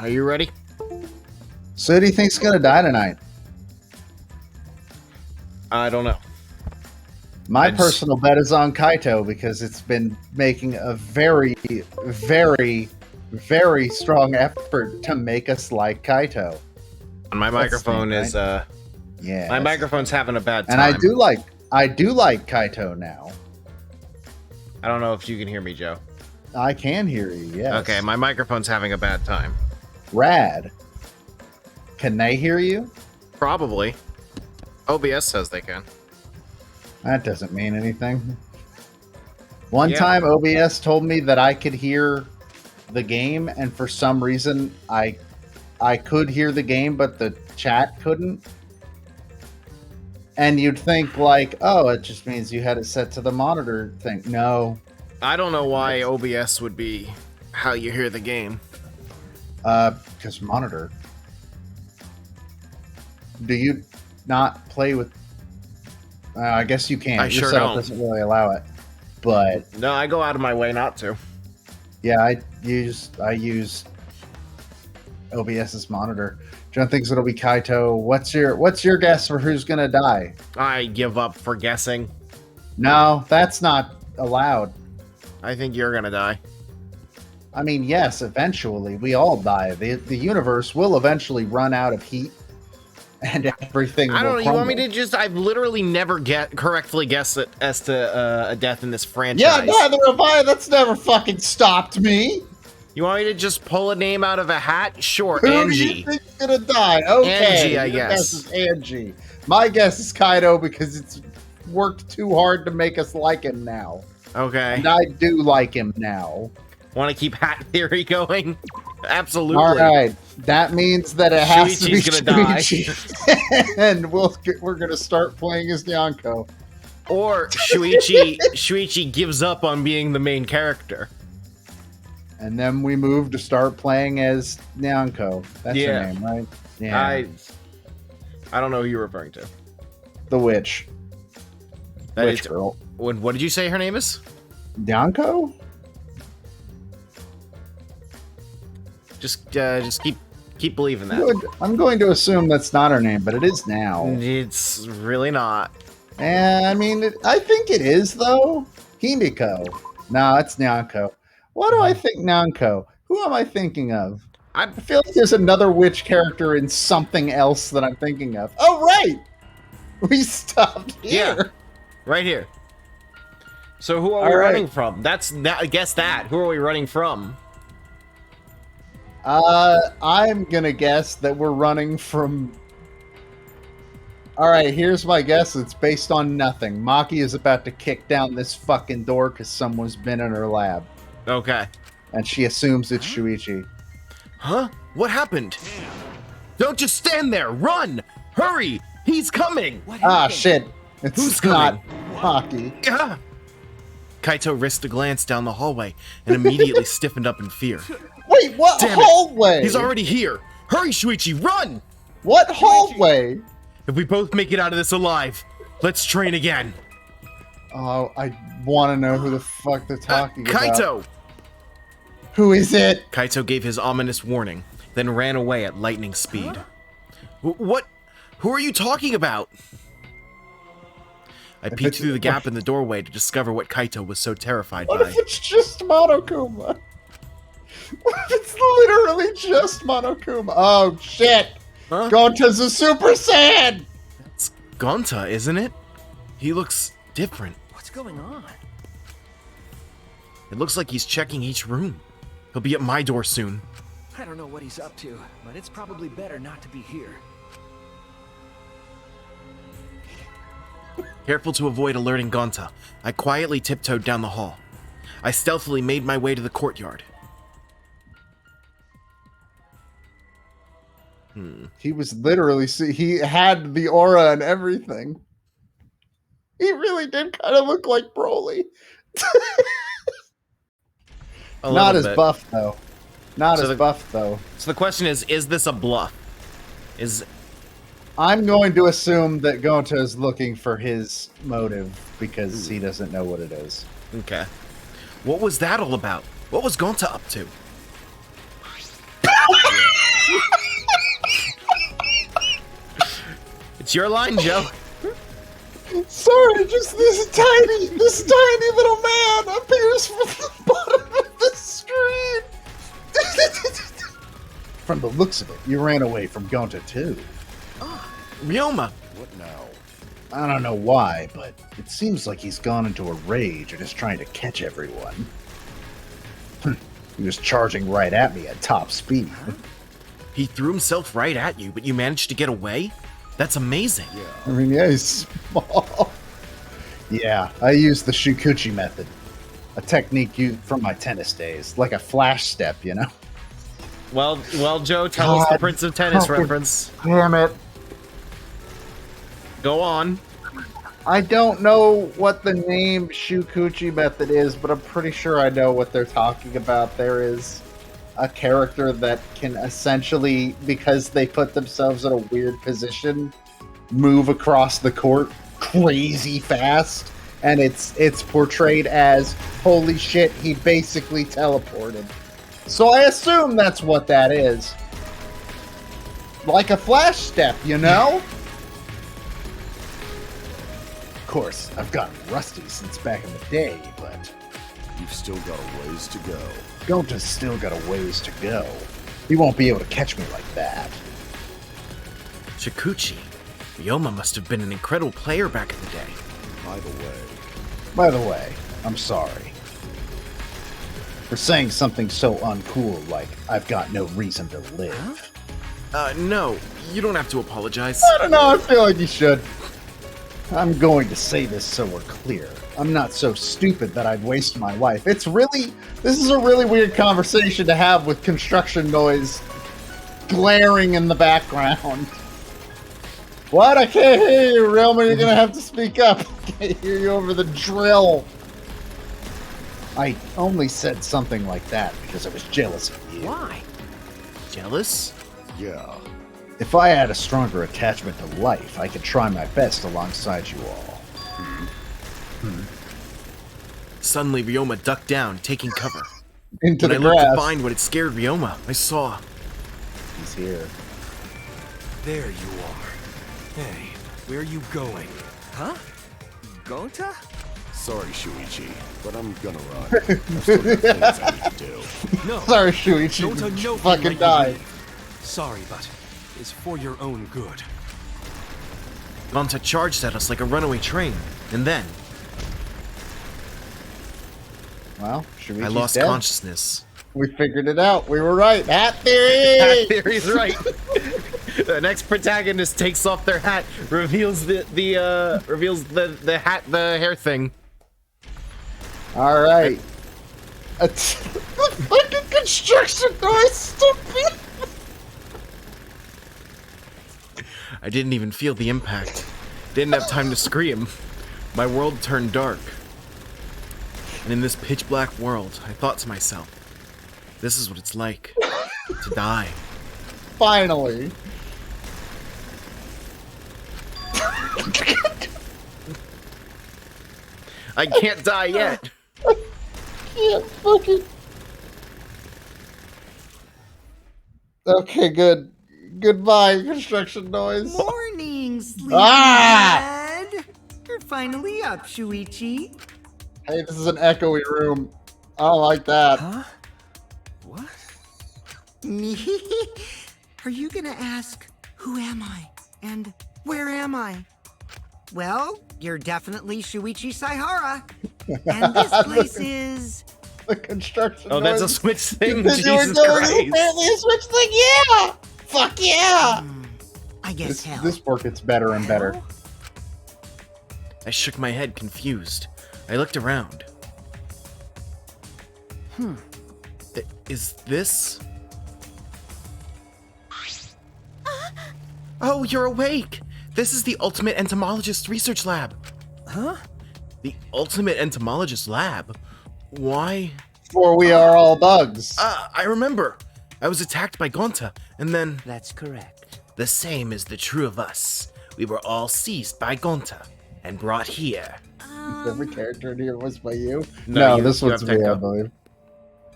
Are you ready? So who do you think's gonna die tonight? I don't know. My personal bet is on Kaito because it's been making a very, very, very strong effort to make us like Kaito. My microphone is yeah. My microphone's having a bad time. And I do like Kaito now. I don't know if you can hear me, Joe. I can hear you, yes. Okay, my microphone's having a bad time. Rad. Can they hear you? Probably. OBS says they can. That doesn't mean anything. One time OBS told me that I could hear the game, and for some reason I could hear the game, but the chat couldn't. And you'd think like, oh, it just means you had it set to the monitor thing. No. I don't know why OBS would be how you hear the game. Because monitor. Do you not play with... I guess you can. I Your sure setup don't. doesn't really allow it. But... No, I go out of my way not to. Yeah, I use OBS's monitor. John thinks it'll be Kaito. What's your guess for who's gonna die? I give up for guessing. No, that's not allowed. I think you're gonna die. I mean, yes, eventually we all die. The universe will eventually run out of heat, and everything. I don't know. will You want me crumble. to just? I've literally never correctly guessed it as to a death in this franchise. Yeah, neither have I. That's never fucking stopped me. You want me to just pull a name out of a hat? Sure, Who do Angie. you think's gonna die? Okay, Angie, I your guess. is Angie. My guess is Kaito because it's worked too hard to make us like him now. Okay. And I do like him now. Want to keep hat theory going? Absolutely. All right, that means that it has to be Shuichi's gonna die. Shuichi. And we're gonna start playing as Nyanko. Or Shuichi gives up on being the main character. And then we move to start playing as Nyanko. That's her name, right? Yeah. I don't know who you're referring to. The witch. That Witch is- girl. What did you say her name is? Nyanko? Just keep believing that. I'm going to assume that's not her name, but it is now. It's really not. I mean, I think it is, though. Himiko. No, it's Nyanko. What do I think Nyanko? Who am I thinking of? I feel like there's another witch character in something else that I'm thinking of. Oh, right! We stopped here. Yeah. Right here. So who are we running from? Guess that. Who are we running from? I'm gonna guess that we're running from... Alright, here's my guess. It's based on nothing. Maki is about to kick down this fucking door because someone's been in her lab. Okay. And she assumes it's Shuichi. Huh? What happened? Don't just stand there! Run! Hurry! He's coming! Shit. It's Who's not coming? Maki. Ah! Kaito risked a glance down the hallway and immediately stiffened up in fear. Wait, what Damn it. hallway? He's already here! Hurry, Shuichi, run! What hallway? If we both make it out of this alive, let's train again. Oh, I want to know who the fuck they're talking about. Kaito! Who is it? Kaito gave his ominous warning, then ran away at lightning speed. What? Who are you talking about? I peeked through the gap in the doorway to discover what Kaito was so terrified What by. if it's just Monokuma? What if it's literally just Monokuma? Oh, shit! Huh? Gonta's a Super Saiyan! It's Gonta, isn't it? He looks different. What's going on? It looks like he's checking each room. He'll be at my door soon. I don't know what he's up to, but it's probably better not to be here. Careful to avoid alerting Gonta, I quietly tiptoed down the hall. I stealthily made my way to the courtyard. He was literally... he had the aura and everything. He really did kind of look like Broly. Not as buff, though. Not as buff, though. So the question is this a bluff? I'm going to assume that Gonta is looking for his motive because he doesn't know what it is. Okay. What was that all about? What was Gonta up to? It's your line, Joe. Sorry, just this tiny little man appears from the bottom of the screen. From the looks of it, you ran away from Gonta too. Ryoma. What now? I don't know why, but it seems like he's gone into a rage and is trying to catch everyone. He was charging right at me at top speed. He threw himself right at you, but you managed to get away? That's amazing. I mean, yeah, he's small. Yeah, I use the Shukuchi method. A technique used from my tennis days. Like a flash step, you know? Well, Joe, tell us the God. Prince of Tennis Fucking reference. Damn it. Go on. I don't know what the name Shukuchi method is, but I'm pretty sure I know what they're talking about. There is a character that can essentially, because they put themselves in a weird position, move across the court crazy fast, and it's portrayed as, holy shit, he basically teleported. So I assume that's what that is. Like a flash step, you know? Of course, I've gotten rusty since back in the day, but You've still got a ways to go. Gonta's still got a ways to go. He won't be able to catch me like that. Shukuchi. Ryoma must have been an incredible player back in the day. By By the way, the way, I'm sorry for saying something so uncool like I've got no reason to live. No, you don't have to apologize. I don't know, I feel like you should. I'm going to say this so we're clear. I'm not so stupid that I'd waste my life. This is a really weird conversation to have with construction noise glaring in the background. What? I can't hear you, Realman. You're gonna have to speak up. I can't hear you over the drill. I only said something like that because I was jealous of you. Why? Jealous? yeah. If I had a stronger attachment to life, I could try my best alongside you all. Suddenly, Ryoma ducked down, taking cover. Into When I the looked to grass. find what had scared Ryoma, I saw. He's here. There you are. Hey, where are you going? Huh? Gonta? Sorry, Shuichi, but I'm gonna run. I've still got things I need to do. No. Sorry, Shuichi. Gonta, You no fucking can let you died. leave. Sorry, but it's for your own good. Gonta charged at us like a runaway train, and then Well, Shuichi's I lost dead. consciousness. We figured it out. We were right. Hat That theory! theory's right. The next protagonist takes off their hat, reveals the hat, the hair thing. All right. The fucking construction noise, stupid! I didn't even feel the impact. Didn't have time to scream. My world turned dark. And in this pitch black world, I thought to myself, this is what it's like to die. Finally. I can't die yet. Yeah, fucking. Okay, good. Goodbye, construction noise. Morning, sleepyhead. Ah! You're finally up, Shuichi. Hey, this is an echoey room. I don't like that. Huh? What? Are you gonna ask, who am I? And where am I? Well, you're definitely Shuichi Saihara. And this place is... The construction Oh, that's a noise. Switch thing? You were Jesus going, Christ. apparently a Switch thing, yeah! Fuck yeah! I guess hell. This work gets better and better. Hell? I shook my head, confused. I looked around. Is this? Oh, you're awake! This is the Ultimate Entomologist Research Lab. Huh? The Ultimate Entomologist Lab? Why? For we are all bugs. I remember. I was attacked by Gonta, and then That's correct. the same is the true of us. We were all seized by Gonta and brought here. Every character in here was by you? No, No, you- this you one's have me, I Tenko. believe.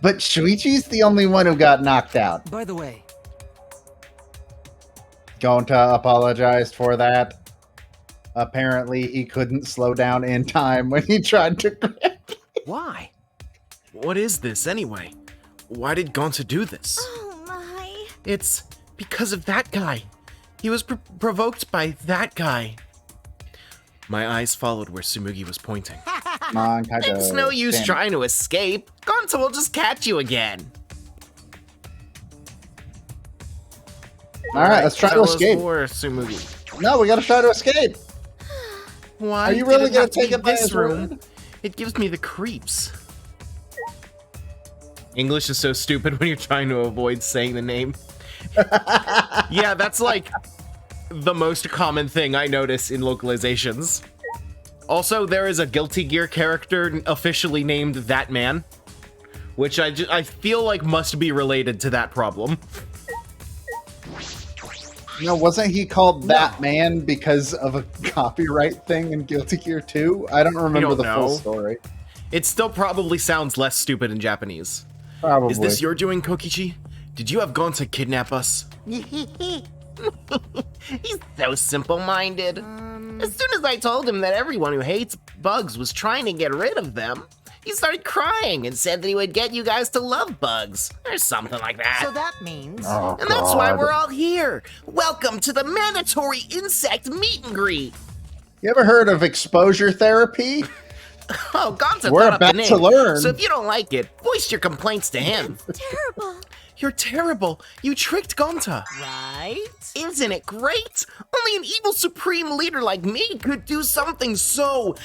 But Shuichi's the only one who got knocked out. By the way, Gonta apologized for that. Apparently, he couldn't slow down in time when he tried to grab. Why? What is this anyway? Why did Gonta do this? Oh my. It's because of that guy. He was provoked by that guy. My eyes followed where Tsumugi was pointing. Come on, Kaido. It's no use Damn it. trying to escape. Gonta will just catch you again. All right, let's try to Tell us escape. more, Tsumugi. No, we gotta try to escape. Why Are you really did gonna have to take be it by this his room? word? It gives me the creeps. English is so stupid when you're trying to avoid saying the name. Yeah, that's like the most common thing I notice in localizations. Also, there is a Guilty Gear character officially named That Man, which I feel like must be related to that problem. You know, wasn't he called That Man because of a copyright thing in Guilty Gear 2? I don't remember don't the full know. story. It still probably sounds less stupid in Japanese. Probably. Is this your doing, Kokichi? Did you have Gonta kidnap us? He's so simple-minded. As soon as I told him that everyone who hates bugs was trying to get rid of them, he started crying and said that he would get you guys to love bugs, or something like that. So that means... Oh, And that's why God. we're all here. Welcome to the mandatory insect meet and greet. You ever heard of exposure therapy? Oh, Gonza We're thought up the about name. to learn. So if you don't like it, voice your complaints to him. Terrible. You're terrible. You tricked Gonta. Right? Isn't it great? Only an evil supreme leader like me could do something so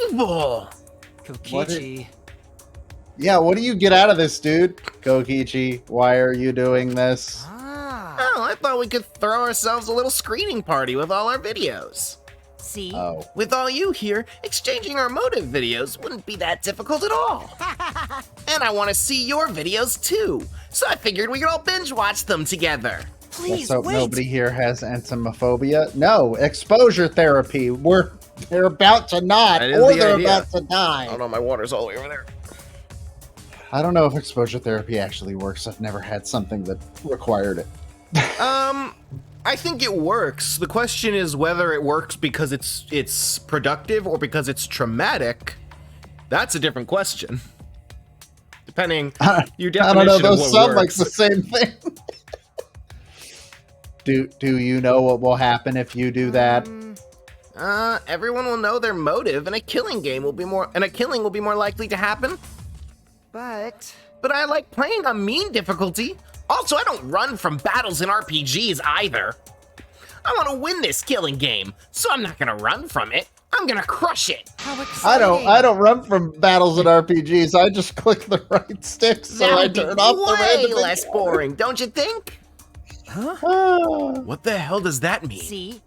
evil. Kokichi. Yeah, what do you get out of this, dude? Kokichi, why are you doing this? Ah. Oh, I thought we could throw ourselves a little screening party with all our videos. See? Oh. With all you here, exchanging our motive videos wouldn't be that difficult at all. And I want to see your videos too, so I figured we could all binge watch them together. Please, Let's hope wait. nobody here has entomophobia. No, exposure therapy. They're about to nod, That is or the they're idea. about to die. Oh no, my water's all the way over there. I don't know if exposure therapy actually works. I've never had something that required it. I think it works. The question is whether it works because it's productive or because it's traumatic. That's a different question. Depending your I definition don't know. of Those what sound like works. the same thing. Do you know what will happen if you do that? Everyone will know their motive, and a killing will be more likely to happen. But... But I like playing on mean difficulty. Also, I don't run from battles in RPGs either. I want to win this killing game, so I'm not gonna run from it. I'm gonna crush it. How I exciting. don't run from battles in RPGs. I just click the right stick so That I would be turn off the way random less boring, don't you think? What the hell does that mean? See?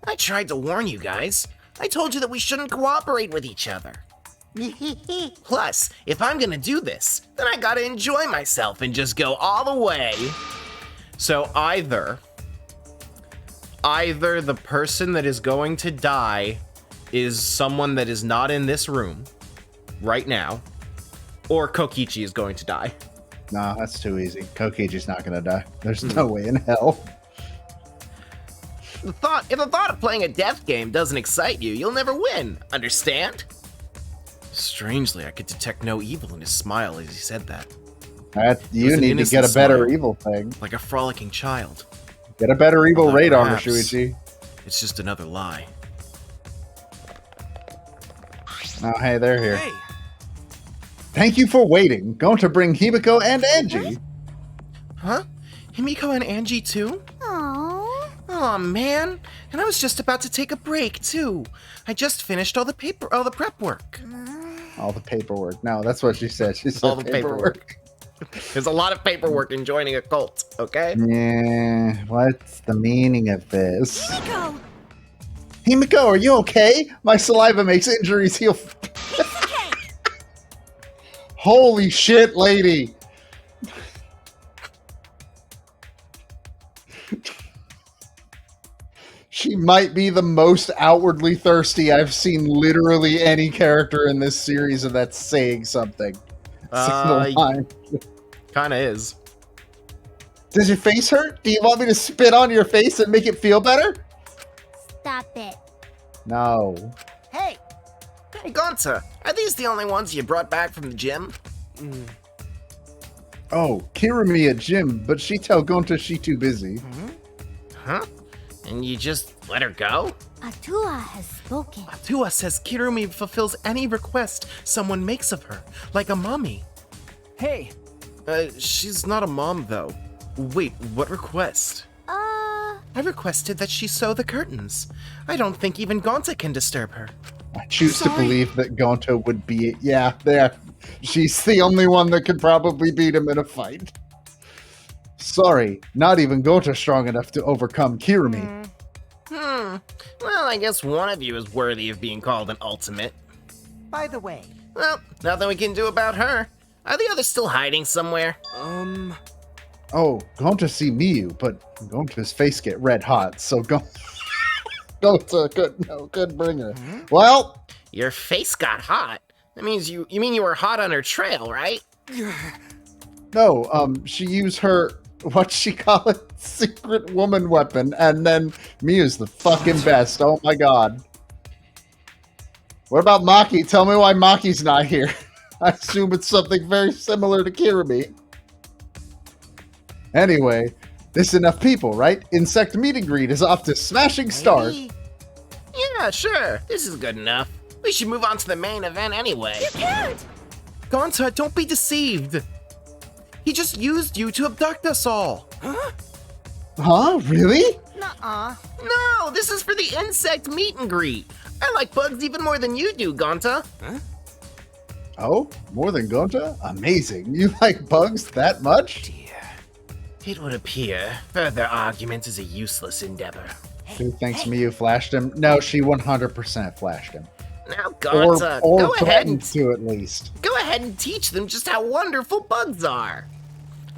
I tried to warn you guys. I told you that we shouldn't cooperate with each other. Plus, if I'm gonna do this, then I gotta enjoy myself and just go all the way. So either the person that is going to die is someone that is not in this room right now, or Kokichi is going to die. No, that's too easy. Kokichi's not gonna die. There's no way in hell. If the thought of playing a death game doesn't excite you, you'll never win. Understand? Strangely, I could detect no evil in his smile as he said that, You was an need to innocent get a better smile. evil thing. like a frolicking child. Get a better evil Although radar, perhaps- Shuichi. It's just another lie. Oh, hey, they're here. Hey, Thank you for waiting. Going to bring Himiko and Angie. Huh? Himiko and Angie too? Aww. Aw, man. And I was just about to take a break too. I just finished all the prep work. All the paperwork. No, that's what she said. She said All the paperwork. There's a lot of paperwork in joining a cult, okay? Yeah, what's the meaning of this? Go. Himiko, are you okay? My saliva makes injuries heal. Holy shit, lady. She might be the most outwardly thirsty I've seen literally any character in this series, and that's saying something. Single line. Kinda is. Does your face hurt? Do you want me to spit on your face and make it feel better? Stop it. No. Hey, Hey, Gonta, are these the only ones you brought back from the gym? Oh, Kirumi at gym, but she tell Gonta she too busy. Huh? And you just let her go? Atua has spoken. Tua says Kirumi fulfills any request someone makes of her, like a mommy. Hey, She's not a mom, though. Wait, what request? I requested that she sew the curtains. I don't think even Gonta can disturb her. I choose to believe that Gonta would be. Yeah, there. She's the only one that could probably beat him in a fight. Sorry, not even Gonta's strong enough to overcome Kirumi. Well, I guess one of you is worthy of being called an ultimate. by the way, Well, nothing we can do about her. Are the others still hiding somewhere? Oh, Gonta see Miyu, but Gonta's face get red hot, so Gonta couldn't bring her. Well, Your face got hot. That means you mean you were hot on her trail, right? no, she used her, what she call it, secret woman weapon, and then Miyu's the fucking best. Oh my god. What about Maki? Tell me why Maki's not here. I assume it's something very similar to Kirumi. Anyway, this is enough people, right? Insect meet and greet is off to smashing start. maybe- Yeah, sure. This is good enough. We should move on to the main event anyway. Gonta, don't be deceived. He just used you to abduct us all. Huh? Really? nuh-uh. No, this is for the insect meet and greet. I like bugs even more than you do, Gonta. Oh, more than Gonta? Amazing. You like bugs that much? It would appear further argument is a useless endeavor. Who thinks Miyu flashed him? No, she 100% flashed him. Now, Gonta, Or go ahead threatened and to at least. go ahead and teach them just how wonderful bugs are.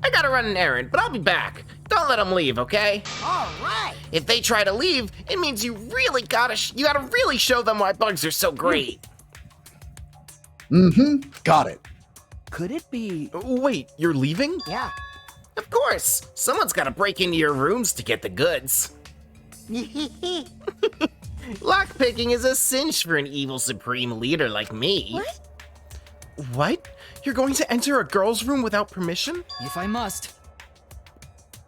I gotta run an errand, but I'll be back. Don't let them leave, okay? All right. If they try to leave, it means you really gotta really show them why bugs are so great. Mm-hmm. Got it. could it be? Wait, you're leaving? Yeah. Of course, someone's gotta break into your rooms to get the goods. Lockpicking is a cinch for an evil supreme leader like me. What? What? You're going to enter a girl's room without permission? If I must.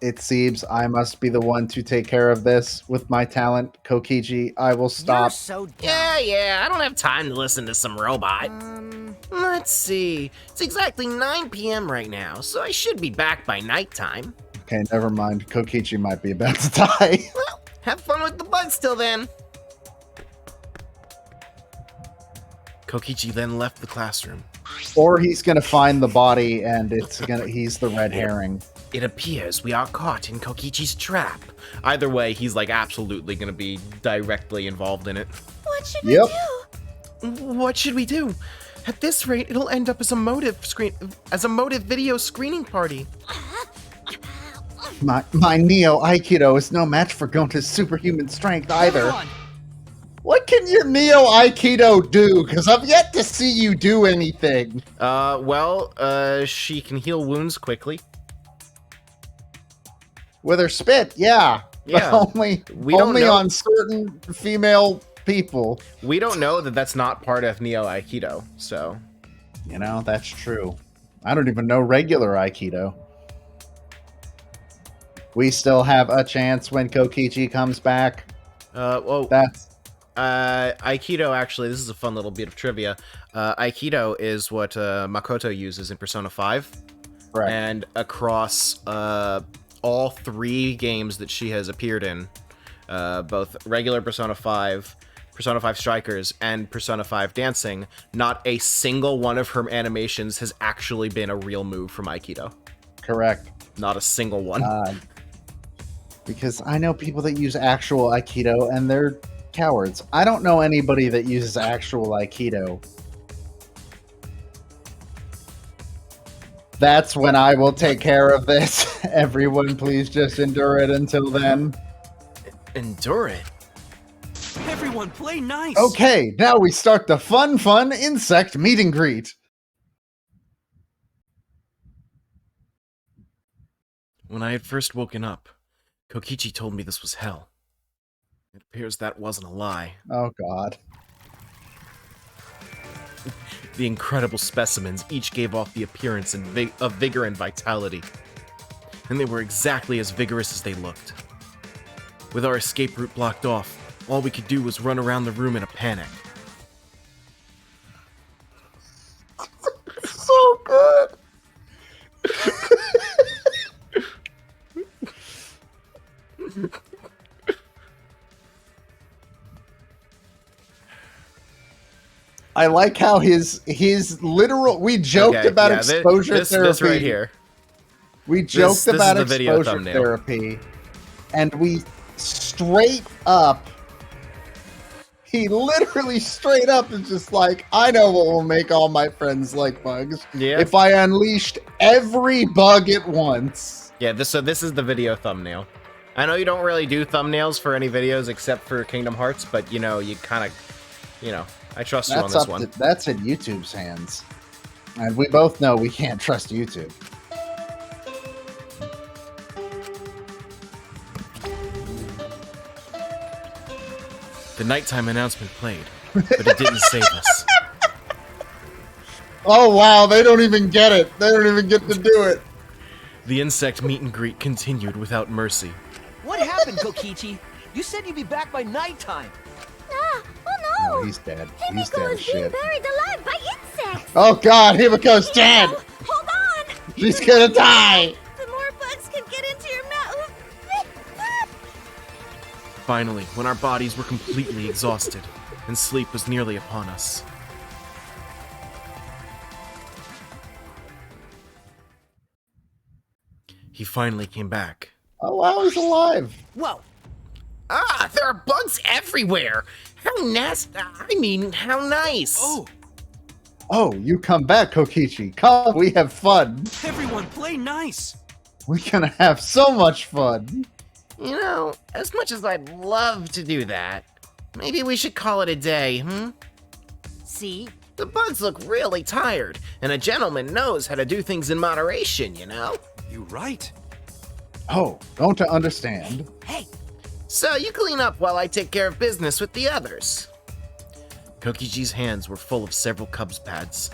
It seems I must be the one to take care of this with my talent. Kokiji, I will You're stop. so dumb. Yeah, I don't have time to listen to some robot. Let's see. It's exactly 9 p.m. right now, so I should be back by nighttime. Okay, never mind. Kokiji might be about to die. Well, have fun with the bugs till then. Kokichi then left the classroom. Or he's gonna find the body and he's the red herring. It appears we are caught in Kokichi's trap. Either way, he's like absolutely gonna be directly involved in it. What should Yep. we do? What should we do? At this rate, it'll end up as a motive video screening party. My Neo Aikido is no match for Gonta's superhuman strength either. Come on. What can your Neo Aikido do? Because I've yet to see you do anything. She can heal wounds quickly. With her spit, yeah. Yeah. But only We don't know- on certain female people. We don't know that that's not part of Neo Aikido, so. You know, that's true. I don't even know regular Aikido. We still have a chance when Kokichi comes back. That's Aikido, actually, this is a fun little bit of trivia. Aikido is what Makoto uses in Persona 5. correct. And across all 3 games that she has appeared in, both regular Persona 5, Persona 5 Strikers, and Persona 5 Dancing, not a single one of her animations has actually been a real move from Aikido. Correct. Not a single one. Because I know people that use actual Aikido and they're cowards. I don't know anybody that uses actual Aikido. That's when I will take care of this. Everyone, please just endure it until then. Endure it. Everyone, play nice. Okay, now we start the fun insect meet and greet. When I had first woken up, Kokichi told me this was hell. It appears that wasn't a lie. Oh, God. The incredible specimens each gave off the appearance of vigor and vitality. And they were exactly as vigorous as they looked. With our escape route blocked off, all we could do was run around the room in a panic. So good. I like how his literal. We joked Okay, about yeah, exposure therapy. This right here. We joked this about is the video exposure thumbnail. therapy, and we straight up. He literally straight up is just like, I know what will make all my friends like bugs. Yeah. If I unleashed every bug at once. Yeah, so this is the video thumbnail. I know you don't really do thumbnails for any videos except for Kingdom Hearts, but you know, you kind of, you know, I trust you on this one. That's in YouTube's hands. And we both know we can't trust YouTube. The nighttime announcement played, but it didn't save us. Oh, wow, they don't even get it. They don't even get to do it. The insect meet and greet continued without mercy. What happened, Kokichi? You said you'd be back by nighttime. Ah, oh Oh, no! he's dead. He's Himiko dead as is being shit. buried alive by insects! Oh, God, Himiko's dead. No, hold on! She's gonna die. The more bugs can get into your mouth. Finally, when our bodies were completely exhausted, and sleep was nearly upon us. He finally came back. Oh, wow, he's alive. Whoa! Ah, there are bugs everywhere. How nasty. I mean, how nice. Oh, Oh, you come back, Kokichi. Come, we have fun. everyone, play nice. We're gonna have so much fun. You know, as much as I'd love to do that, maybe we should call it a day, See? The bugs look really tired, and a gentleman knows how to do things in moderation, you know? You right. Oh, don't you understand? Hey, So you clean up while I take care of business with the others. Kokichi's hands were full of several Cubs pads.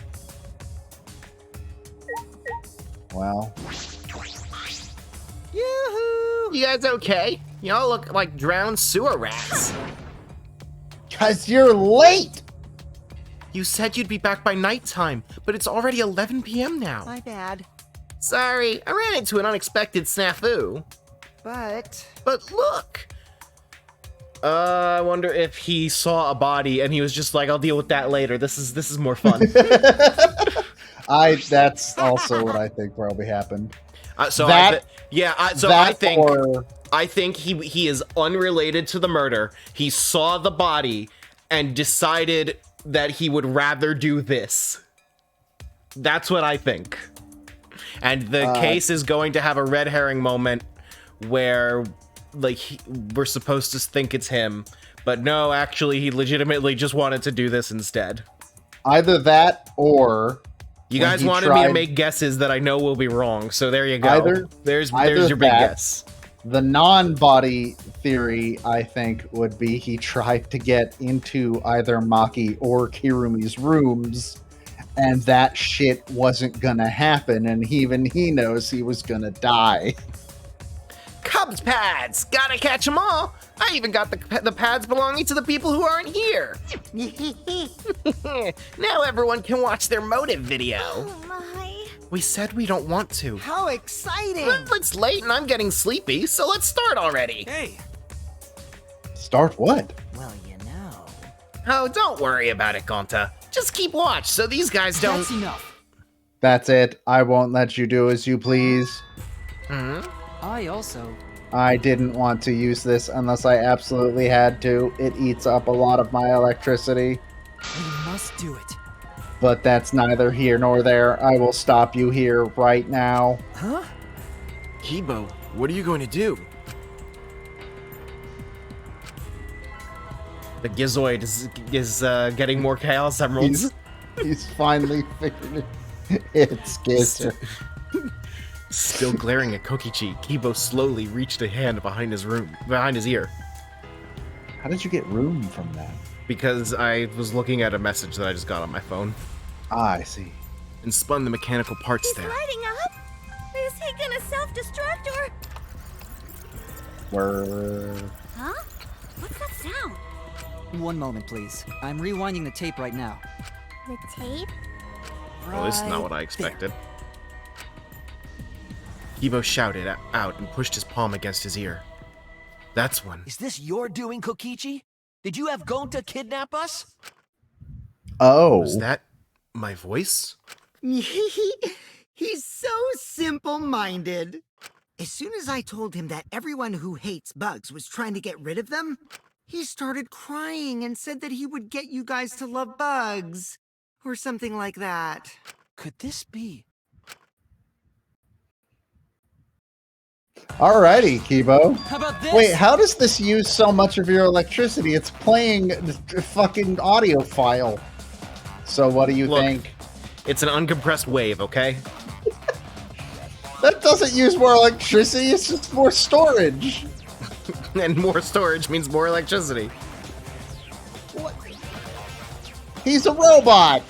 Well, Yoo-hoo! You guys okay? Y'all look like drowned sewer rats. cause you're late. You said you'd be back by nighttime, but it's already 11 p.m. now. my bad. Sorry, I ran into an unexpected snafu. But But look! I wonder if he saw a body and he was just like, I'll deal with that later. This is more fun. That's also what I think probably happened. So That- I think he is unrelated to the murder. He saw the body and decided that he would rather do this. That's what I think. And the case is going to have a red herring moment where like we're supposed to think it's him, but no, actually he legitimately just wanted to do this instead. Either that or You when guys he wanted me to tried- make guesses that I know will be wrong, so there you go. Either- there's either your big that- guess. the non-body theory, I think, would be he tried to get into either Maki or Kirumi's rooms, and that shit wasn't gonna happen, and even he knows he was gonna die. Cubs pads! Gotta catch them all! I even got the pads belonging to the people who aren't here! Now everyone can watch their motive video. Oh my. We said we don't want to. how exciting! Well, it's late and I'm getting sleepy, so let's start already. Hey, Start what? Well, you know. Oh, don't worry about it, Gonta. Just keep watch so these guys don't. that's enough. That's it. I won't let you do as you please. I also. I didn't want to use this unless I absolutely had to. It eats up a lot of my electricity. We must do it. But that's neither here nor there. I will stop you here right now. Huh? Kibo, what are you going to do? The Gizoid is getting more Chaos Emeralds. He's finally figured it. It's Gizzard. Still glaring at Kokichi, Kibo slowly reached a hand behind his ear. How did you get room from that? Because I was looking at a message that I just got on my phone Ah, I see. and spun the mechanical parts He's there. lighting up. Is he gonna self-destruct or... Word. Huh? What's that sound? One moment, please. I'm rewinding the tape right now. The tape? Well, this is not what I expected. Kibo shouted out and pushed his palm against his ear. That's when. Is this your doing, Kokichi? Did you have Gonta kidnap us? Oh. Was that my voice? He's so simple-minded. As soon as I told him that everyone who hates bugs was trying to get rid of them, he started crying and said that he would get you guys to love bugs. Or something like that. Could this be? Alrighty, Kibo. How about this? Wait, how does this use so much of your electricity? It's playing a fucking audio file. So what do you Look. think? It's an uncompressed wave, okay? That doesn't use more electricity, it's just more storage. And more storage means more electricity. He's a robot!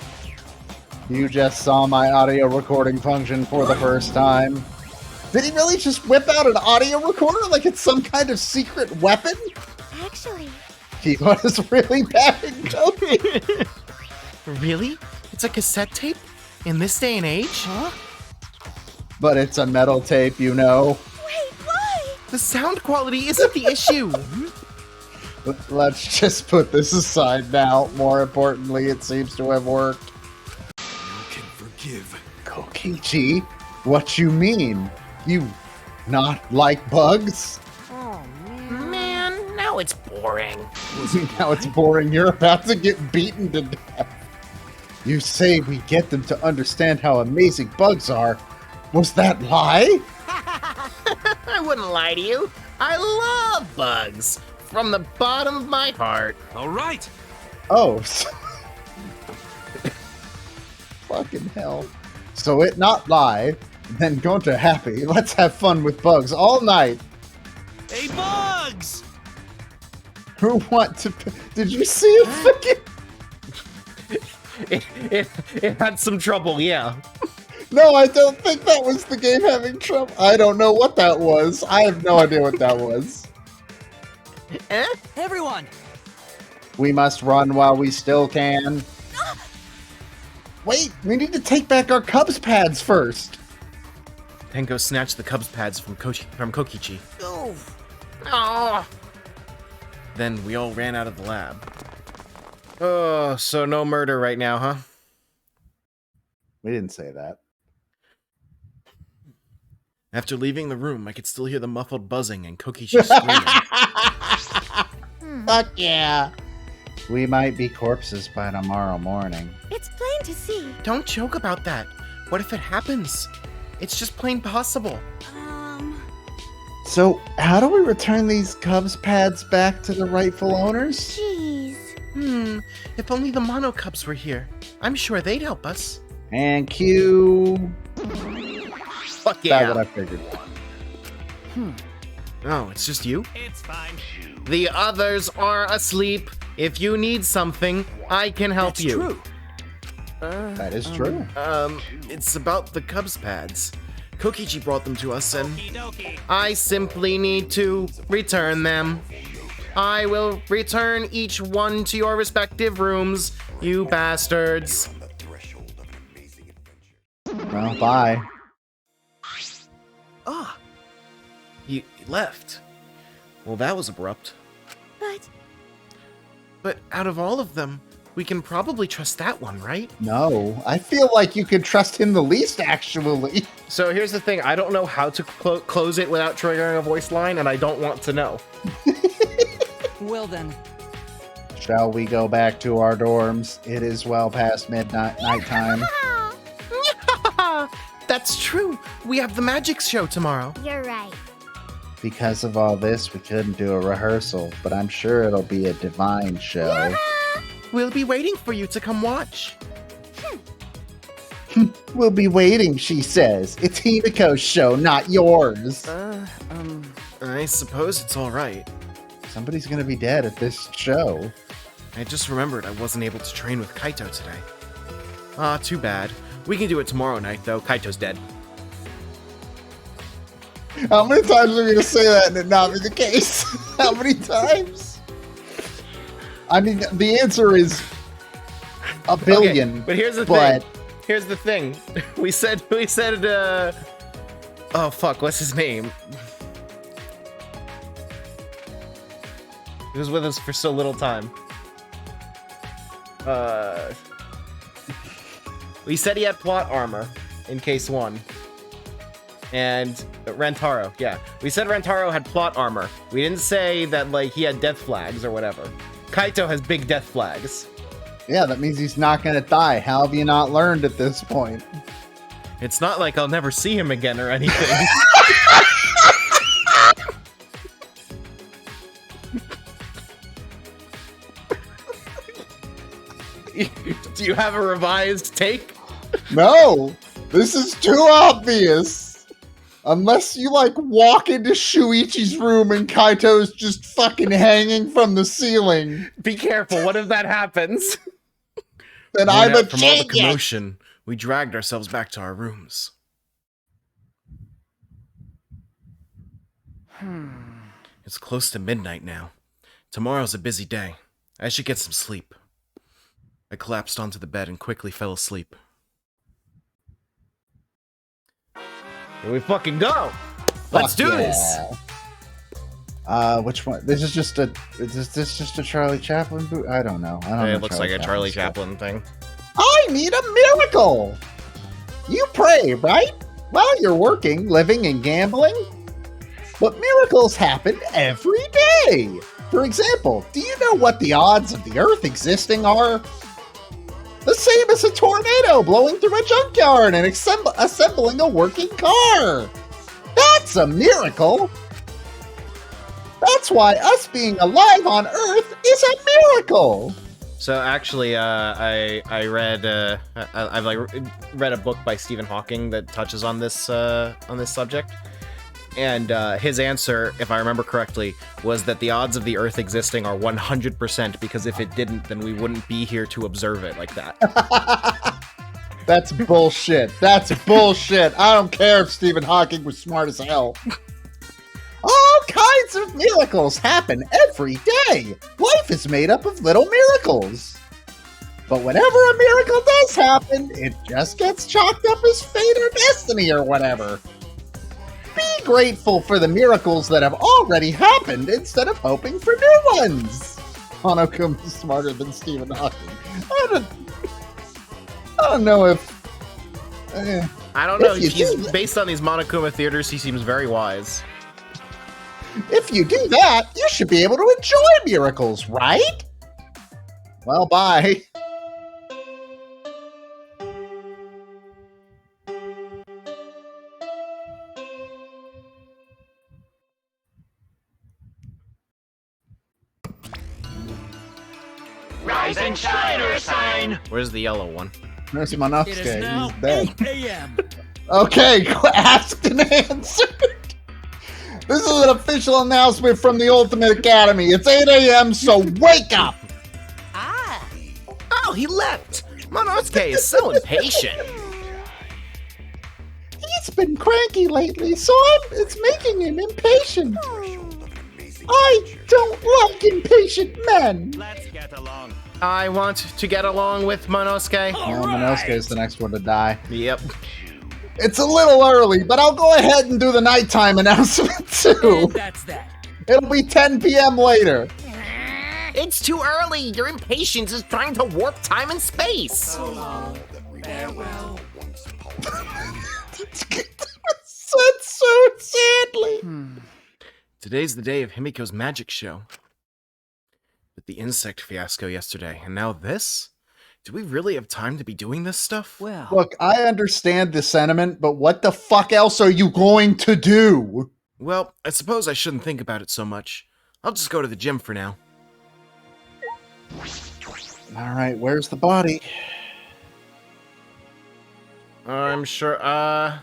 You just saw my audio recording function for the first time. Did he really just whip out an audio recorder like it's some kind of secret weapon? Actually, Kibo is really bad at coding. Really? It's a cassette tape? In this day and age? Huh? But it's a metal tape, you know. wait, why? The sound quality isn't the issue. Let's just put this aside now. More importantly, it seems to have worked. You can forgive. Kokichi, what you mean? You not like bugs? Man, now it's boring. Now it's boring. You're about to get beaten to death. You say we get them to understand how amazing bugs are. Was that lie? I wouldn't lie to you. I love bugs. From the bottom of my heart. All right. Oh. Fucking hell. So it not lie, then go to happy. Let's have fun with bugs all night. Hey, Bugs! Who want to... Did you see it fucking... It had some trouble, yeah. No, I don't think that was the game having trouble. I don't know what that was. I have no idea what that was. Eh? Everyone! We must run while we still can. Wait, we need to take back our Cubs pads first. Tenko snatched the Cubs pads from Kokichi. Oh, Then we all ran out of the lab. Oh, so no murder right now, huh? We didn't say that. After leaving the room, I could still hear the muffled buzzing and Kokichi screaming. Fuck yeah. We might be corpses by tomorrow morning. It's plain to see. Don't joke about that. What if it happens? It's just plain possible. So, how do we return these Cubs pads back to the rightful owners? Jeez. If only the Mono Cubs were here. I'm sure they'd help us. And cue... Fuck That's yeah. what I figured. Oh, it's just you? It's fine. The others are asleep. If you need something, I can help That's you. true. That is true. It's about the Cubs pads. Kokichi brought them to us, and Okie I simply need to return them. I will return each one to your respective rooms, you bastards. Well, bye. Ah, he left. Well, that was abrupt. But out of all of them, we can probably trust that one, right? No, I feel like you could trust him the least, actually. So here's the thing. I don't know how to close it without triggering a voice line, and I don't want to know. Well then, Shall we go back to our dorms? It is well past midnight nighttime. That's true. We have the magic show tomorrow. You're right. Because of all this, we couldn't do a rehearsal, but I'm sure it'll be a divine show. We'll be waiting for you to come watch. We'll be waiting, she says. It's Himiko's show, not yours. I suppose it's all right. Somebody's gonna be dead at this show. I just remembered I wasn't able to train with Kaito today. Ah, too bad. We can do it tomorrow night, though. Kaito's dead. How many times are we gonna say that and it not be the case? How many times? I mean, the answer is a billion. Okay, but here's the thing. Here's the thing. We said, oh fuck, what's his name? He was with us for so little time. We said he had plot armor in case 1. And Rantaro, yeah. We said Rantaro had plot armor. We didn't say that, like, he had death flags or whatever. Kaito has big death flags. Yeah, that means he's not gonna die. How have you not learned at this point? It's not like I'll never see him again or anything. Do you have a revised take? No! This is too obvious! Unless you, like, walk into Shuichi's room and Kaito's just fucking hanging from the ceiling. Be careful, what if that happens? Then I'm a From all the genius! commotion, we dragged ourselves back to our rooms. It's close to midnight now. Tomorrow's a busy day. I should get some sleep. I collapsed onto the bed and quickly fell asleep. Here we fucking go! Let's do this! Which one? Is this just a Charlie Chaplin boot? I don't know. I don't know. It looks like a Charlie Chaplin thing. I need a miracle! You pray, right? While you're working, living, and gambling? But miracles happen every day! For example, do you know what the odds of the Earth existing are? The same as a tornado blowing through a junkyard and assembling a working car! That's a miracle! That's why us being alive on Earth is a miracle! So actually, I read I've like read a book by Stephen Hawking that touches on this subject, and his answer, if I remember correctly, was that the odds of the Earth existing are 100%, because if it didn't, then we wouldn't be here to observe it like that. That's bullshit. That's bullshit. I don't care if Stephen Hawking was smart as hell. All kinds of miracles happen every day. Life is made up of little miracles. But whenever a miracle does happen, it just gets chalked up as fate or destiny or whatever. Be grateful for the miracles that have already happened instead of hoping for new ones. Hanokuma is smarter than Stephen Hawking. I don't know if... I don't know. He's based on these Monokuma theaters. He seems very wise. If you do that, you should be able to enjoy miracles, right? Well, bye. Rise and shine, Ursine! Where's the yellow one? There's Monosuke. It is now He's dead. 8 a.m. Okay, asked and answered. This is an official announcement from the Ultimate Academy. It's 8 a.m., so wake up! Oh, he left! Monosuke is so impatient. He's been cranky lately, so it's making him impatient. I don't like impatient men. Let's get along. I want to get along with Monosuke. Well, Monosuke is the next one to die. Yep. It's a little early, but I'll go ahead and do the nighttime announcement too. And that's that. It'll be 10 p.m. later. It's too early. Your impatience is trying to warp time and space. Farewell. Said so sadly. Today's the day of Himiko's magic show. With the insect fiasco yesterday, and now this? Do we really have time to be doing this stuff? Well, Look, I understand the sentiment, but what the fuck else are you going to do? Well, I suppose I shouldn't think about it so much. I'll just go to the gym for now. All right, where's the body? I'm sure, All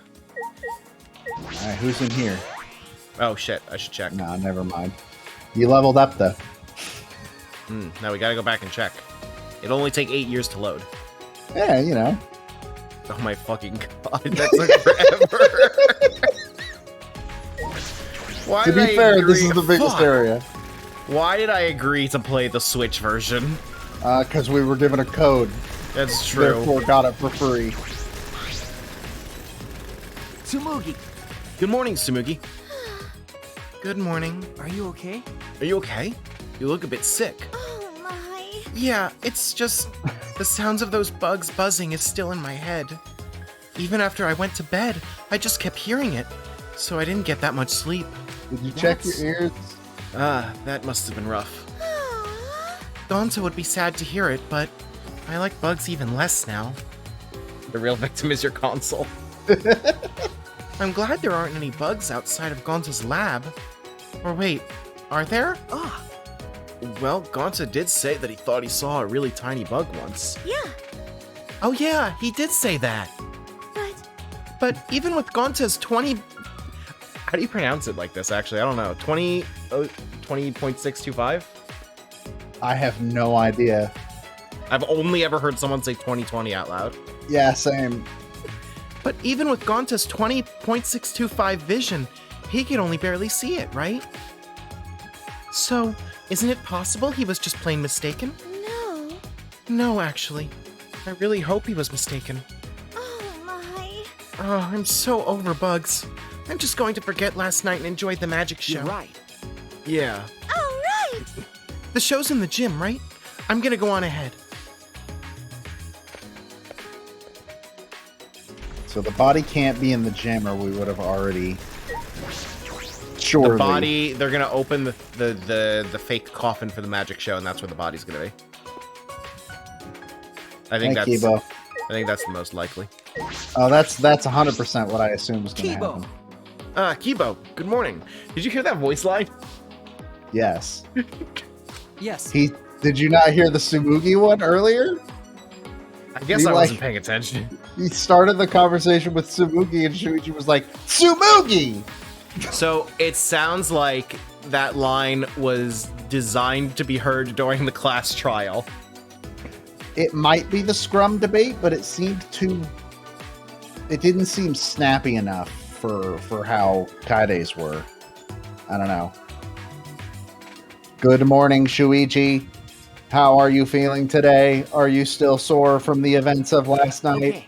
right, who's in here? Oh shit, I should check. No, never mind. You leveled up though. Now we gotta go back and check. It'll only take 8 years to load. Yeah, you know. Oh my fucking god, that took forever. Why To did I be fair, agree? this is the biggest Fuck. area. Why did I agree to play the Switch version? Because we were given a code. That's true. Therefore, got it for free. Tsumugi, Good morning, Tsumugi. Good morning. are you okay? Are you okay? You look a bit sick. Oh my. Yeah, it's just the sounds of those bugs buzzing is still in my head. Even after I went to bed, I just kept hearing it, so I didn't get that much sleep. Did you check your ears? That must have been rough. Aw. Gonta would be sad to hear it, but I like bugs even less now. The real victim is your console. I'm glad there aren't any bugs outside of Gonta's lab. Or wait, are there? Ah, Well, Gonta did say that he thought he saw a really tiny bug once. Yeah, Oh yeah, he did say that. But even with Gonta's 20... How do you pronounce it like this, actually? I don't know. 20.625? I have no idea. I've only ever heard someone say 2020 out loud. Yeah, same. But even with Gonta's 20.625 vision, he could only barely see it, right? So, isn't it possible he was just plain mistaken? no. No, actually. I really hope he was mistaken. Oh my. Oh, I'm so over bugs. I'm just going to forget last night and enjoy the magic show. you're right. Yeah. All right. The show's in the gym, right? I'm gonna go on ahead. So the body can't be in the gym, or we would have already. Surely. The body, they're gonna open the fake coffin for the magic show, and that's where the body's gonna be. I think Hey, Kibo. I think that's the most likely. Oh, that's 100% what I assumed was going to Kibo. happen. Kibo, good morning. Did you hear that voice line? Yes. Yes. Did you not hear the Tsumugi one earlier? I guess You I like- wasn't paying attention. He started the conversation with Tsumugi, and Shuichi was like, Tsumugi! So it sounds like that line was designed to be heard during the class trial. It might be the scrum debate, but it seemed too. It didn't seem snappy enough for how Kaide's were. I don't know. Good morning, Shuichi. How are you feeling today? Are you still sore from the events of last night? Okay.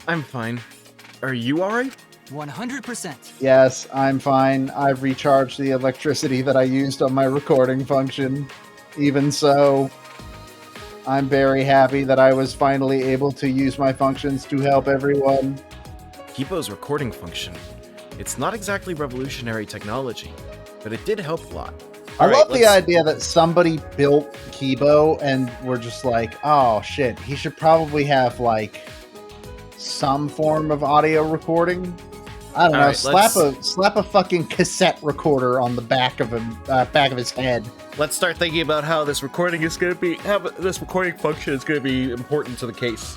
I'm fine. Are you alright? 100%. Yes, I'm fine. I've recharged the electricity that I used on my recording function. Even so, I'm very happy that I was finally able to use my functions to help everyone. Kibo's recording function. It's not exactly revolutionary technology, but it did help a lot. I All right, love the let's- idea that somebody built Kibo and we're just like, oh shit, he should probably have like some form of audio recording. I don't All know. right, Slap a fucking cassette recorder on the back of him, back of his head. Let's start thinking about how this recording is going to be, how this recording function is going to be important to the case.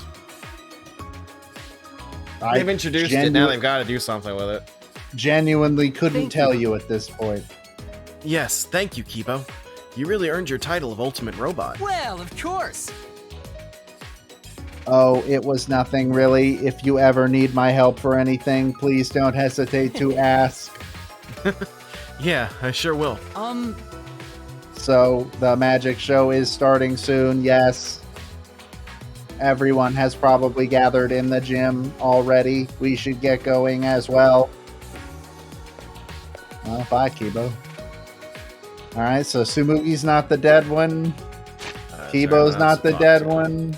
They've introduced it, now they've got to do something with it. Genuinely couldn't Thank tell you. you at this point. Yes, thank you, Kibo. You really earned your title of Ultimate Robot. Well, of course. Oh, it was nothing really. If you ever need my help for anything, please don't hesitate to ask. Yeah, I sure will. So, the magic show is starting soon, yes. Everyone has probably gathered in the gym already. We should get going as well. Well, bye, Kibo. Alright, so Sumugi's not the dead one. Kibo's not the dead one.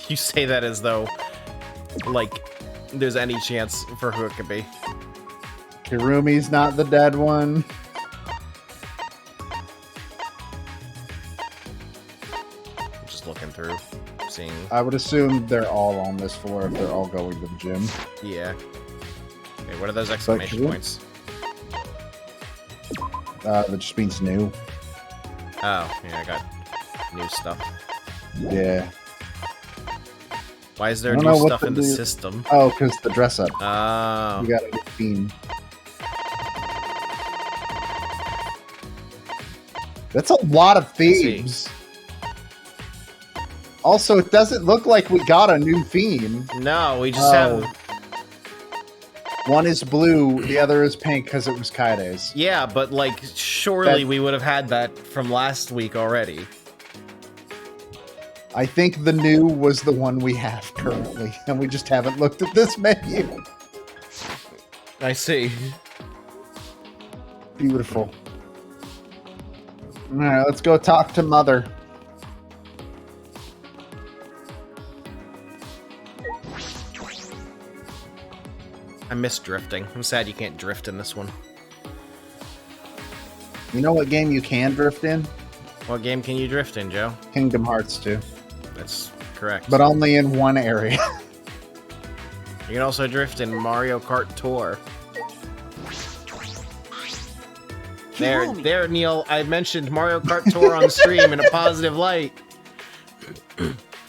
You say that as though, like, there's any chance for who it could be. Kirumi's not the dead one. Just looking through, seeing. I would assume they're all on this floor if they're all going to the gym. Yeah. Okay, what are those exclamation Kiru? points? That just means new. Oh, yeah, I got new stuff. Yeah. Why is there I don't new know what stuff to in the do. system? Oh, because the dress up. Oh. You got a new theme. That's a lot of themes. Also, it doesn't look like we got a new theme. No, we just have... One is blue, the other is pink because it was Kaide's. Yeah, but like, surely we would have had that from last week already. I think the new was the one we have currently, and we just haven't looked at this menu. I see. Beautiful. Alright, let's go talk to Mother. I miss drifting. I'm sad you can't drift in this one. You know what game you can drift in? What game can you drift in, Joe? Kingdom Hearts 2. That's correct. But only in one area. You can also drift in Mario Kart Tour. There, Neil. I mentioned Mario Kart Tour on stream in a positive light.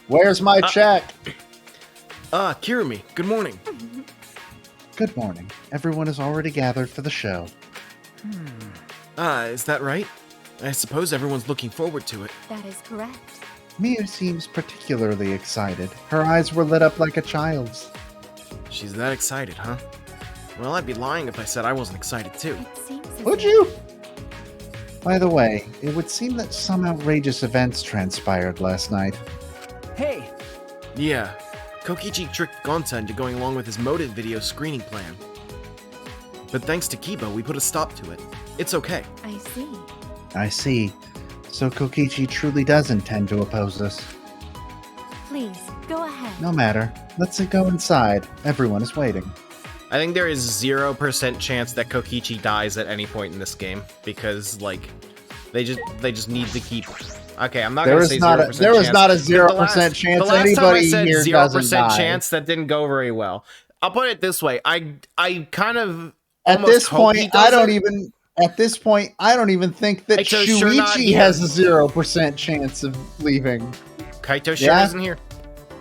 Where's my check? Kirumi, good morning. Good morning. Everyone is already gathered for the show. Is that right? I suppose everyone's looking forward to it. That is correct. Miu seems particularly excited. Her eyes were lit up like a child's. She's that excited, huh? Well, I'd be lying if I said I wasn't excited too. It seems as Would if- you? By the way, it would seem that some outrageous events transpired last night. Hey, Yeah, Kokichi tricked Gonta into going along with his motive video screening plan. But thanks to Kiba, we put a stop to it. It's okay. I see. I see. So Kokichi truly does intend to oppose us. Please, go ahead. No matter. Let's go inside. Everyone is waiting. I think there is 0% chance that Kokichi dies at any point in this game because, like, they just need to keep. Okay, I'm not There gonna is say not 0% a, there is chance. not a The 0% last- chance the last anybody time I said here 0% doesn't die. chance that didn't go very well. I'll put it this way: I kind of At almost this hope he point, I don't doesn't. even. At this point, I don't even think that Kaito's sure not Shuichi here. has a 0% chance of leaving. Kaito sure Yeah? isn't here.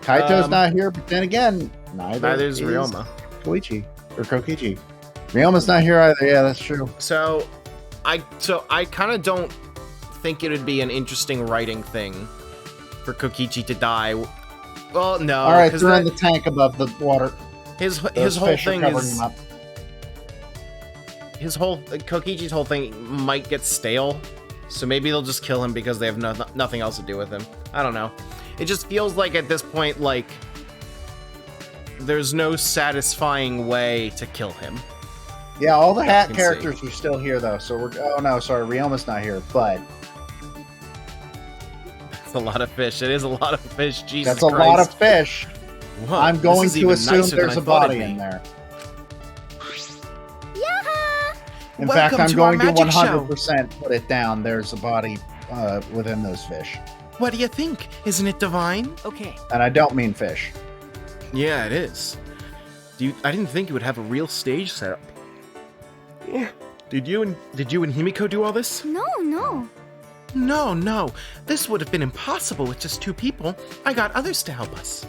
Kaito's not here, but then again, neither is Ryoma. Koichi or Kokichi. Ryoma's not here either. Yeah, that's true. So I kind of don't think it would be an interesting writing thing for Kokichi to die. Well, no. All right, 'cause throw in that- the tank above the water. his Those whole fish are thing covering is him up. Kokichi's whole thing might get stale, so maybe they'll just kill him because they have nothing else to do with him. I don't know. It just feels like at this point, like there's no satisfying way to kill him. Yeah, all the hat can see. characters are still here though. So we're. Oh no, sorry, Ryoma's not here. But That's a lot of fish. It is a lot of fish. Jesus that's a Christ. lot of fish. Whoa, I'm this going is to even assume nicer than there's I a thought body it'd in be. there. Yaha! In Welcome fact, I'm to our going to magic show. 100% put it down. There's a body within those fish, What do you think? Isn't it divine? okay. and I don't mean fish. Yeah, it is. I didn't think you would have a real stage setup. Did you and Himiko do all this? No. No. This would have been impossible with just two people. I got others to help us.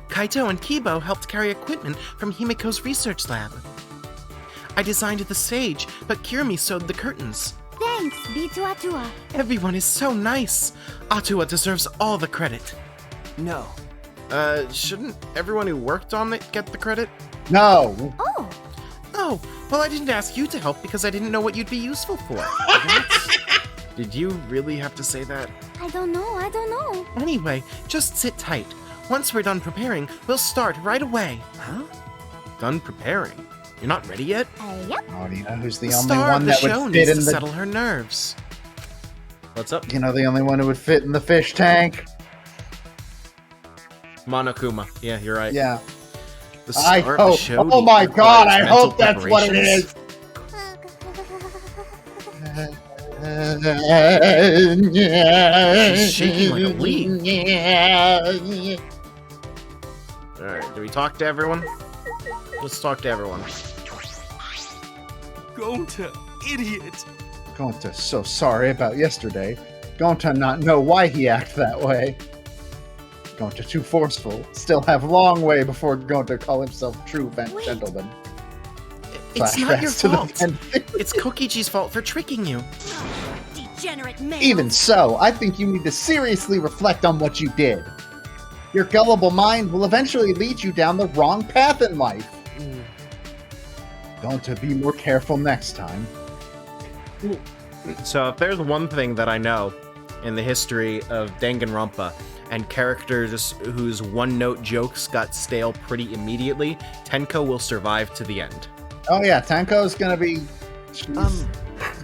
Kaito and Kibo helped carry equipment from Himiko's research lab. I designed the stage, but Kirumi sewed the curtains. Thanks, B2 Atua. Everyone is so nice. Atua deserves all the credit. No. Shouldn't everyone who worked on it get the credit? No, Oh, Oh, well, I didn't ask you to help because I didn't know what you'd be useful for. Did you really have to say that? I don't know. Anyway, just sit tight. Once we're done preparing, we'll start right away. Huh? Done preparing? You're not ready yet? Yep. oh, do you know who's the The only star one of the that show would needs fit to in the? settle her nerves. What's up? You know, the only one who would fit in the fish tank. Monokuma. Yeah, you're right. Yeah. The I star of the hope. show Oh needs- my god! I requires hope mental that's what it preparations. is. She's shaking like a leaf. Alright, do we talk to everyone? Let's talk to everyone. Gonta, idiot. Gonta, so sorry about yesterday. Gonta not know why he act that way. Gonta too forceful. Still have long way before Gonta call himself true Wait. gentleman. It's not your Flashbacks to the fault. pen- It's Kokichi's fault for tricking you. Did degenerate male. Even so, I think you need to seriously reflect on what you did. Your gullible mind will eventually lead you down the wrong path in life. Going to be more careful next time. So if there's one thing that I know in the history of Danganronpa and characters whose one-note jokes got stale pretty immediately, Tenko will survive to the end. Oh yeah, Tenko's gonna be... She's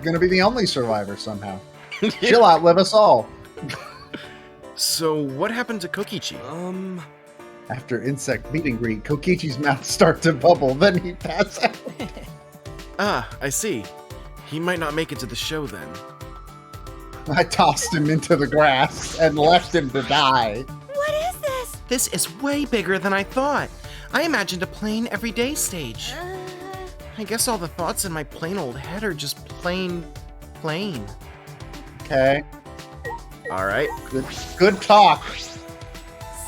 gonna be the only survivor somehow. She'll outlive us all. So what happened to Kokichi? After insect meet and greet, Kokichi's mouth starts to bubble, then he passes out. Ah, I see. He might not make it to the show then. I tossed him into the grass and left him to die. What is this? This is way bigger than I thought. I imagined a plain, everyday stage. I guess all the thoughts in my plain old head are just plain. Okay, Alright. good talk.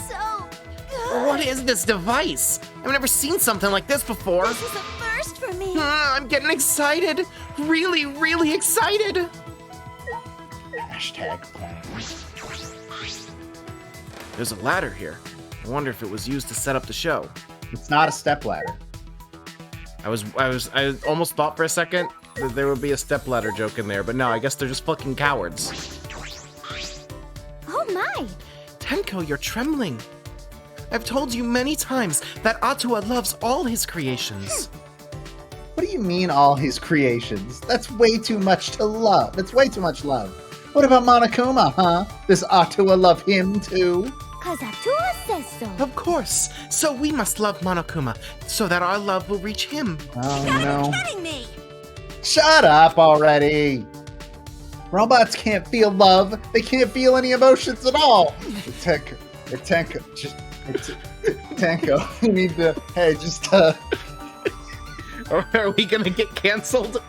So good. What is this device? I've never seen something like this before. This is a first for me. I'm getting excited. Really, really excited. Hashtag plan. There's a ladder here. I wonder if it was used to set up the show. It's not a stepladder. I almost thought for a second that there would be a stepladder joke in there, but no, I guess they're just fucking cowards. Oh my. Tenko, you're trembling. I've told you many times that Atua loves all his creations. What do you mean all his creations? That's way too much to love. That's way too much love. What about Monokuma, huh? Does Atua love him too? Cause Atua says so. Of course. So we must love Monokuma, so that our love will reach him. Oh You're no. kidding me. Shut up already! Robots can't feel love. They can't feel any emotions at all. Tenko, we need to, hey, just, Or are we gonna get canceled?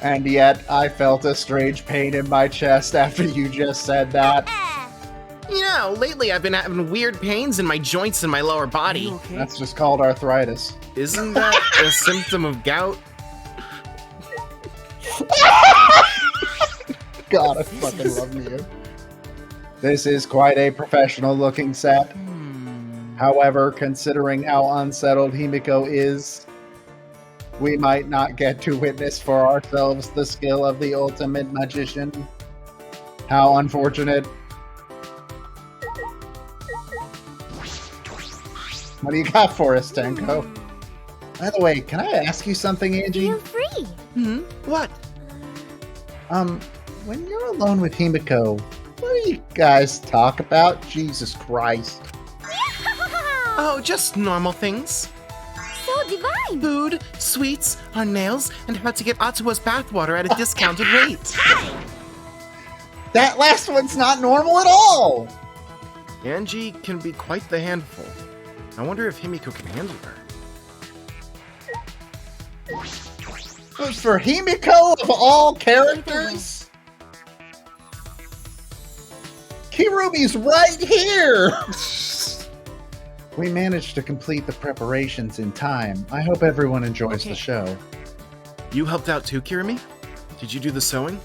And yet, I felt a strange pain in my chest after you just said that. You know, lately I've been having weird pains in my joints in my lower body. Okay. That's just called arthritis. Isn't that a symptom of gout? God, I fucking love you. This is quite a professional-looking set. However, considering how unsettled Himiko is, we might not get to witness for ourselves the skill of the ultimate magician. How unfortunate. What do you got for us, Tenko? By the way, can I ask you something, Angie? Feel free. What? When you're alone with Himiko, what do you guys talk about? Jesus Christ. Oh, just normal things. So divine. Food, sweets, our nails, and how to get Atua's bathwater at a discounted rate. That last one's not normal at all! Angie can be quite the handful. I wonder if Himiko can handle her. But for Himiko of all characters? Kirumi's right here! We managed to complete the preparations in time. I hope everyone enjoys the show. You helped out too, Kirimi? Did you do the sewing?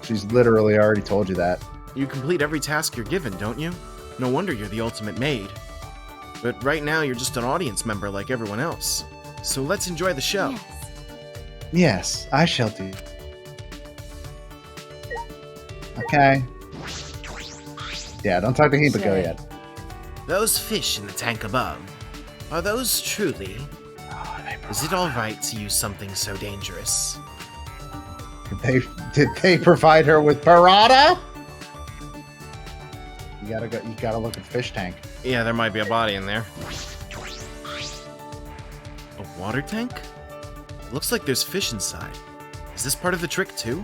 She's literally already told you that. You complete every task you're given, don't you? No wonder you're the ultimate maid. But right now you're just an audience member like everyone else. So let's enjoy the show. Yes. Yes, I shall do. Okay. Yeah, don't talk to Himiko yet. Those fish in the tank above, are those truly? Is it alright to use something so dangerous? Did they provide her with parada? You gotta look at the fish tank. Yeah, there might be a body in there. A water tank? Looks like there's fish inside. Is this part of the trick too?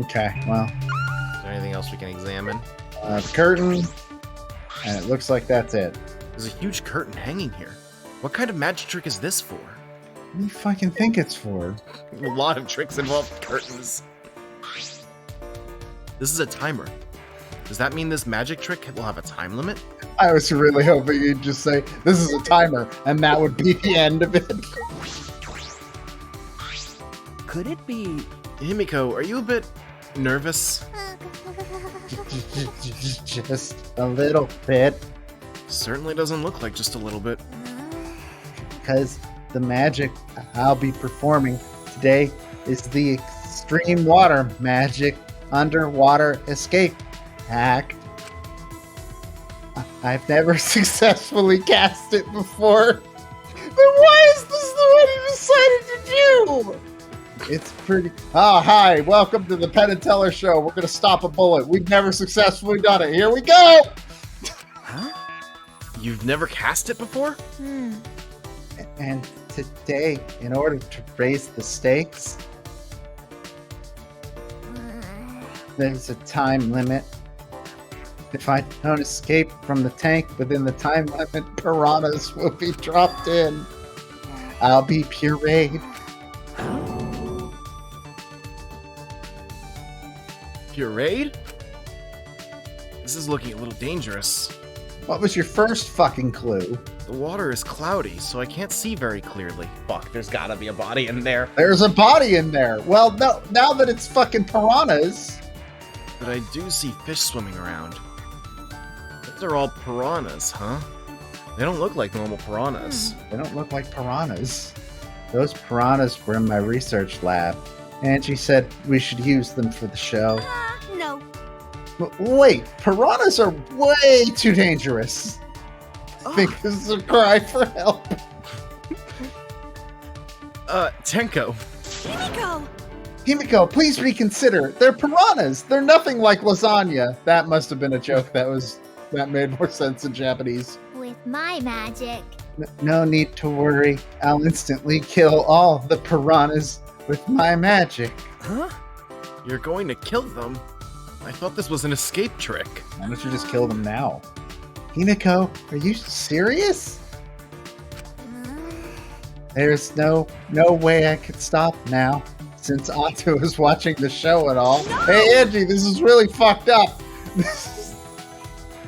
Okay, well, Is there anything else we can examine? the curtain, and it looks like that's it. There's a huge curtain hanging here. What kind of magic trick is this for? What do you fucking think it's for? A lot of tricks involve curtains. This is a timer. Does that mean this magic trick will have a time limit? I was really hoping you'd just say, this is a timer, and that would be the end of it. Could it be... Himiko, are you a bit nervous? Just a little bit, Certainly doesn't look like just a little bit. because the magic I'll be performing today is the extreme water magic underwater escape act. I've never successfully cast it before. Then why is this the one you decided to do? It's pretty... Oh, hi. Welcome to the Penn and Teller Show. We're going to stop a bullet. We've never successfully done it. Here we go! You've never cast it before? And today, in order to raise the stakes, there's a time limit. If I don't escape from the tank within the time limit, piranhas will be dropped in. I'll be pureed. Pureed? This is looking a little dangerous. What was your first fucking clue? The water is cloudy, so I can't see very clearly. Fuck, there's gotta be a body in there. There's a body in there. Well, no, now that it's fucking piranhas. But I do see fish swimming around. Those are all piranhas, huh? They don't look like normal piranhas. They don't look like piranhas. Those piranhas were in my research lab. Angie said we should use them for the show. No. Wait, piranhas are way too dangerous. I think this is a cry for help. Tenko. Himiko! Himiko, please reconsider. They're piranhas. They're nothing like lasagna. That must have been a joke that made more sense in Japanese. With my magic. No need to worry. I'll instantly kill all the piranhas with my magic. Huh? You're going to kill them? I thought this was an escape trick. Why don't you just kill them now? Himiko, are you serious? There's no way I could stop now, since Otto is watching the show and all. No! Hey Angie, this is really fucked up.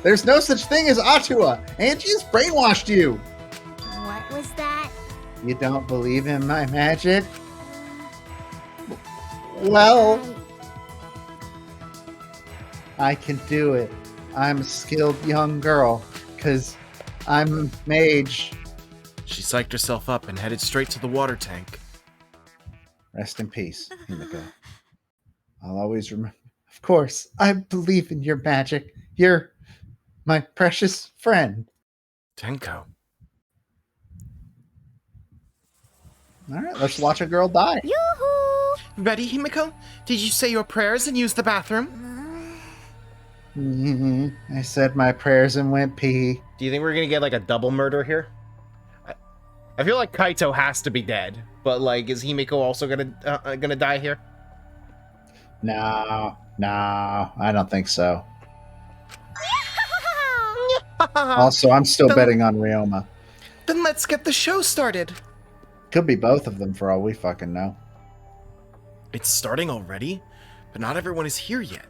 There's no such thing as Atua. Angie has brainwashed you. What was that? You don't believe in my magic? Well, I can do it. I'm a skilled young girl, because I'm a mage. She psyched herself up and headed straight to the water tank. Rest in peace, Himiko. I'll always remember. Of course, I believe in your magic. You're my precious friend. Tenko. All right, let's watch a girl die. Yoo-hoo! Ready, Himiko? Did you say your prayers and use the bathroom? I said my prayers and went pee. Do you think we're gonna get like a double murder here? I feel like Kaito has to be dead, but like, is Himiko also gonna die here? No, I don't think so. Also, I'm still betting on Ryoma. Then let's get the show started. Could be both of them for all we fucking know. It's starting already, but not everyone is here yet.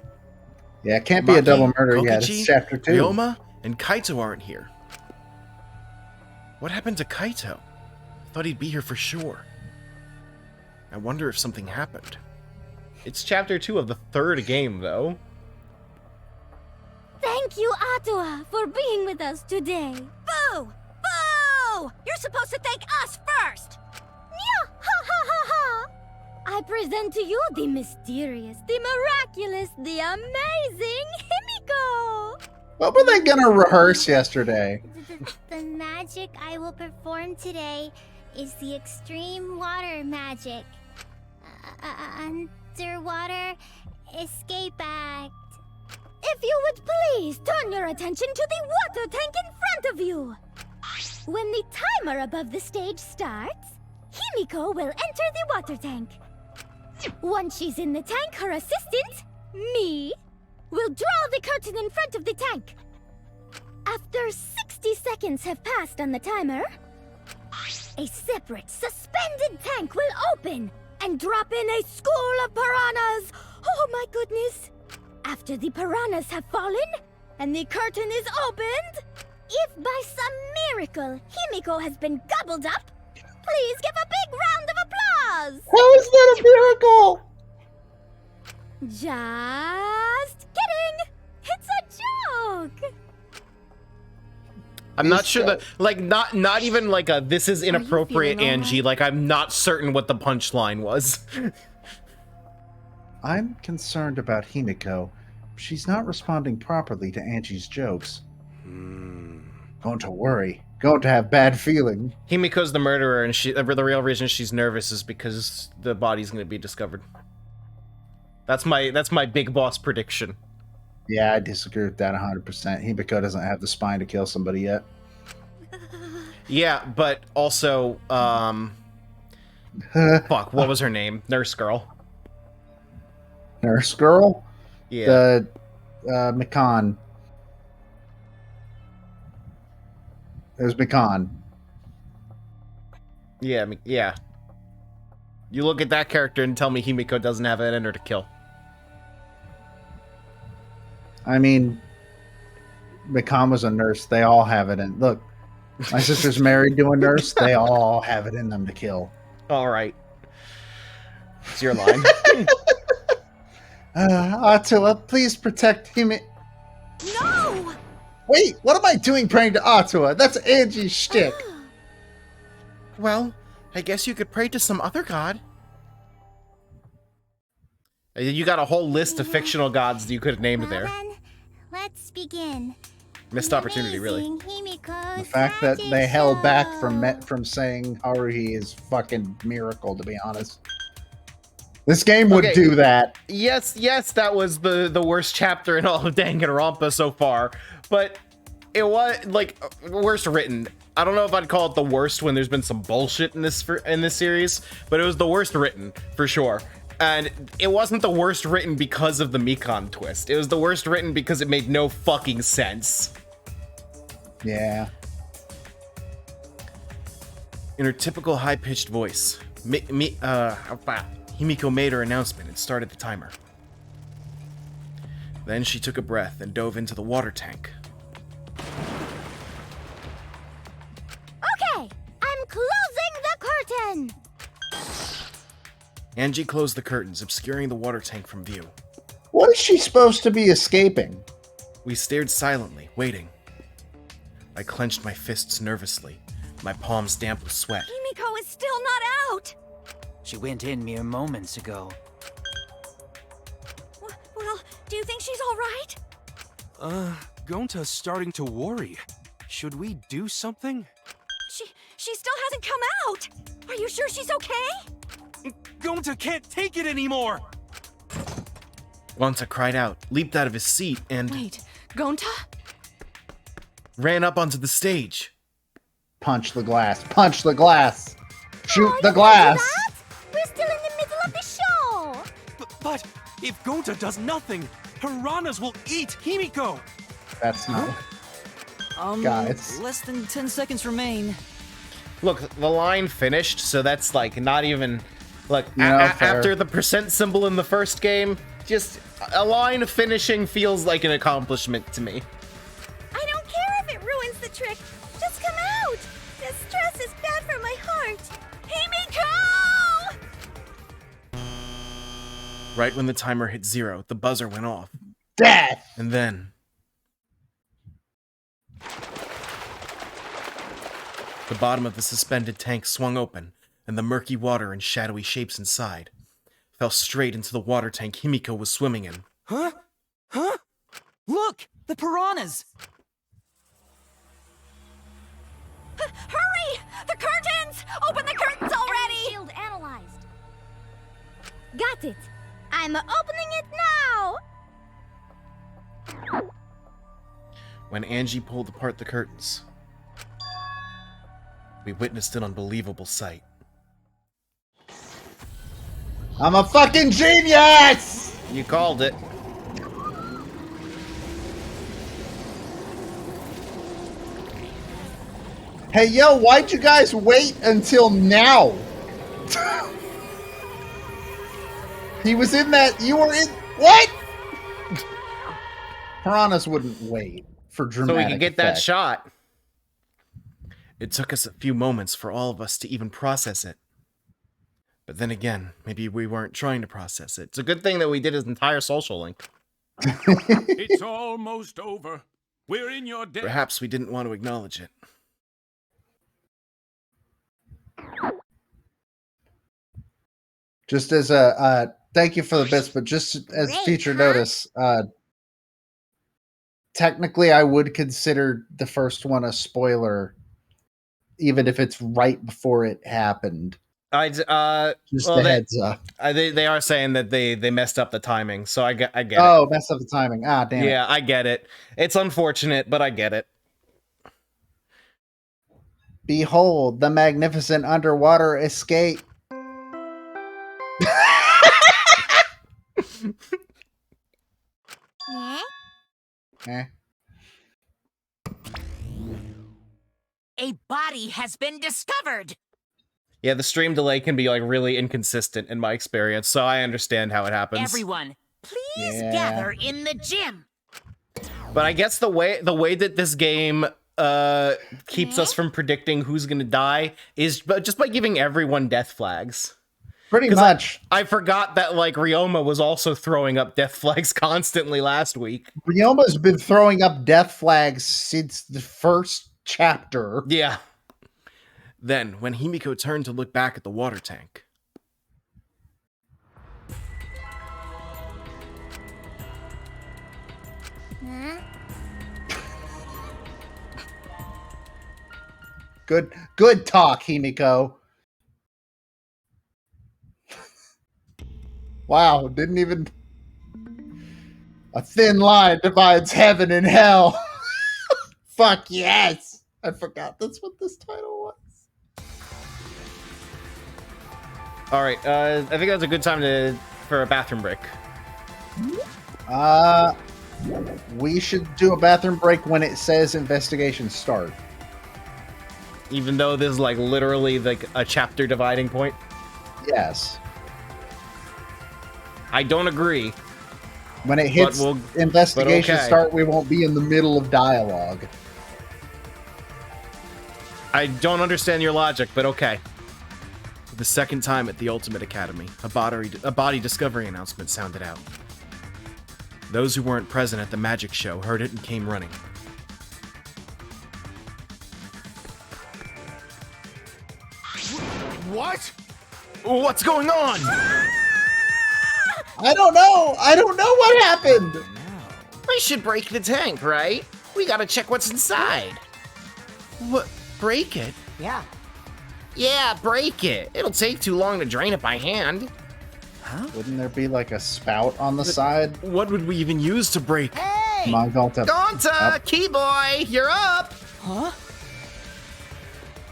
Yeah, it can't be a double murder yet. Kokichi, It's chapter 2. Ryoma, and Kaito aren't here. What happened to Kaito? I thought he'd be here for sure. I wonder if something happened. It's chapter 2 of the 3rd game, though. Thank you, Atua, for being with us today. Boo! Boo! You're supposed to thank us first! Nya! Ha ha ha ha! I present to you the mysterious, the miraculous, the amazing Himiko! What were they gonna rehearse yesterday? The magic I will perform today is the extreme water magic. Underwater escape act. If you would please turn your attention to the water tank in front of you. When the timer above the stage starts, Himiko will enter the water tank. Once she's in the tank, her assistant, me, will draw the curtain in front of the tank. After 60 seconds have passed on the timer, a separate suspended tank will open and drop in a school of piranhas. Oh my goodness. After the piranhas have fallen and the curtain is opened, if by some miracle Himiko has been gobbled up, please give a big round of was! How is that a miracle? Just kidding! It's a joke! I'm not sure that, like, not even like a this is inappropriate, feeling all Angie. right? Like, I'm not certain what the punchline was. I'm concerned about Himiko. She's not responding properly to Angie's jokes. Going to worry. Going to have bad feeling. Himiko's the murderer, and the real reason she's nervous is because the body's going to be discovered. That's my big boss prediction. Yeah, I disagree with that 100%. Himiko doesn't have the spine to kill somebody yet. Yeah, but also, fuck, what was her name? Nurse girl. Nurse girl? Yeah. The Mikan. It was Mikan. Yeah, yeah. You look at that character and tell me Himiko doesn't have it in her to kill. I mean, Mikan was a nurse. They all have it in. Look, my sister's married to a nurse. They all have it in them to kill. All right. It's your line. Atua, please protect him. No! Wait, what am I doing praying to Atua? That's Angie's shtick. Well, I guess you could pray to some other god. You got a whole list of fictional gods that you could have named there. Then, let's begin. Missed opportunity, really. The fact that they held back from saying Haruhi is fucking miracle, to be honest. This game would do that. Yes, that was the worst chapter in all of Danganronpa so far, but it was like worst written. I don't know if I'd call it the worst when there's been some bullshit in this series, but it was the worst written for sure. And it wasn't the worst written because of the Mikan twist. It was the worst written because it made no fucking sense. Yeah. In her typical high-pitched voice, Himiko made her announcement and started the timer. Then she took a breath and dove into the water tank. Okay, I'm closing the curtain! Angie closed the curtains, obscuring the water tank from view. What is she supposed to be escaping? We stared silently, waiting. I clenched my fists nervously, my palms damp with sweat. Himiko is still not out! She went in mere moments ago. Well, do you think she's all right? Gonta's starting to worry. Should we do something? She still hasn't come out! Are you sure she's okay? Gonta can't take it anymore! Gonta cried out, leaped out of his seat, and Wait, Gonta? ran up onto the stage. Punch the glass. Punch the glass. Shoot Oh, the you glass. can't do that? We're still in the middle of the show! But if Gonta does nothing, piranhas will eat Himiko! That's not. Guys. Less than 10 seconds remain. Look, the line finished, so that's like not even like No, fair. after the percent symbol in the first game, just a line finishing feels like an accomplishment to me. I don't care if it ruins the trick. Just come out! This stress is bad for my heart. Himiko! Right when the timer hit 0, the buzzer went off. Death. And then the bottom of the suspended tank swung open, and the murky water and shadowy shapes inside fell straight into the water tank Himiko was swimming in. Huh? Huh? Look! The piranhas! Hurry! The curtains! Open the curtains already! Shield analyzed. Got it. I'm opening it now! When Angie pulled apart the curtains, we witnessed an unbelievable sight. I'm a fucking genius! You called it. Hey, yo, why'd you guys wait until now? He was in that. You were in. What? Piranhas wouldn't wait for dramatic So we could get that effect. shot. It took us a few moments for all of us to even process it. But then again, maybe we weren't trying to process it. It's a good thing that we did his entire social link. It's almost over. We're in your debt. Perhaps we didn't want to acknowledge it. Just as a thank you for the bits, but just as Great, feature huh? notice, technically I would consider the first one a spoiler, even if it's right before it happened. Just Well, a heads up. they are saying that they messed up the timing, so I get it. Oh, messed up the timing. Ah, damn it. Yeah, I get it. It's unfortunate, but I get it. Behold the magnificent underwater escape. Eh? Eh. A body has been discovered. Yeah, the stream delay can be like really inconsistent in my experience, so I understand how it happens. Everyone, please Yeah. gather in the gym. But I guess the way that this game keeps us from predicting who's gonna die is just by giving everyone death flags. Pretty much. I forgot that like Ryoma was also throwing up death flags constantly last week. Ryoma's been throwing up death flags since the first chapter. Yeah. Then, when Himiko turned to look back at the water tank, Huh? Good talk, Himiko. Wow, didn't even... A thin line divides heaven and hell. Fuck yes! I forgot that's what this title was. all right, I think that's a good time for a bathroom break. We should do a bathroom break when it says investigation start. Even though this is like literally like a chapter dividing point. Yes. I don't agree. When it hits investigation okay. start, we won't be in the middle of dialogue. I don't understand your logic, but okay. For the second time at the Ultimate Academy, a body discovery announcement sounded out. Those who weren't present at the magic show heard it and came running. What? What's going on? I don't know. I don't know what happened. We should break the tank, right? We gotta check what's inside. What? Break it? Yeah. Yeah, break it. It'll take too long to drain it by hand. Wouldn't there be like a spout on the side? What would we even use to break? Hey! Come on, Gonta. Gonta, Keyboy, you're up.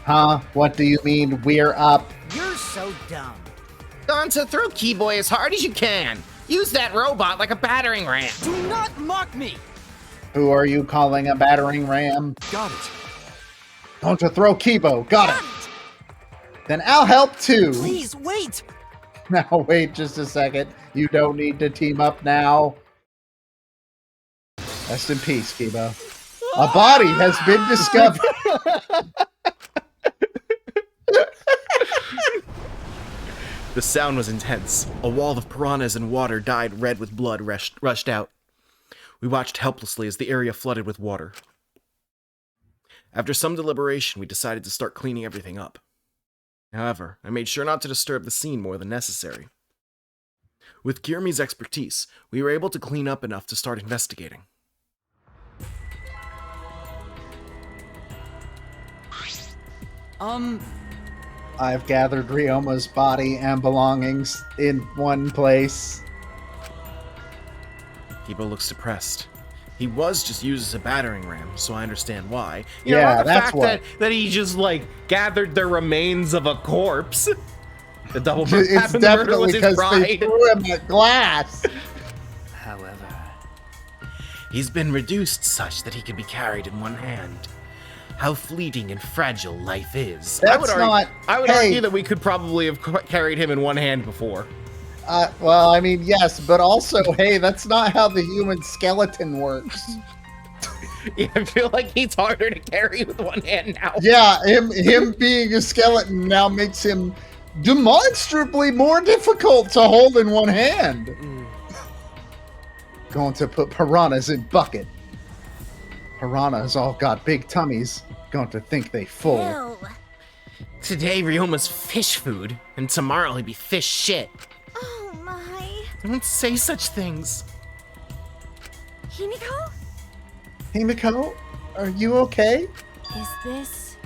Huh? What do you mean we're up? You're so dumb. Gonta, throw Keyboy as hard as you can. Use that robot like a battering ram. Do not mock me. Who are you calling a battering ram? Got it. Gonta, throw Kibo. Got it. Then I'll help too. Please wait. Now wait just a second. You don't need to team up now. Rest in peace, Kibo. A body has been discovered. The sound was intense. A wall of piranhas and water dyed red with blood rushed out. We watched helplessly as the area flooded with water. After some deliberation, we decided to start cleaning everything up. However, I made sure not to disturb the scene more than necessary. With Kirimi's expertise, we were able to clean up enough to start investigating. I've gathered Ryoma's body and belongings in one place. Kibo looks depressed. He was just used as a battering ram, so I understand why. Yeah, the that's fact what. that he just like gathered the remains of a corpse. The double It's happened to murder definitely was his because they pride. threw him at glass. However, He's been reduced such that he can be carried in one hand. How fleeting and fragile life is. I would argue that we could probably have carried him in one hand before. Well, I mean, yes, but also, hey, that's not how the human skeleton works. Yeah, I feel like he's harder to carry with one hand now. Yeah, him being a skeleton now makes him demonstrably more difficult to hold in one hand. Going to put piranhas in bucket. Piranhas all got big tummies. Going to think they full. Ew. Today, Ryoma's fish food, and tomorrow he'll be fish shit. Oh my. Don't say such things. Himiko? Himiko, are you okay? Is this...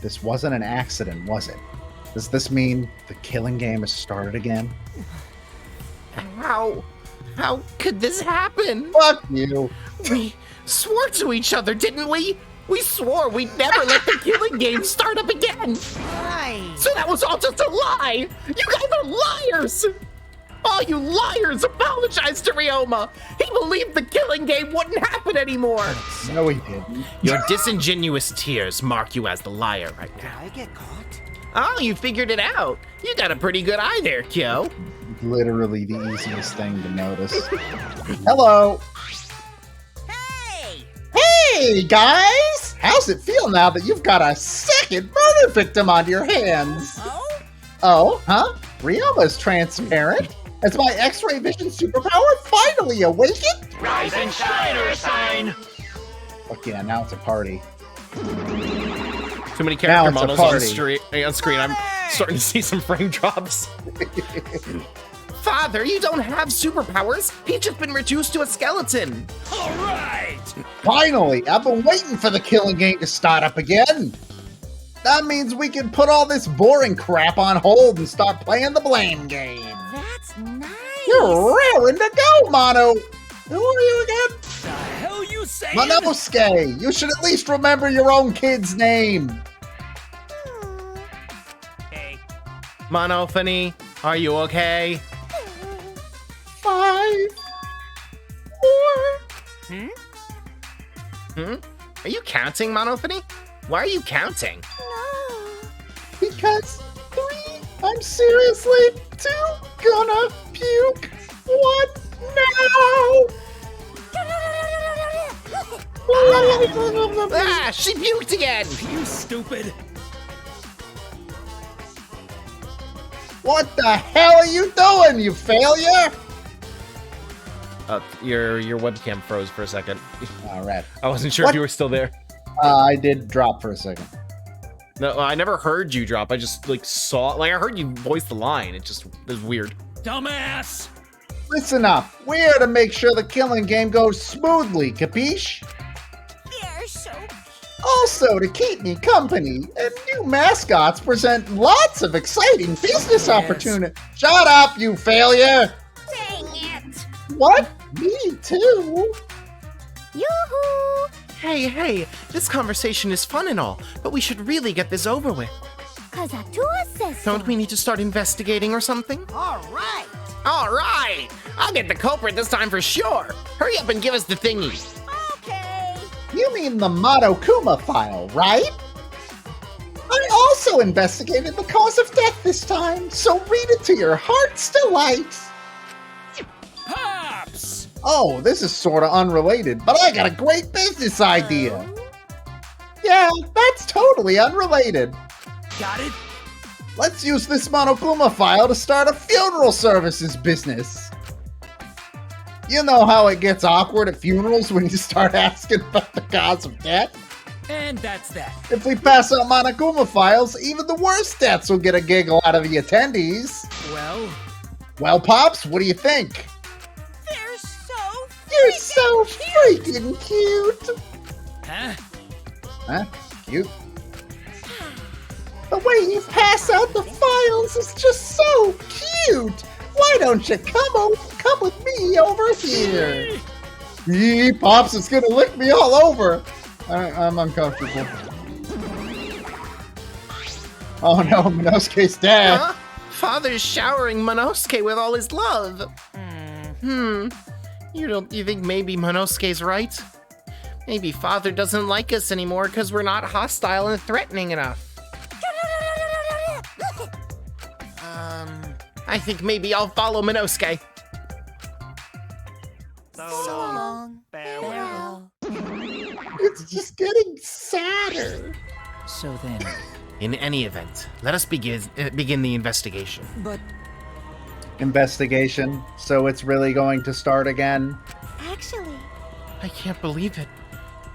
This wasn't an accident, was it? Does this mean the killing game has started again? How could this happen? Fuck you. We swore to each other, didn't we? We swore we'd never let the killing game start up again. Right. So that was all just a lie. You guys are liars. All you liars apologize to Ryoma. He believed the killing game wouldn't happen anymore. No, he didn't. Your disingenuous tears mark you as the liar right now. I get caught? Oh, you figured it out. You got a pretty good eye there, Kyo. Literally the easiest thing to notice. Hello. Hey! Hey, guys! How's it feel now that you've got a second murder victim on your hands? Oh? Oh, huh? Ryoma's transparent? Has my X-ray vision superpower finally awakened? Rise and shine, Ursine! Fuck yeah, now it's a party. Too many Now character it's a models on, party. on screen. I'm starting to see some frame drops. Father, you don't have superpowers. He's just been reduced to a skeleton. All right! Finally! I've been waiting for the killing game to start up again! That means we can put all this boring crap on hold and start playing the blame game. That's nice. You're raring to go, Mono! Who are you again? The hell you saying? Monosuke! You should at least remember your own kid's name! Hey, Monophony, are you okay? 5, 4. Are you counting, Monophony? Why are you counting? No. Because 3. I'm seriously gonna puke. What now? Ah, she puked again! you stupid! What the hell are you doing, you failure? Your webcam froze for a second. Alright. I wasn't sure What? if you were still there. I did drop for a second. No, I never heard you drop. I just saw, I heard you voice the line. It was weird. Dumbass! Listen up. We're here to make sure the killing game goes smoothly, capiche? They're so Also, to keep me company, and new mascots present lots of exciting business opportunities. Shut up, you failure! dang it! What? Me too? Yoo-hoo! Hey, this conversation is fun and all, but we should really get this over with. Cause Atua says so. Don't we need to start investigating or something? All right. All right! I'll get the culprit this time for sure. Hurry up and give us the thingy. Okay. You mean the Monokuma file, right? I also investigated the cause of death this time, so read it to your heart's delight. Pops! Oh, this is sorta unrelated, but I got a great business idea. Yeah, that's totally unrelated. Got it? Let's use this Monokuma file to start a funeral services business. You know how it gets awkward at funerals when you start asking about the cause of death? And that's that. If we pass out Monokuma files, even the worst deaths will get a giggle out of the attendees. Well, Pops, what do you think? They're so You're so freaking cute. Huh? Huh? Cute? The way you pass out the files is just so cute. Why don't you come with me over here? Yee, Pops, it's gonna lick me all over. I'm uncomfortable. Oh no, Minosuke's dad. Huh? Father's showering Monosuke with all his love. You think maybe Monosuke's right? Maybe Father doesn't like us anymore because we're not hostile and threatening enough. I think maybe I'll follow Monosuke. So long. Farewell. It's just getting sadder. So then, In any event, let us begin the investigation. But Investigation. So it's really going to start again. Actually, I can't believe it.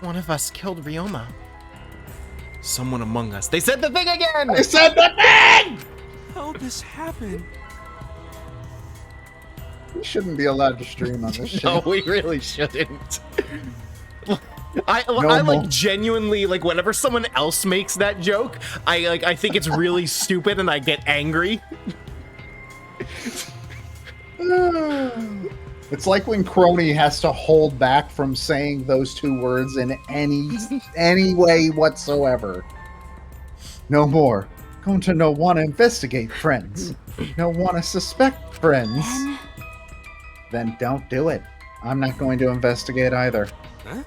One of us killed Ryoma. Someone among us. They said the thing again! I said the thing! how'd this happen? We shouldn't be allowed to stream on this No, show. we really shouldn't. I more. like genuinely like whenever someone else makes that joke, I think it's really stupid and I get angry. It's like when Crony has to hold back from saying those two words in any way whatsoever. No more. Going to no want to investigate, friends. No want to suspect, friends. Then don't do it. I'm not going to investigate either. Huh?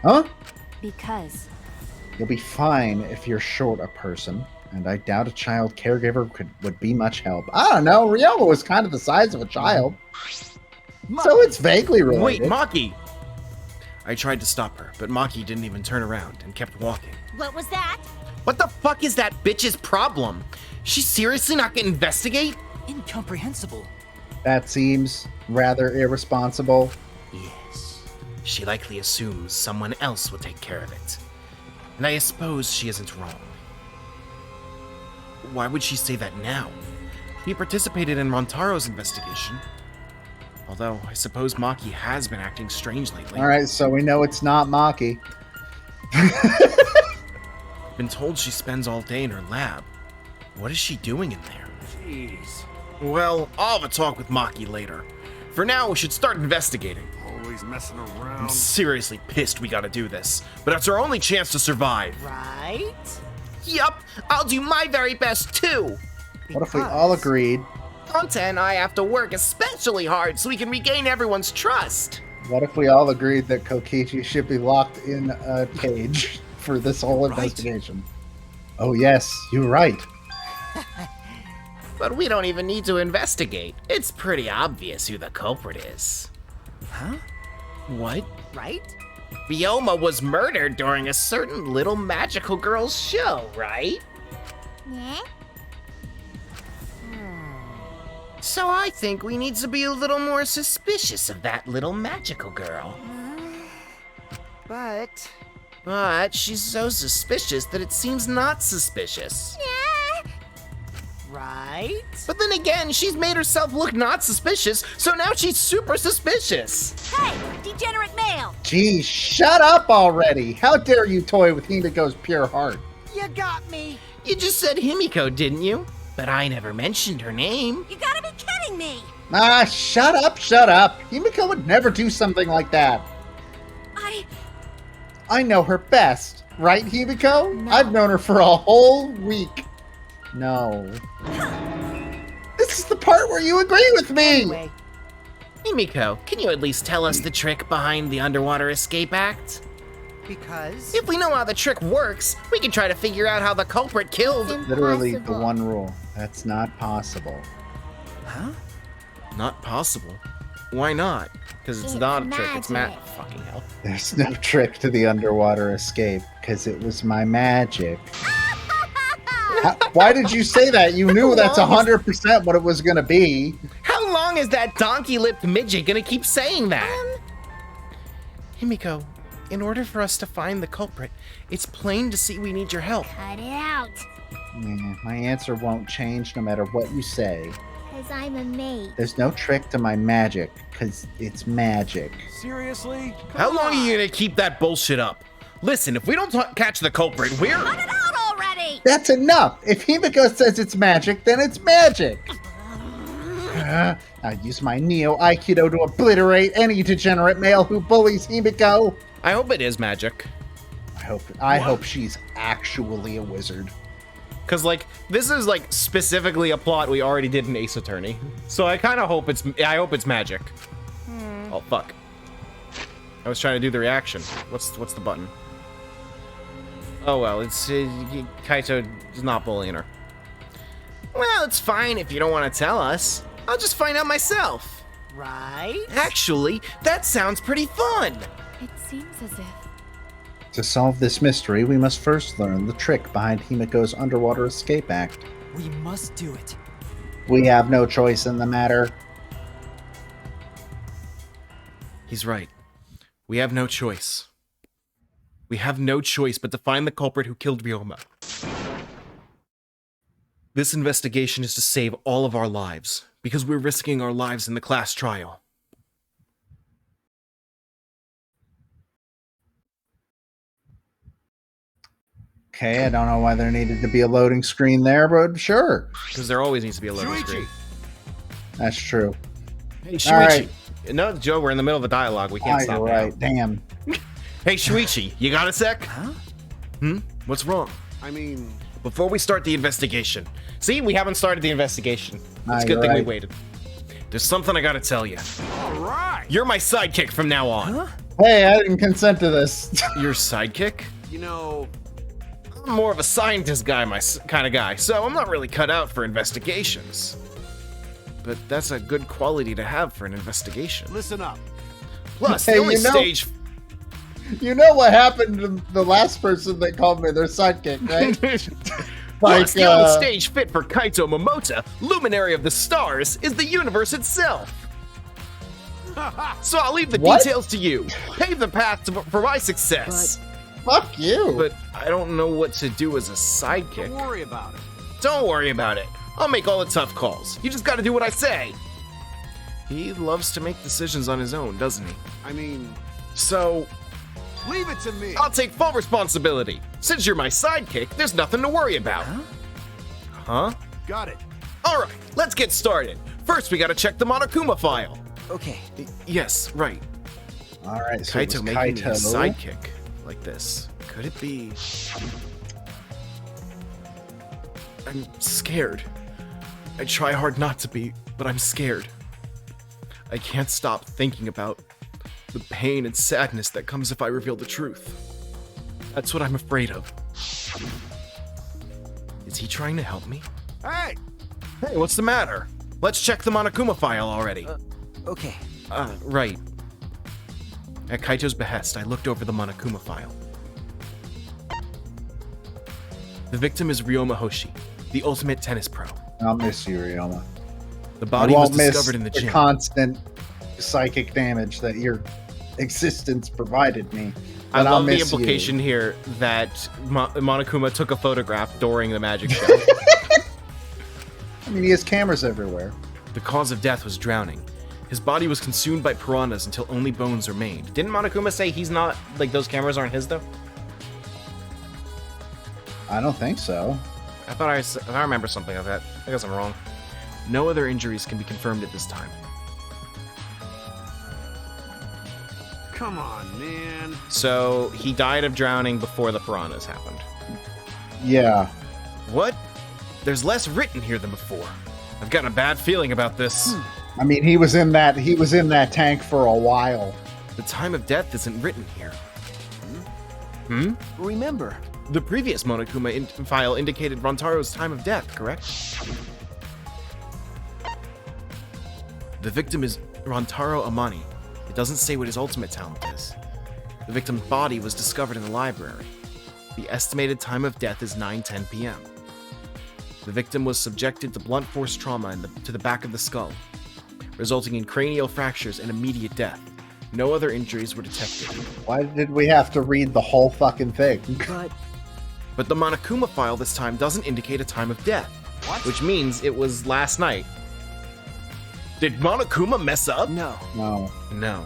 Huh? Because You'll be fine if you're short a person, and I doubt a child caregiver would be much help. I don't know. Ryoma was kind of the size of a child. So it's vaguely Wait, related. Maki! I tried to stop her, but Maki didn't even turn around and kept walking. what was that? What the fuck is that bitch's problem? She's seriously not gonna investigate? Incomprehensible. That seems rather irresponsible. Yes. She likely assumes someone else will take care of it. And I suppose she isn't wrong. Why would she say that now? He participated in Montaro's investigation. Although, I suppose Maki has been acting strange lately. Alright, so we know it's not Maki. Been told she spends all day in her lab. What is she doing in there? Jeez. Well, I'll have a talk with Maki later. For now, we should start investigating. Always messing I'm around. seriously pissed we gotta do this, but it's our only chance to survive. Right? Yup, I'll do my very best too. What if we all agreed? Dante and I have to work especially hard so we can regain everyone's trust. What if we all agreed that Kokichi should be locked in a cage for this whole investigation? Oh yes, you're right. But we don't even need to investigate. It's pretty obvious who the culprit is. Huh? What? Right? Ryoma was murdered during a certain little magical girl's show, right? yeah? So I think we need to be a little more suspicious of that little magical girl. But But she's so suspicious that it seems not suspicious. Yeah. right? But then again, she's made herself look not suspicious, so now she's super suspicious. Hey, degenerate male! Geez, shut up already! How dare you toy with Himiko's pure heart? You got me! You just said Himiko, didn't you? But I never mentioned her name. You gotta be kidding me! Ah, shut up, shut up! Himiko would never do something like that. I know her best, right, Himiko? No. I've known her for a whole week. No. This is the part where you agree with me! Anyway, Himiko, can you at least tell us the trick behind the underwater escape act? because... If we know how the trick works, we can try to figure out how the culprit killed. Literally the Impossible. one rule. That's not possible. Huh? Not possible. Why not? Because it's It's not a trick, it's magic. fucking hell. There's no trick to the underwater escape, because it was my magic. Why did you say that? You knew that's 100% what it was going to be. How long is that donkey-lipped midget gonna keep saying that? Himiko, in order for us to find the culprit, it's plain to see we need your help. Cut it out. My answer won't change no matter what you say. Because I'm a mate. There's no trick to my magic, because it's magic. Seriously? How long are you gonna keep that bullshit up? Listen, if we don't catch the culprit, we're... Cut it out already! That's enough! If Himiko says it's magic, then it's magic! I use my Neo Aikido to obliterate any degenerate male who bullies Himiko! I hope it is magic. I hope she's actually a wizard. Because, like, this is, like, specifically a plot we already did in Ace Attorney. So I kind of hope it's... I hope it's magic. Oh, fuck. I was trying to do the reaction. What's the button? Oh, well, it's... Kaito is not bullying her. Well, it's fine if you don't want to tell us. I'll just find out myself. Right? Actually, that sounds pretty fun. It seems as if To solve this mystery, we must first learn the trick behind Himiko's underwater escape act. We must do it. We have no choice in the matter. He's right. We have no choice. We have no choice but to find the culprit who killed Ryoma. This investigation is to save all of our lives, because we're risking our lives in the class trial. Okay, I don't know why there needed to be a loading screen there, but sure. Because there always needs to be a loading screen. That's true. Hey, Shuichi. All right. No, Joe, we're in the middle of a dialogue. We can't stop you're now. right. Damn. Hey, Shuichi, you got a sec? Huh? What's wrong? I mean, Before we start the investigation. See, we haven't started the investigation. It's a good you're thing we right. waited. There's something I gotta tell you. All right. You're my sidekick from now on. Huh? Hey, I didn't consent to this. Your sidekick? you know, I'm more of a scientist guy, kind of guy, so I'm not really cut out for investigations. But that's a good quality to have for an investigation. listen up. Plus, Hey, the only you know- stage... You know what happened to the last person that called me their sidekick, right? Plus, the only stage fit for Kaito Momota, luminary of the stars, is the universe itself. So I'll leave the What? details to you. Pave the path for my success. Fuck you. But I don't know what to do as a sidekick. Don't worry about it. Don't worry about it. I'll make all the tough calls. You just gotta do what I say. He loves to make decisions on his own, doesn't he? I mean, So, leave it to me. I'll take full responsibility. Since you're my sidekick, there's nothing to worry about. Huh? Got it. Alright, let's get started. First, we gotta check the Monokuma file. Okay. Yes, right. All right, so it was Kaito making me a Kaito. sidekick like this. Could it be... I'm scared. I try hard not to be, but I'm scared. I can't stop thinking about the pain and sadness that comes if I reveal the truth. That's what I'm afraid of. Is he trying to help me? Hey, Hey, what's the matter? Let's check the Monokuma file already. Okay. Right. At Kaito's behest, I looked over the Monokuma file. The victim is Ryoma Hoshi, the ultimate tennis pro. I'll miss you, Ryoma. The I body was won't miss discovered in the gym. constant psychic damage that your existence provided me. I But I'll love the miss you. implication here that Monokuma took a photograph during the magic show. I mean, he has cameras everywhere. The cause of death was drowning. His body was consumed by piranhas until only bones remained. Didn't Monokuma say he's not, like, those cameras aren't his, though? I don't think so. I thought I remember something like that. I guess I'm wrong. No other injuries can be confirmed at this time. come on, man. So, he died of drowning before the piranhas happened. Yeah. What? There's less written here than before. I've got a bad feeling about this. I mean, he was in that tank for a while. The time of death isn't written here. Remember, The previous Monokuma file indicated Rantaro's time of death, correct? The victim is Rantaro Amani. It doesn't say what his ultimate talent is. The victim's body was discovered in the library. The estimated time of death is 9:10 p.m. The victim was subjected to blunt force trauma to the back of the skull, resulting in cranial fractures and immediate death. No other injuries were detected. Why did we have to read the whole fucking thing? But the Monokuma file this time doesn't indicate a time of death, which means it was last night. Did Monokuma mess up? no. No. No,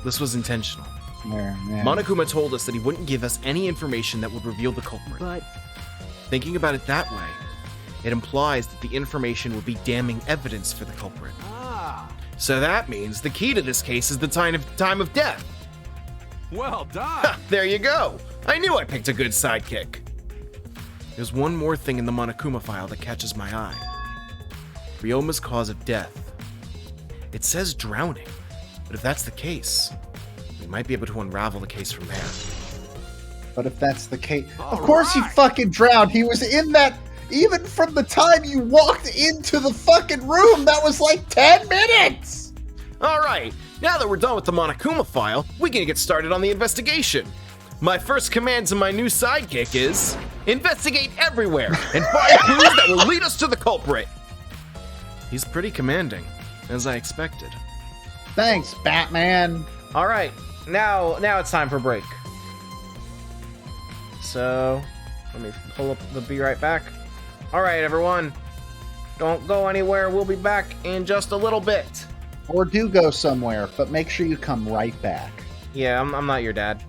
this was intentional. There, man. Monokuma told us that he wouldn't give us any information that would reveal the culprit. But Thinking about it that way, it implies that the information would be damning evidence for the culprit. So that means the key to this case is the time of death. Well done. Ha, there you go. I knew I picked a good sidekick. There's one more thing in the Monokuma file that catches my eye. Ryoma's cause of death. It says drowning, but if that's the case, we might be able to unravel the case from there. But if that's the case, of course he fucking drowned. He was in that. Even from the time you walked into the fucking room, that was like 10 minutes! Alright, now that we're done with the Monokuma file, we can get started on the investigation. My first command to my new sidekick is investigate everywhere and find clues that will lead us to the culprit. He's pretty commanding, as I expected. Thanks, Batman. All right, now it's time for break. So, let me pull up the Be Right Back. All right, everyone, don't go anywhere. We'll be back in just a little bit. Or do go somewhere, but make sure you come right back. Yeah, I'm not your dad.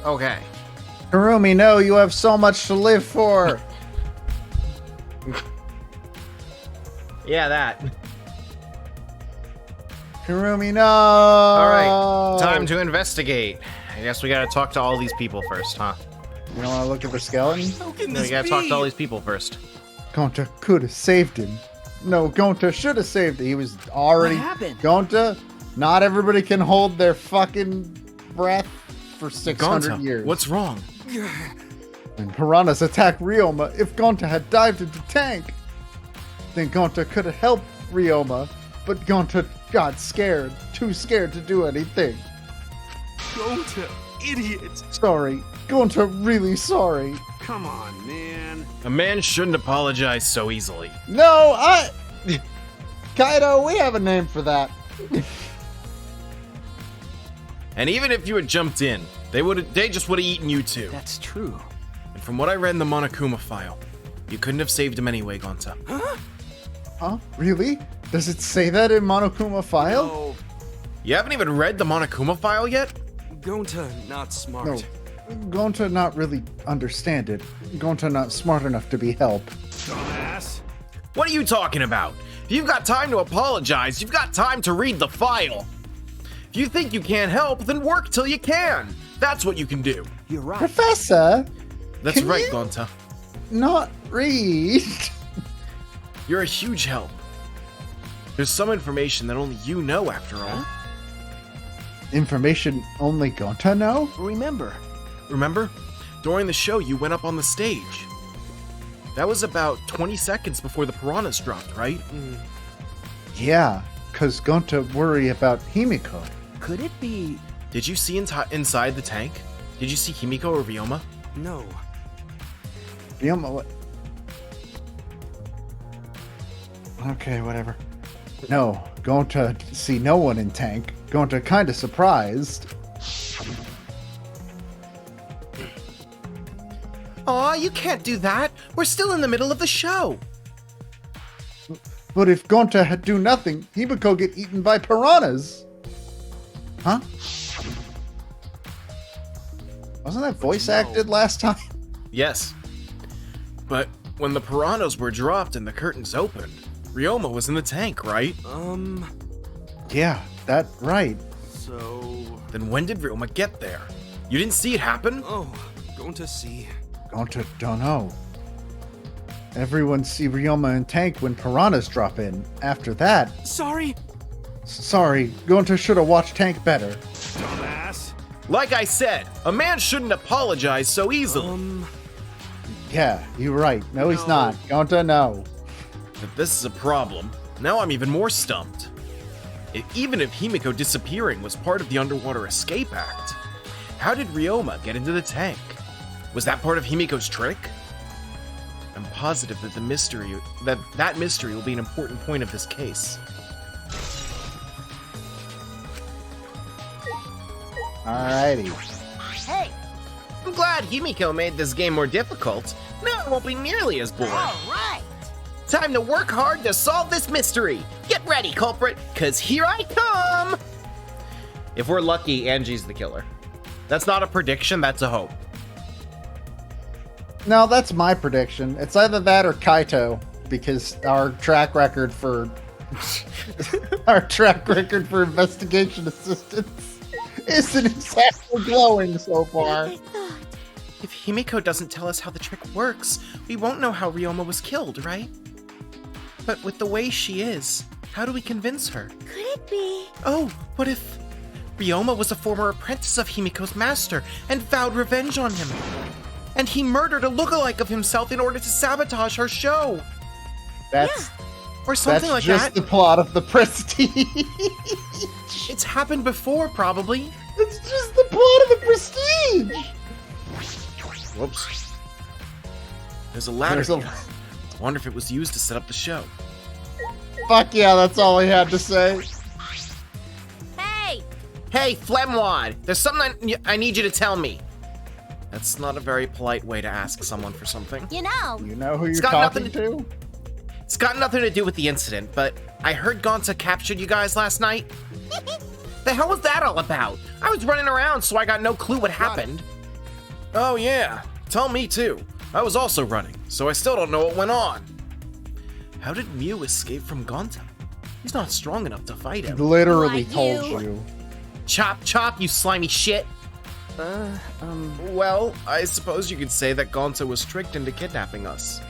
Okay. Kurumi, no, you have so much to live for. Yeah, that. Kurumi, no. All right, time to investigate. I guess we gotta talk to all these people first, huh? You don't want to look at the skeleton? How can We this gotta be? talk to all these people first. Gonta could have saved him. No, Gonta should have saved him. He was already. What happened? Gonta, not everybody can hold their fucking breath for 600 Gonta, years. what's wrong? When piranhas attacked Ryoma, if Gonta had dived into the tank, then Gonta could have helped Ryoma, but Gonta got scared, too scared to do anything. Gonta, idiot! Sorry, Gonta really sorry. Come on, man. A man shouldn't apologize so easily. No, Kaido, we have a name for that. And even if you had jumped in, they just would have eaten you too. That's true. And from what I read in the Monokuma file, you couldn't have saved him anyway, Gonta. Huh? Really? Does it say that in Monokuma file? No, You haven't even read the Monokuma file yet? Gonta, not smart. No. Gonta not really understand it. Gonta not smart enough to be help. Dumbass. What are you talking about? If you've got time to apologize, you've got time to read the file. If you think you can't help, then work till you can. That's what you can do. You're right. Professor, That's Can right, you- Gonta. not read. You're a huge help. There's some information that only you know, after all. Information only Gonta know? Remember, Remember? During the show, you went up on the stage. That was about 20 seconds before the piranhas dropped, right? Yeah, cause Gonta worry about Himiko. could it be? Did you see inside the tank? Did you see Himiko or Ryoma? No. Ryoma, what? Okay, whatever. No, Gonta see no one in tank. Gonta kinda surprised. Aw, you can't do that. We're still in the middle of the show. But if Gonta had do nothing, Himiko get eaten by piranhas. Huh? Wasn't that voice acted last time? Yes. But when the piranhas were dropped and the curtains opened, Ryoma was in the tank, right? Yeah, that right. So. Then when did Ryoma get there? You didn't see it happen? Oh, Gonta see. Gonta don't know. Everyone see Ryoma in tank when piranhas drop in. After that, Sorry. sorry, Gonta should have watched tank better. Dumbass. Like I said, a man shouldn't apologize so easily. Yeah, you're right. No, he's No. not. Gonta, no. If this is a problem, now I'm even more stumped. Even if Himiko disappearing was part of the Underwater Escape Act, how did Ryoma get into the tank? Was that part of Himiko's trick? I'm positive that that mystery will be an important point of this case. Alrighty. Hey, I'm glad Himiko made this game more difficult. Now it won't be nearly as boring. all right. Time to work hard to solve this mystery. Get ready, culprit, cause here I come! If we're lucky, Angie's the killer. That's not a prediction, that's a hope. No, that's my prediction. It's either that or Kaito, because our track record for investigation assistance isn't exactly glowing so far. I thought. If Himiko doesn't tell us how the trick works, we won't know how Ryoma was killed, right? But with the way she is, how do we convince her? Could it be? Oh, what if Ryoma was a former apprentice of Himiko's master and vowed revenge on him? And he murdered a lookalike of himself in order to sabotage her show. That's Or something like just that. the plot of the Prestige. It's happened before, probably. It's just the plot of the Prestige. Whoops. There's a ladder There's a- here. I wonder if it was used to set up the show. Fuck yeah, that's all he had to say. Hey, Hey, Flemwad, there's something I need you to tell me. That's not a very polite way to ask someone for something. you know, You know who you're got talking nothing to? It's got nothing to do with the incident, but I heard Gonta captured you guys last night. The hell was that all about? I was running around, so I got no clue what happened. Oh yeah, tell me too. I was also running, so I still don't know what went on. How did Mew escape from Gonta? He's not strong enough to fight him. Literally Why, told you? you. Chop, chop, you slimy shit. Well, I suppose you could say that Gonta was tricked into kidnapping us.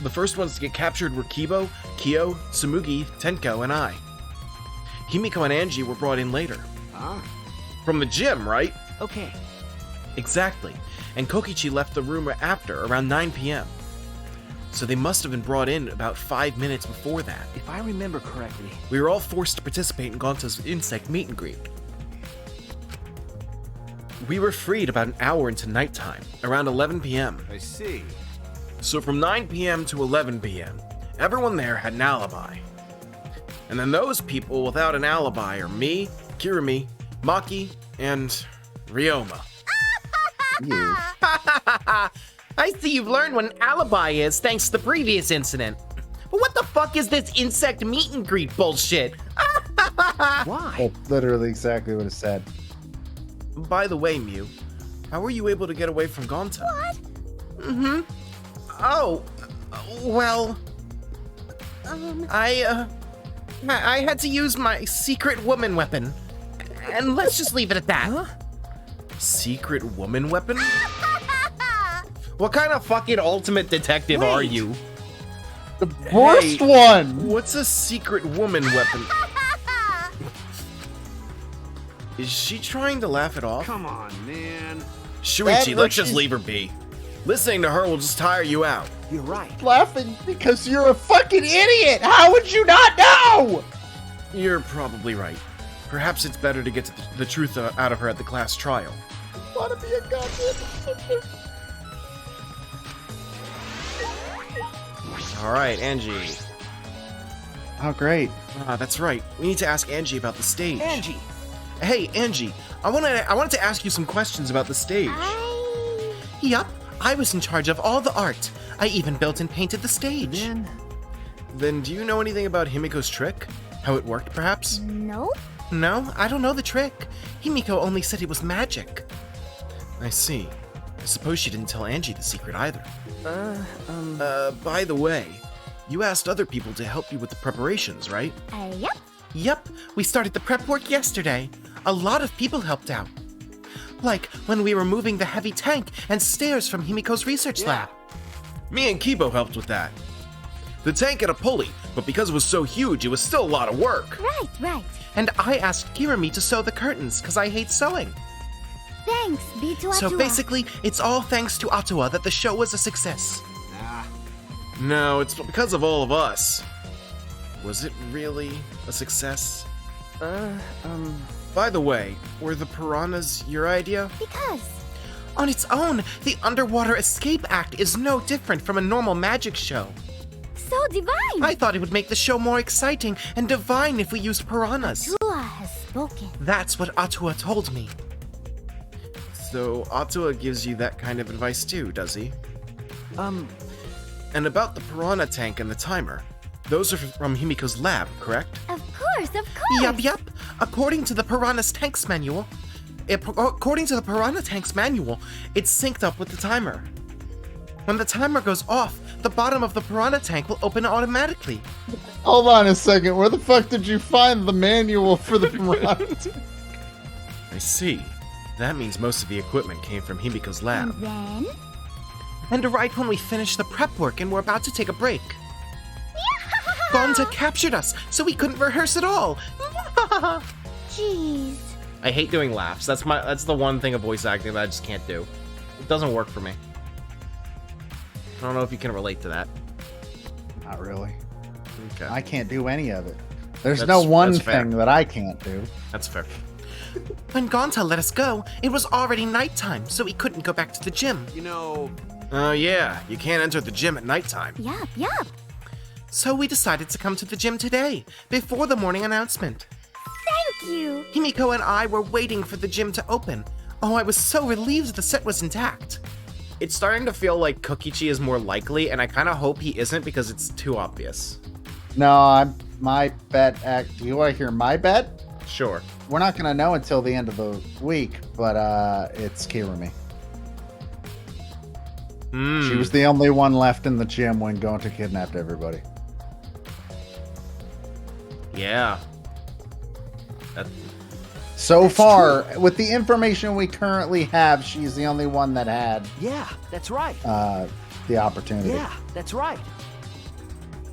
The first ones to get captured were Kibo, Kyo, Tsumugi, Tenko, and I. Himiko and Angie were brought in later. Huh? From the gym, right? Okay. Exactly. And Kokichi left the room after, around 9 p.m. So they must have been brought in about 5 minutes before that. If I remember correctly. We were all forced to participate in Gonta's insect meet and greet. We were freed about an hour into nighttime, around 11 p.m. I see. So from 9 p.m. to 11 p.m., everyone there had an alibi. And then those people without an alibi are me, Kirumi, Maki, and Ryoma. You. I see you've learned what an alibi is thanks to the previous incident. But what the fuck is this insect meet and greet bullshit? Why? That's literally exactly what it said. By the way, Mew, how were you able to get away from Gonta? What? Oh, well, I had to use my secret woman weapon. And let's just leave it at that. Secret woman weapon? What kind of fucking ultimate detective are you? The worst one! What's a secret woman weapon? Is she trying to laugh it off? Come on, man. Shuichi, That let's just she's- leave her be. Listening to her will just tire you out. You're right. Laughing because you're a fucking idiot! How would you not know? You're probably right. Perhaps it's better to get the truth out of her at the class trial. Wanna be a goddamn. Alright, Angie. Oh, great. Ah, that's right. We need to ask Angie about the stage. Angie. Hey, Angie, I wanted to ask you some questions about the stage. Yup, I was in charge of all the art. I even built and painted the stage. Then do you know anything about Himiko's trick? How it worked, perhaps? No? No, I don't know the trick. Himiko only said it was magic. I see. I suppose she didn't tell Angie the secret either. By the way, you asked other people to help you with the preparations, right? Yep. Yup, we started the prep work yesterday. A lot of people helped out. Like when we were moving the heavy tank and stairs from Himiko's research lab. Me and Kibo helped with that. The tank had a pulley, but because it was so huge, it was still a lot of work. Right. And I asked Kirumi to sew the curtains because I hate sewing. Thanks, B2 So Atua. basically, it's all thanks to Atua that the show was a success. No, it's because of all of us. Was it really a success? By the way, were the piranhas your idea? Because. On its own, the Underwater Escape Act is no different from a normal magic show. So divine. I thought it would make the show more exciting and divine if we used piranhas. Atua has spoken. That's what Atua told me. So Atua gives you that kind of advice too, does he? And about the piranha tank and the timer, those are from Himiko's lab, correct? Of course. Yup. According to the Piranha's Tanks manual, it's synced up with the timer. When the timer goes off, the bottom of the piranha tank will open automatically. Hold on a second. Where the fuck did you find the manual for the piranha? I see. That means most of the equipment came from Himiko's lab. And then. And right when we finish the prep work and we're about to take a break, Gonza captured us, so we couldn't rehearse at all. Jeez. I hate doing laughs. That's the one thing of voice acting that I just can't do. It doesn't work for me. I don't know if you can relate to that. Not really. Okay. I can't do any of it. There's That's- no one that's fair. thing that I can't do. That's fair. When Gonta let us go, it was already nighttime, so we couldn't go back to the gym. You know, Oh yeah, you can't enter the gym at nighttime. Yup. So we decided to come to the gym today, before the morning announcement. Thank you. Himiko and I were waiting for the gym to open. Oh, I was so relieved the set was intact. It's starting to feel like Kokichi is more likely, and I kind of hope he isn't because it's too obvious. No, my bet. Do you want to hear my bet? Sure. We're not gonna know until the end of the week, but it's Kirumi. She was the only one left in the gym when Gonta kidnapped everybody. Yeah. So far, with the information we currently have, she's the only one that had Yeah, that's right. the opportunity. Yeah, that's right.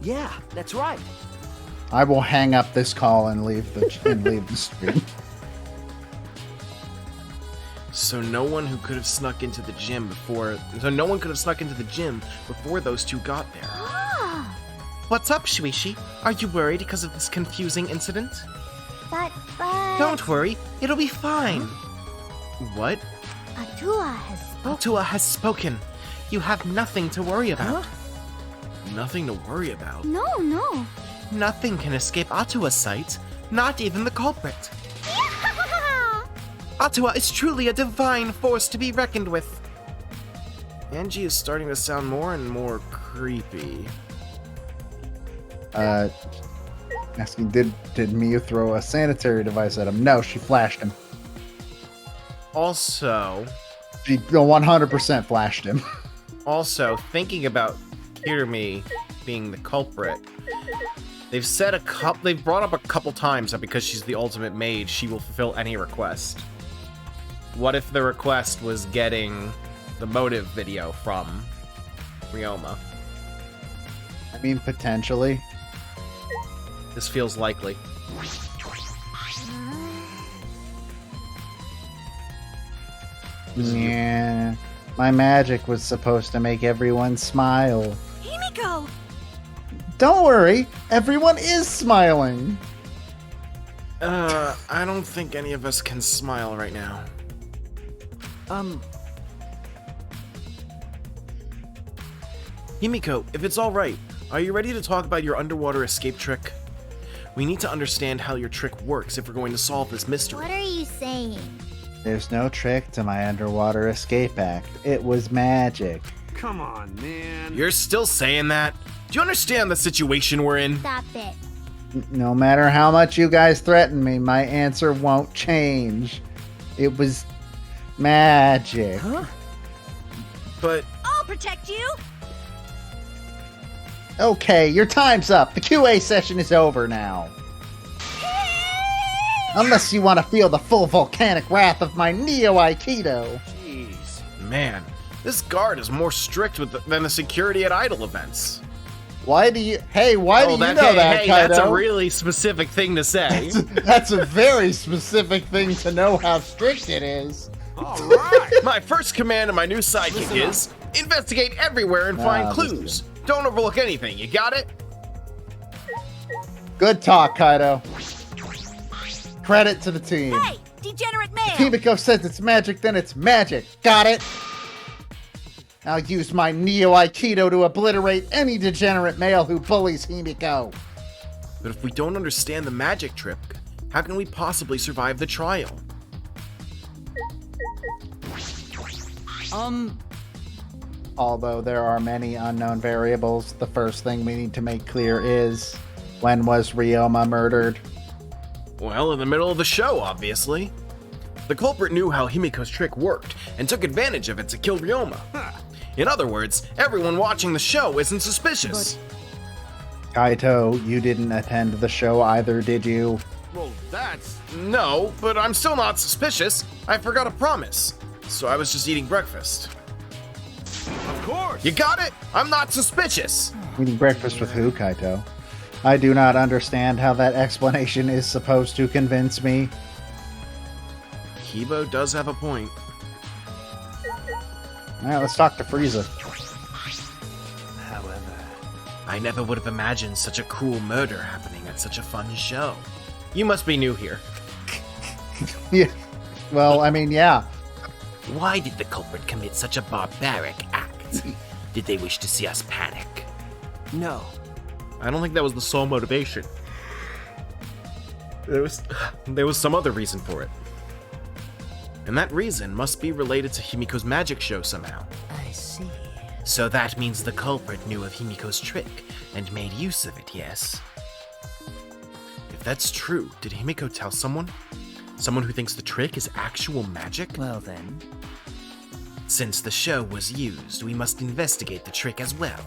Yeah, that's right. I will hang up this call and leave the stream. So no one could have snuck into the gym before those two got there. Ah, What's up, Shuichi? Are you worried because of this confusing incident? but... Don't worry, it'll be fine. What? Atua has spoken. Tua has spoken. You have nothing to worry about. Nothing to worry about. No. Nothing can escape Atua's sight, not even the culprit. Atua is truly a divine force to be reckoned with. Angie is starting to sound more and more creepy. Asking, did Miyu throw a sanitary device at him? No, she flashed him. Also, She 100% flashed him. thinking about Kirumi being the culprit, they've brought up a couple times that because she's the ultimate mage, she will fulfill any request. What if the request was getting the motive video from Ryoma? I mean, potentially. This feels likely. Yeah. My magic was supposed to make everyone smile. Himiko! Don't worry, everyone is smiling. I don't think any of us can smile right now. Himiko, if it's alright, are you ready to talk about your underwater escape trick? We need to understand how your trick works if we're going to solve this mystery. What are you saying? There's no trick to my underwater escape act. It was magic. Come on, man. You're still saying that? Do you understand the situation we're in? Stop it. No matter how much you guys threaten me, my answer won't change. It was magic. Huh? But I'll protect you! Okay, your time's up. The QA session is over now. Unless you want to feel the full volcanic wrath of my Neo Aikido. jeez, man, this guard is more strict than the security at idol events. Why do you know that, Kaido? That's a really specific thing to say. That's a very specific thing to know how strict it is. All right. My first command to my new sidekick is investigate everywhere and find clues. Don't overlook anything, you got it? Good talk, Kaido. Credit to the team. Hey, degenerate male! Himiko says it's magic, then it's magic. Got it? I'll use my Neo Aikido to obliterate any degenerate male who bullies Himiko. But if we don't understand the magic trick, how can we possibly survive the trial? Although there are many unknown variables, the first thing we need to make clear is, when was Ryoma murdered? Well, in the middle of the show, obviously. The culprit knew how Himiko's trick worked and took advantage of it to kill Ryoma. In other words, everyone watching the show isn't suspicious. Kaito, you didn't attend the show either, did you? Well, that's... No, but I'm still not suspicious. I forgot a promise. So I was just eating breakfast. Of course. You got it? I'm not suspicious. Eating breakfast with who, Kaito? I do not understand how that explanation is supposed to convince me. Kibo does have a point. Alright, let's talk to Frieza. However, I never would have imagined such a cool murder happening at such a fun show. You must be new here. Yeah. Well, I mean, yeah. Why did the culprit commit such a barbaric act? Did they wish to see us panic? No. I don't think that was the sole motivation. There was some other reason for it. And that reason must be related to Himiko's magic show somehow. I see. So that means the culprit knew of Himiko's trick and made use of it, yes? If that's true, did Himiko tell someone? Someone who thinks the trick is actual magic? Well then. Since the show was used, we must investigate the trick as well.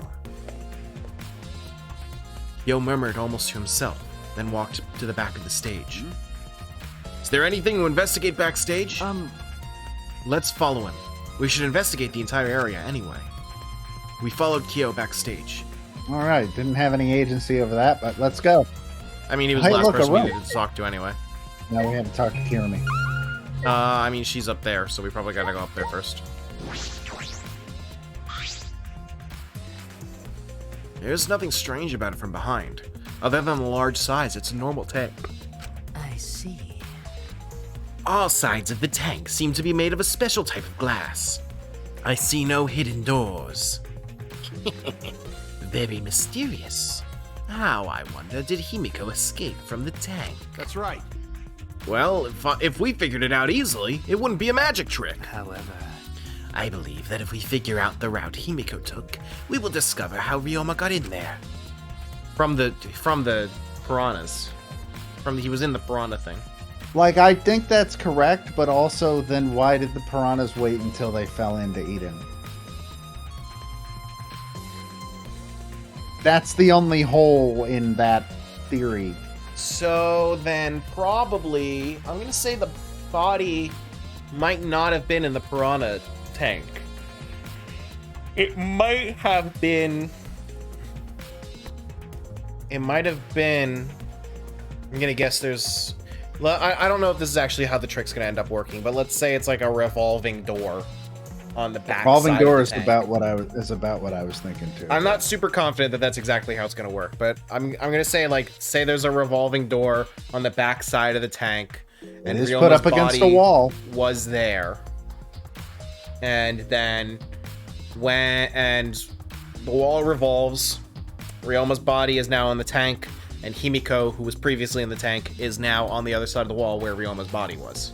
Yo murmured almost to himself, then walked to the back of the stage. Is there anything to investigate backstage? Let's follow him. We should investigate the entire area anyway. We followed Kyo backstage. All right, didn't have any agency over that, but let's go. I mean, he was Hey, the last look, a person we rope. needed to talk to anyway. Now we have to talk to Kirumi. I mean, she's up there, so we probably gotta go up there first. There's nothing strange about it from behind. Other than the large size, it's a normal tank. I see. All sides of the tank seem to be made of a special type of glass. I see no hidden doors. Very mysterious. How, I wonder, did Himiko escape from the tank? That's right. Well, if we figured it out easily, it wouldn't be a magic trick. However, I believe that if we figure out the route Himiko took, we will discover how Ryoma got in there. From the piranhas. He was in the piranha thing. Like, I think that's correct, but also then why did the piranhas wait until they fell in to eat him? That's the only hole in that theory. So then probably, I'm gonna say the body might not have been in the piranha tank. It might have been... I'm gonna guess there's... I don't know if this is actually how the trick's gonna end up working, but let's say it's like a revolving door on the back Revolving side door of is the tank. about what I was thinking too. I'm not super confident that that's exactly how it's going to work, but I'm gonna say say there's a revolving door on the back side of the tank, and It is Ryoma's put up against body the wall. was there, and then and the wall revolves, Ryoma's body is now in the tank, and Himiko, who was previously in the tank, is now on the other side of the wall where Ryoma's body was.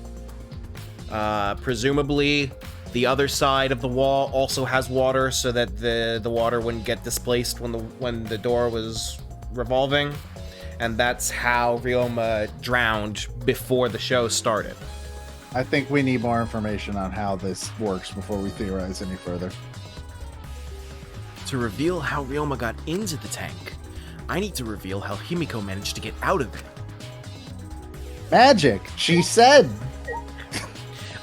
Presumably, the other side of the wall also has water, so that the water wouldn't get displaced when the door was revolving, and that's how Ryoma drowned before the show started. I think we need more information on how this works before we theorize any further. To reveal how Ryoma got into the tank, I need to reveal how Himiko managed to get out of it. Magic, she said.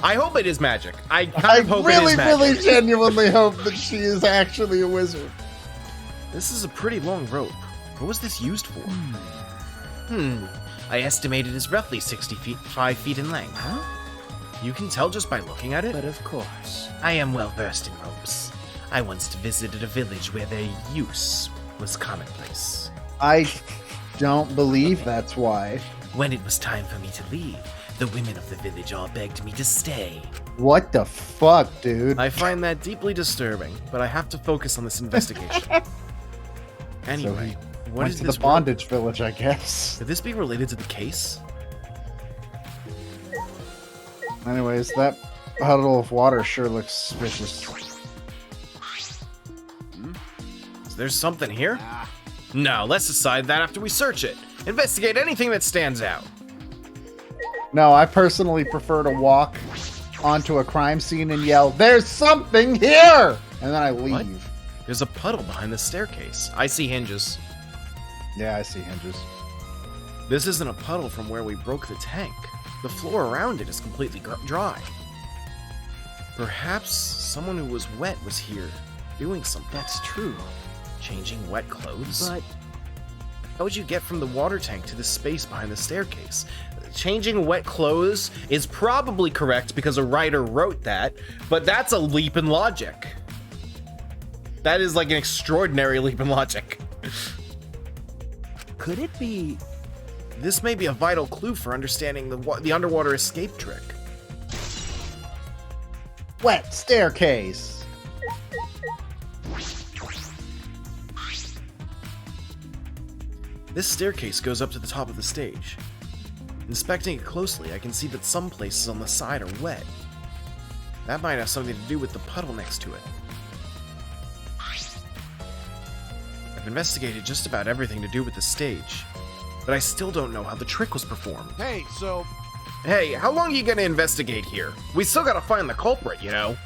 I hope it is magic. I kind of hope it really, is magic. really genuinely hope that she is actually a wizard. This is a pretty long rope. What was this used for? I estimate it is roughly 5 feet in length. huh? You can tell just by looking at it? But of course. I am well versed in ropes. I once visited a village where their use was commonplace. I don't believe that's why. When it was time for me to leave, the women of the village all begged me to stay. What the fuck, dude? I find that deeply disturbing, but I have to focus on this investigation. Anyway, what Went is to this the bondage village, I guess. Could this be related to the case? Anyways, that puddle of water sure looks suspicious. Is there something here? No, let's decide that after we search it. Investigate anything that stands out. No, I personally prefer to walk onto a crime scene and yell, "There's something here!" And then I leave. What? There's a puddle behind the staircase. I see hinges. Yeah, I see hinges. This isn't a puddle from where we broke the tank. The floor around it is completely dry. Perhaps someone who was wet was here, doing something. That's true. Changing wet clothes? But How would you get from the water tank to the space behind the staircase? Changing wet clothes is probably correct because a writer wrote that, but that's a leap in logic. That is like an extraordinary leap in logic. could it be? This may be a vital clue for understanding the underwater escape trick. Wet staircase. This staircase goes up to the top of the stage. Inspecting it closely, I can see that some places on the side are wet. That might have something to do with the puddle next to it. I've investigated just about everything to do with the stage, but I still don't know how the trick was performed. Hey, so Hey, how long are you gonna investigate here? We still gotta find the culprit, you know?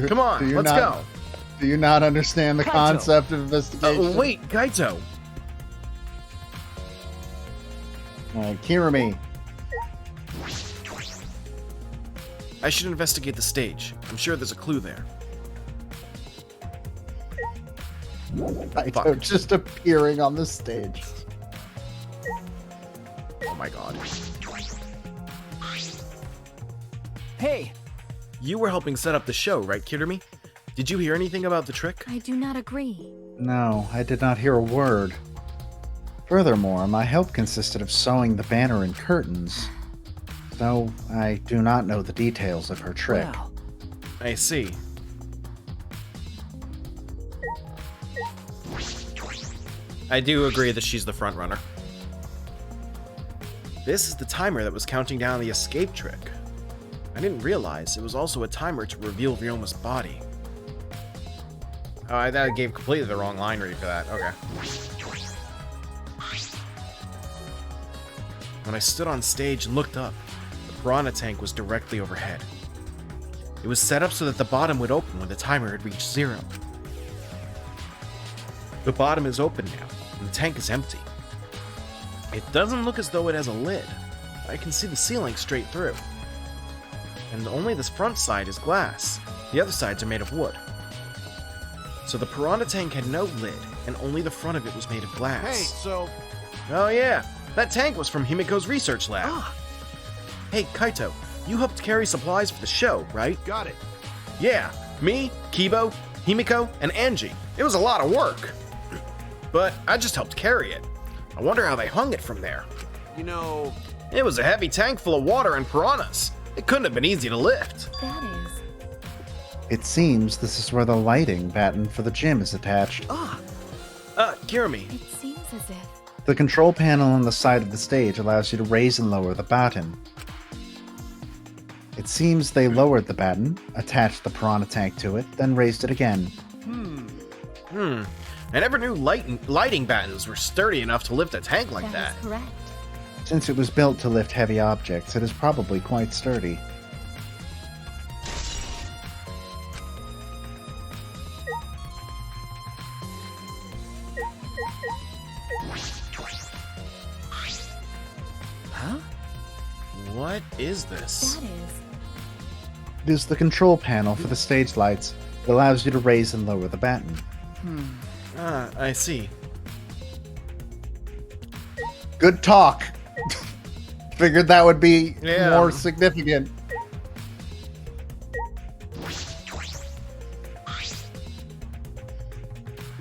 Come on, Do you let's not- go. Do you not understand the Kaito. concept of investigation? Wait, Kaito. Kirimi. I should investigate the stage. I'm sure there's a clue there. Kaito Fuck. just appearing on the stage. Oh my god. Hey, You were helping set up the show, right, Kirimi? Did you hear anything about the trick? I do not agree. No, I did not hear a word. Furthermore, my help consisted of sewing the banner in curtains, though I do not know the details of her trick. well, I see. I do agree that she's the front runner. This is the timer that was counting down the escape trick. I didn't realize it was also a timer to reveal Ryoma's body. Oh, I gave completely the wrong line read for that. Okay. When I stood on stage and looked up, the piranha tank was directly overhead. It was set up so that the bottom would open when the timer had reached 0. The bottom is open now, and the tank is empty. It doesn't look as though it has a lid. I can see the ceiling straight through. And only this front side is glass. The other sides are made of wood. So the piranha tank had no lid, and only the front of it was made of glass. Hey, so Oh yeah, that tank was from Himiko's research lab. Hey, Kaito, you helped carry supplies for the show, right? got it. Yeah, me, Kibo, Himiko, and Angie. It was a lot of work. But I just helped carry it. I wonder how they hung it from there. You know, It was a heavy tank full of water and piranhas. It couldn't have been easy to lift. That is. It seems this is where the lighting batten for the gym is attached. Kirimi, It seems as if. The control panel on the side of the stage allows you to raise and lower the batten. It seems they lowered the batten, attached the piranha tank to it, then raised it again. I never knew lighting battens were sturdy enough to lift a tank like that. That is correct. Since it was built to lift heavy objects, it is probably quite sturdy. huh? What is this? That is. It is the control panel for the stage lights. It allows you to raise and lower the batten. I see. Good talk! Figured that would be Yeah. more significant.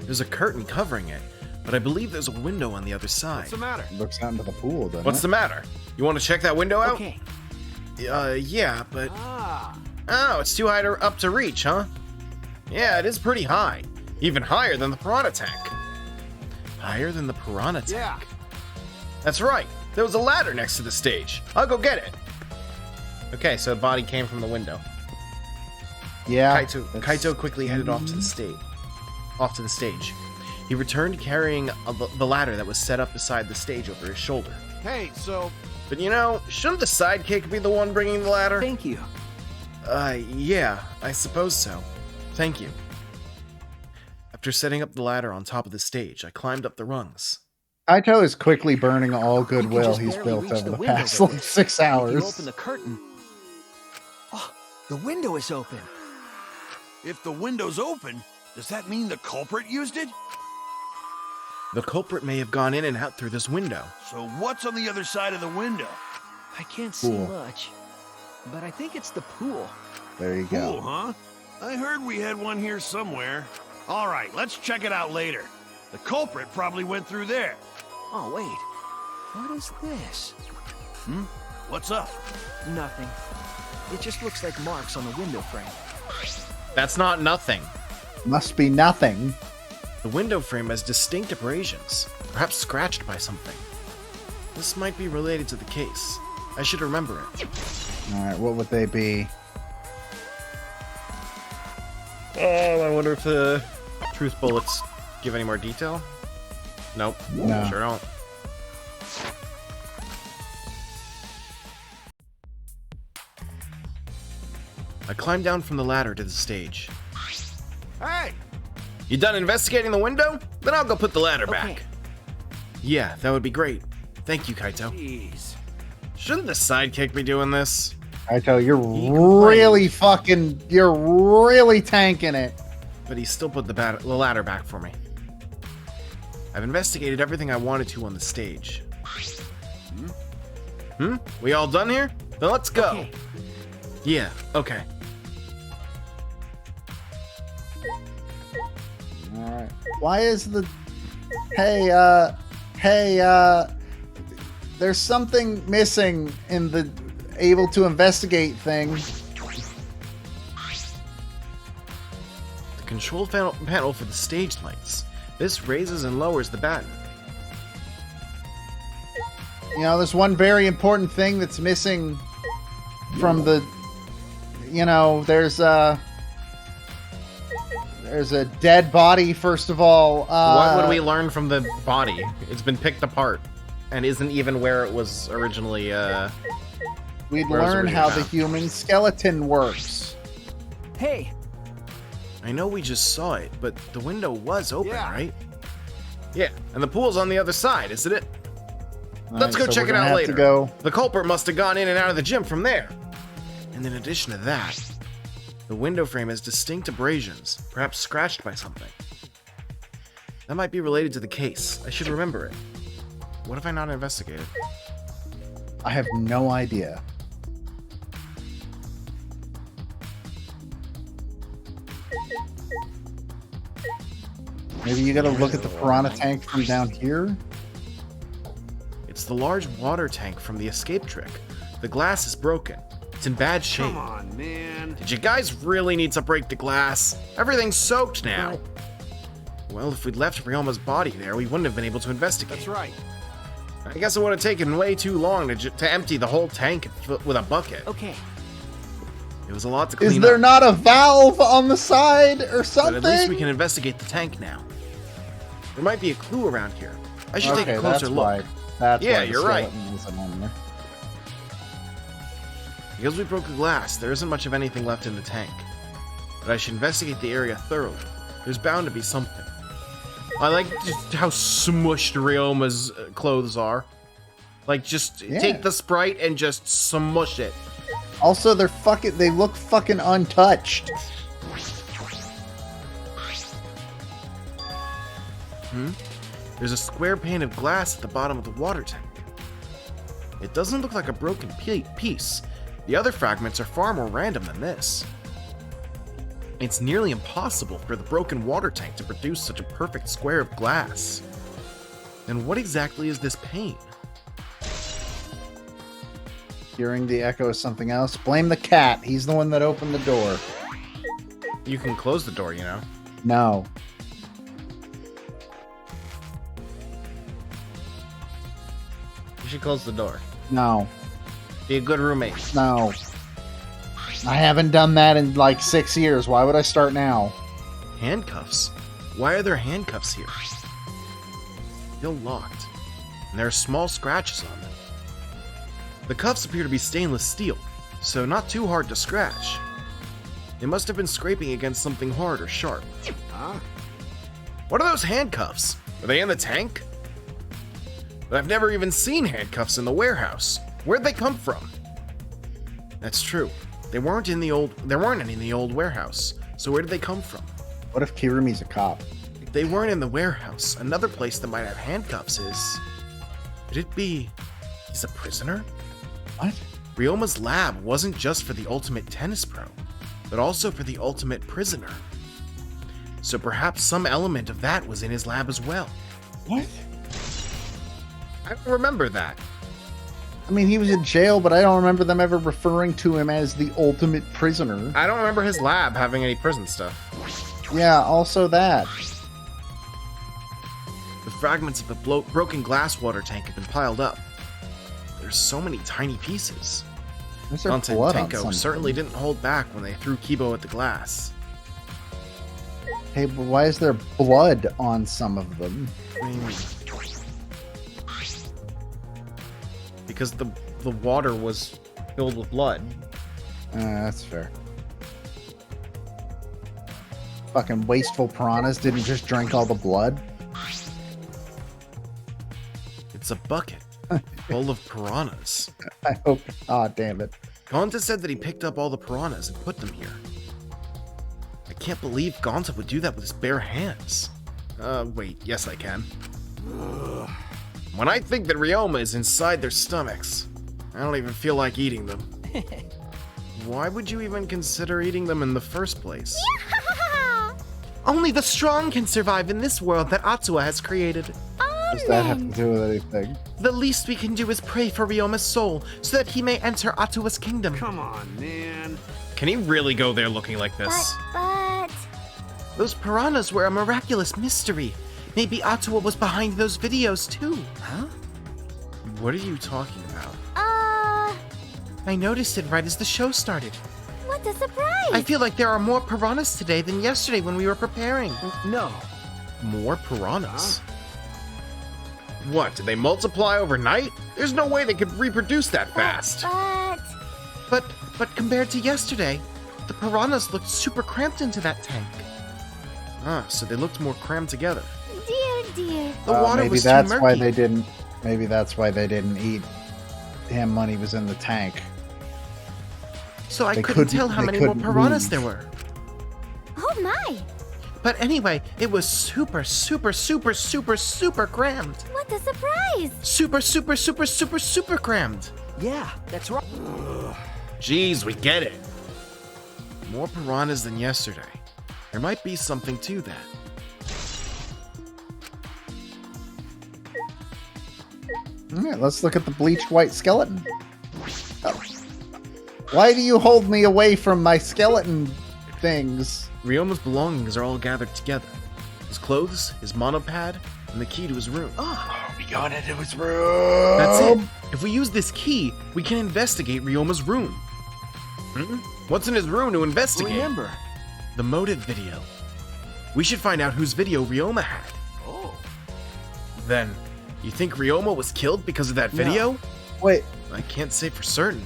There's a curtain covering it, but I believe there's a window on the other side. What's the matter? Looks out into the pool, doesn't What's it? the matter? You want to check that window out? Okay. Yeah, but... Ah, Oh, it's too high up to reach, huh? Yeah, it is pretty high. Even higher than the piranha tank. Higher than the piranha tank? yeah. That's right. There was a ladder next to the stage. I'll go get it. Okay, so the body came from the window. Yeah. Kaito quickly headed off to the stage. He returned carrying the ladder that was set up beside the stage over his shoulder. Hey, so But you know, shouldn't the sidekick be the one bringing the ladder? Thank you. Yeah, I suppose so. Thank you. After setting up the ladder on top of the stage, I climbed up the rungs. Kaito is quickly burning all You can goodwill just he's barely built reach over the the window past there. like 6 You hours. open the curtain. Oh, the window is open. if the window's open, does that mean the culprit used it? The culprit may have gone in and out through this window. So what's on the other side of the window? I can't see Pool. much, but I think it's the pool. There you Pool, go. huh? I heard we had one here somewhere. All right, let's check it out later. The culprit probably went through there. Oh, wait. What is this? What's up? Nothing. It just looks like marks on the window frame. That's not nothing. Must be nothing. The window frame has distinct abrasions, perhaps scratched by something. This might be related to the case. I should remember it. Alright, what would they be? Oh, I wonder if the truth bullets give any more detail? Nope. No. Sure don't. I climbed down from the ladder to the stage. Hey! You done investigating the window? Then I'll go put the ladder back. Yeah, that would be great. Thank you, Kaito. Jeez. Shouldn't the sidekick be doing this? Kaito, you're really tanking it. But he still put the ladder back for me. I've investigated everything I wanted to on the stage. We all done here? Then let's go. Okay. Yeah, okay. Alright. Why is the... Hey, there's something missing in the able to investigate thing. The control panel for the stage lights. This raises and lowers the batten. You know, there's one very important thing that's missing from the... You know, there's a dead body, first of all. What would we learn from the body? It's been picked apart and isn't even where it was originally, We'd where it was learn originally how the found. human skeleton works. Hey, I know we just saw it, but the window was open, Yeah. right? Yeah, and the pool's on the other side, isn't it? Let's Alright, go so check we're it gonna out have later. to go. The culprit must have gone in and out of the gym from there. And in addition to that, the window frame has distinct abrasions, perhaps scratched by something. That might be related to the case. I should remember it. What if I not investigated? I have no idea. Maybe you gotta look at the piranha tank from down here? It's the large water tank from the escape trick. The glass is broken. It's in bad shape. Come on, man. Did you guys really need to break the glass? Everything's soaked now. Well, if we'd left Ryoma's body there, we wouldn't have been able to investigate. That's right. I guess it would have taken way too long to empty the whole tank with a bucket. Okay. It was a lot to clean Is there up, not a valve on the side or but something? at least we can investigate the tank now. There might be a clue around here. I should take a closer that's look. why. That's Yeah, why the you're right. skeleton isn't on there. Because we broke the glass, there isn't much of anything left in the tank. But I should investigate the area thoroughly. There's bound to be something. I like just how smushed Ryoma's clothes are. Like, just take the Sprite and just smush it. Also, they look fucking untouched. There's a square pane of glass at the bottom of the water tank. It doesn't look like a broken piece. The other fragments are far more random than this. It's nearly impossible for the broken water tank to produce such a perfect square of glass. Then what exactly is this pane? Hearing the echo of something else. Blame the cat. He's the one that opened the door. You can close the door, you know. No. You should close the door. No. Be a good roommate. No. I haven't done that in like 6 years. Why would I start now? Handcuffs? Why are there handcuffs here? They're locked, and there are small scratches on them. The cuffs appear to be stainless steel, so not too hard to scratch. They must have been scraping against something hard or sharp. Huh? What are those handcuffs? Are they in the tank? But I've never even seen handcuffs in the warehouse. Where'd they come from? That's true. There weren't any in the old warehouse. So where did they come from? What if Kirumi's a cop? If they weren't in the warehouse, another place that might have handcuffs is... Could it be... he's a prisoner? What? Ryoma's lab wasn't just for the ultimate tennis pro, but also for the ultimate prisoner. So perhaps some element of that was in his lab as well. What? I don't remember that. I mean, he was in jail, but I don't remember them ever referring to him as the ultimate prisoner. I don't remember his lab having any prison stuff. Yeah, also that. The fragments of the broken glass water tank have been piled up. There's so many tiny pieces. There's their Dante blood and on Tenko something. certainly didn't hold back when they threw Kibo at the glass. Hey, but why is there blood on some of them? I mean, because the water was filled with blood. That's fair. fucking wasteful piranhas didn't just drink all the blood. It's a bucket full of piranhas. I hope. Ah, damn it. Gonta said that he picked up all the piranhas and put them here. I can't believe Gonta would do that with his bare hands. Wait, yes I can. When I think that Ryoma is inside their stomachs, I don't even feel like eating them. Why would you even consider eating them in the first place? Only the strong can survive in this world that Atua has created. What does that have to do with anything? The least we can do is pray for Ryoma's soul so that he may enter Atua's kingdom. Come on, man. Can he really go there looking like this? But... Those piranhas were a miraculous mystery. Maybe Atua was behind those videos too. Huh? What are you talking about? I I noticed it right as the show started. what a surprise! I feel like there are more piranhas today than yesterday when we were preparing. No. More piranhas? What, did they multiply overnight? There's no way they could reproduce that fast. But compared to yesterday, the piranhas looked super cramped into that tank. Ah, so they looked more crammed together. Dear. The water maybe was that's too murky. why they didn't. Maybe that's why they didn't eat him when he was in the tank. So I They couldn't couldn't- tell how they many more couldn't piranhas move. there were. Oh my! But anyway, it was super crammed. What a surprise! Super crammed. Yeah, that's right. Jeez, we get it. More piranhas than yesterday. There might be something to that. All right, let's look at the bleached white skeleton. Oh. Why do you hold me away from my skeleton things? Ryoma's belongings are all gathered together. His clothes, his monopad, and the key to his room. Oh, we got into his room. That's it. If we use this key, we can investigate Ryoma's room. What's in his room to investigate? Remember. The motive video. We should find out whose video Ryoma had. Oh. Then, you think Ryoma was killed because of that video? Wait, I can't say for certain,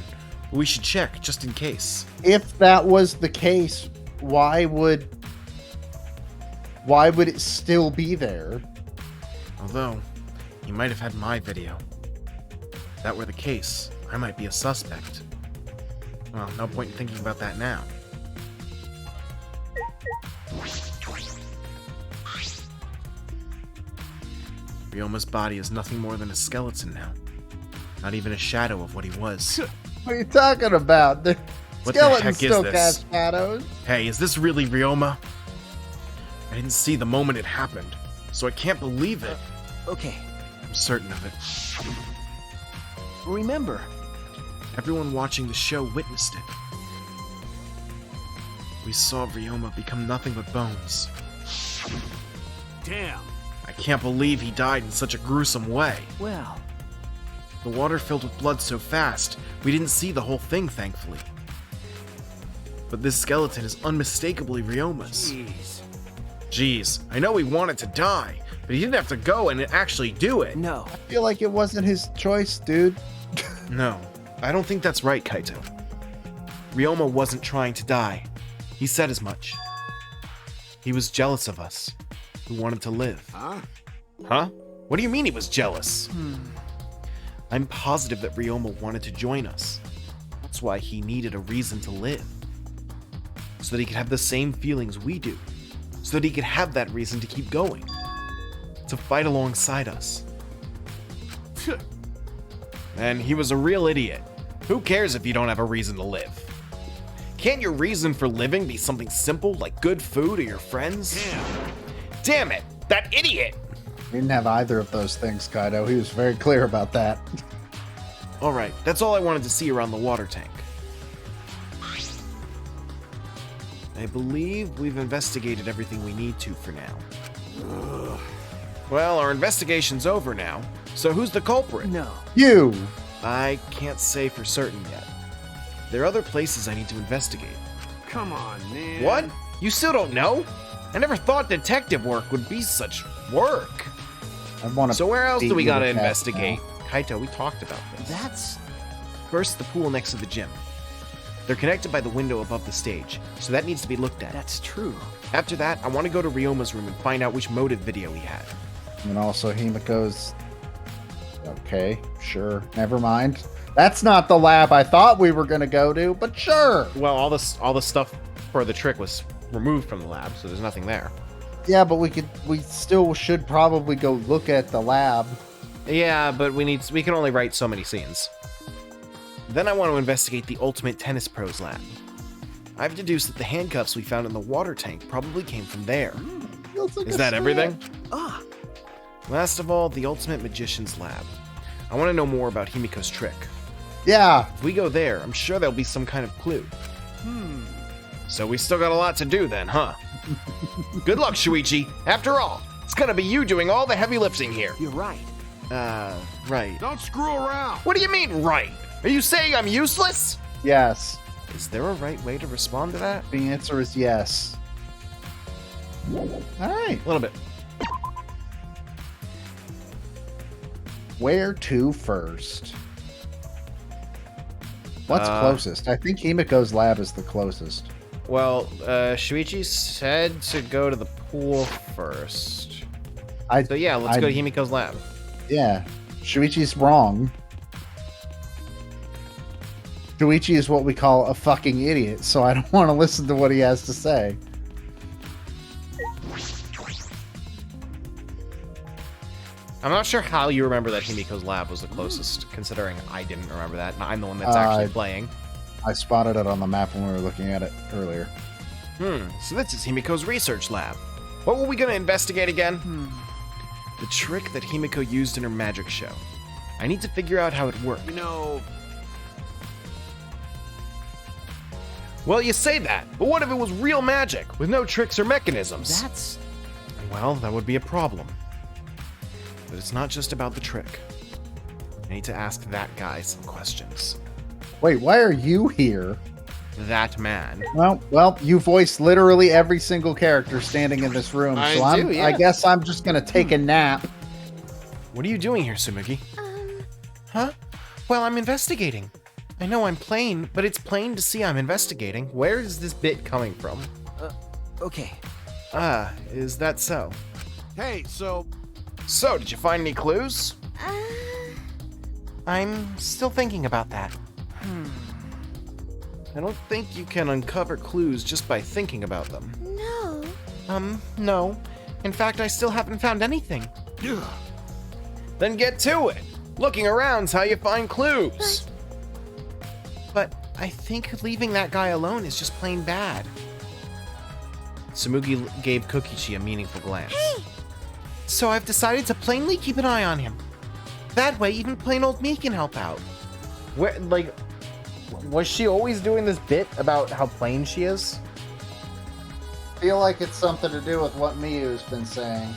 but we should check just in case. if that was the case, why would it still be there? Although, he might have had my video. If that were the case, I might be a suspect. Well, no point in thinking about that now. Ryoma's body is nothing more than a skeleton now. Not even a shadow of what he was. What are you talking about? The What the skeletons heck is still this? cast shadows. Hey, is this really Ryoma? I didn't see the moment it happened, so I can't believe it. Okay. I'm certain of it. Remember. Everyone watching the show witnessed it. We saw Ryoma become nothing but bones. Damn. I can't believe he died in such a gruesome way. Well. The water filled with blood so fast, we didn't see the whole thing, thankfully. But this skeleton is unmistakably Ryoma's. Jeez, I know he wanted to die, but he didn't have to go and actually do it. No. I feel like it wasn't his choice, dude. No, I don't think that's right, Kaito. Ryoma wasn't trying to die. He said as much. He was jealous of us, who wanted to live. Huh? What do you mean he was jealous? I'm positive that Ryoma wanted to join us. That's why he needed a reason to live. So that he could have the same feelings we do. So that he could have that reason to keep going. To fight alongside us. And he was a real idiot. Who cares if you don't have a reason to live? Can't your reason for living be something simple like good food or your friends? Damn it! That idiot! He didn't have either of those things, Kaido. He was very clear about that. Alright, that's all I wanted to see around the water tank. I believe we've investigated everything we need to for now. Well, our investigation's over now, so who's the culprit? No. You! I can't say for certain yet. There are other places I need to investigate. Come on, man. What? You still don't know? I never thought detective work would be such work. I want to. So where else do we gotta investigate? Kaito, we talked about this. That's. First, the pool next to the gym. They're connected by the window above the stage, so that needs to be looked at. That's true. After that, I want to go to Ryoma's room and find out which motive video he had. And also Himiko's... Okay, sure. Never mind. That's not the lab I thought we were going to go to, but sure. Well, all the stuff for the trick was removed from the lab, so there's nothing there. Yeah, but we still should probably go look at the lab. Yeah, but we can only write so many scenes. Then I want to investigate the Ultimate Tennis Pros lab. I've deduced that the handcuffs we found in the water tank probably came from there. Is that everything? Last of all, the Ultimate Magician's lab. I want to know more about Himiko's trick. Yeah. If we go there, I'm sure there'll be some kind of clue. So we still got a lot to do then, huh? Good luck, Shuichi. After all, it's gonna be you doing all the heavy lifting here. You're right. Right. Don't screw around. What do you mean, right? Are you saying I'm useless? Yes. Is there a right way to respond to that? The answer is yes. All right. A little bit. Where to first? What's closest? I think Himiko's lab is the closest. Well, Shuichi said to go to the pool first. So yeah, let's go to Himiko's lab. Yeah. Shuichi's wrong. Shuichi is what we call a fucking idiot, so I don't want to listen to what he has to say. I'm not sure how you remember that Himiko's lab was the closest, considering I didn't remember that, and I'm the one that's actually playing. I spotted it on the map when we were looking at it earlier. So this is Himiko's research lab. What were we gonna investigate again? The trick that Himiko used in her magic show. I need to figure out how it worked. Well, you say that, but what if it was real magic, with no tricks or mechanisms? Well, that would be a problem. But it's not just about the trick. I need to ask that guy some questions. Wait, why are you here? That man. Well, you voice literally every single character standing in this room, I guess I'm just gonna take a nap. What are you doing here, Tsumugi? Huh? Well, I'm investigating. I know I'm plain, but it's plain to see I'm investigating. Where is this bit coming from? Okay. Is that so? Hey, So, did you find any clues? I'm still thinking about that. I don't think you can uncover clues just by thinking about them. No. No. In fact, I still haven't found anything. Then get to it. Looking around's how you find clues. But I think leaving that guy alone is just plain bad. Tsumugi gave Kokichi a meaningful glance. Hey! So I've decided to plainly keep an eye on him. That way, even plain old me can help out. Was she always doing this bit about how plain she is? I feel like it's something to do with what Miyu's been saying.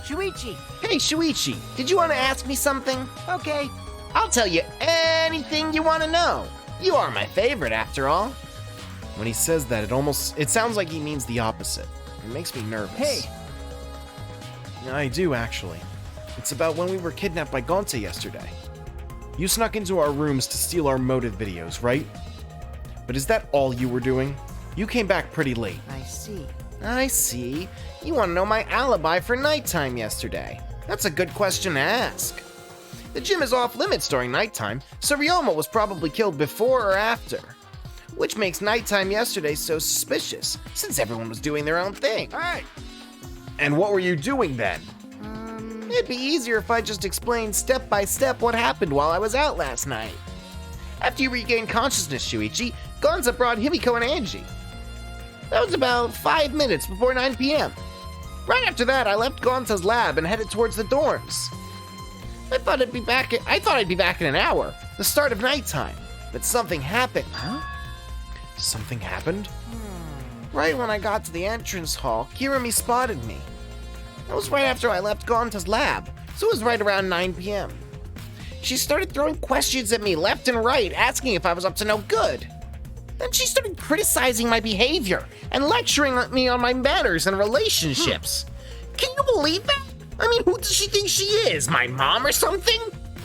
Shuichi! Hey, Shuichi, did you want to ask me something? Okay. I'll tell you anything you want to know. You are my favorite, after all. When he says that, it sounds like he means the opposite. It makes me nervous. Hey! I do, actually. It's about when we were kidnapped by Gonta yesterday. You snuck into our rooms to steal our motive videos, right? But is that all you were doing? You came back pretty late. I see. You want to know my alibi for nighttime yesterday. That's a good question to ask. The gym is off limits during nighttime, so Ryoma was probably killed before or after. Which makes nighttime yesterday so suspicious, since everyone was doing their own thing. hey, And what were you doing then? It'd be easier if I just explained step by step what happened while I was out last night. After you regained consciousness, Shuichi, Gonza brought Himiko and Angie. That was about 5 minutes before 9 p.m. Right after that, I left Gonza's lab and headed towards the dorms. I thought I'd be back in an hour, the start of nighttime, but something happened. Something happened? Right when I got to the entrance hall, Kirimi spotted me. That was right after I left Gonta's lab, so it was right around 9 p.m. She started throwing questions at me left and right, asking if I was up to no good. Then she started criticizing my behavior and lecturing me on my manners and relationships. Can you believe that? I mean, who does she think she is? My mom or something?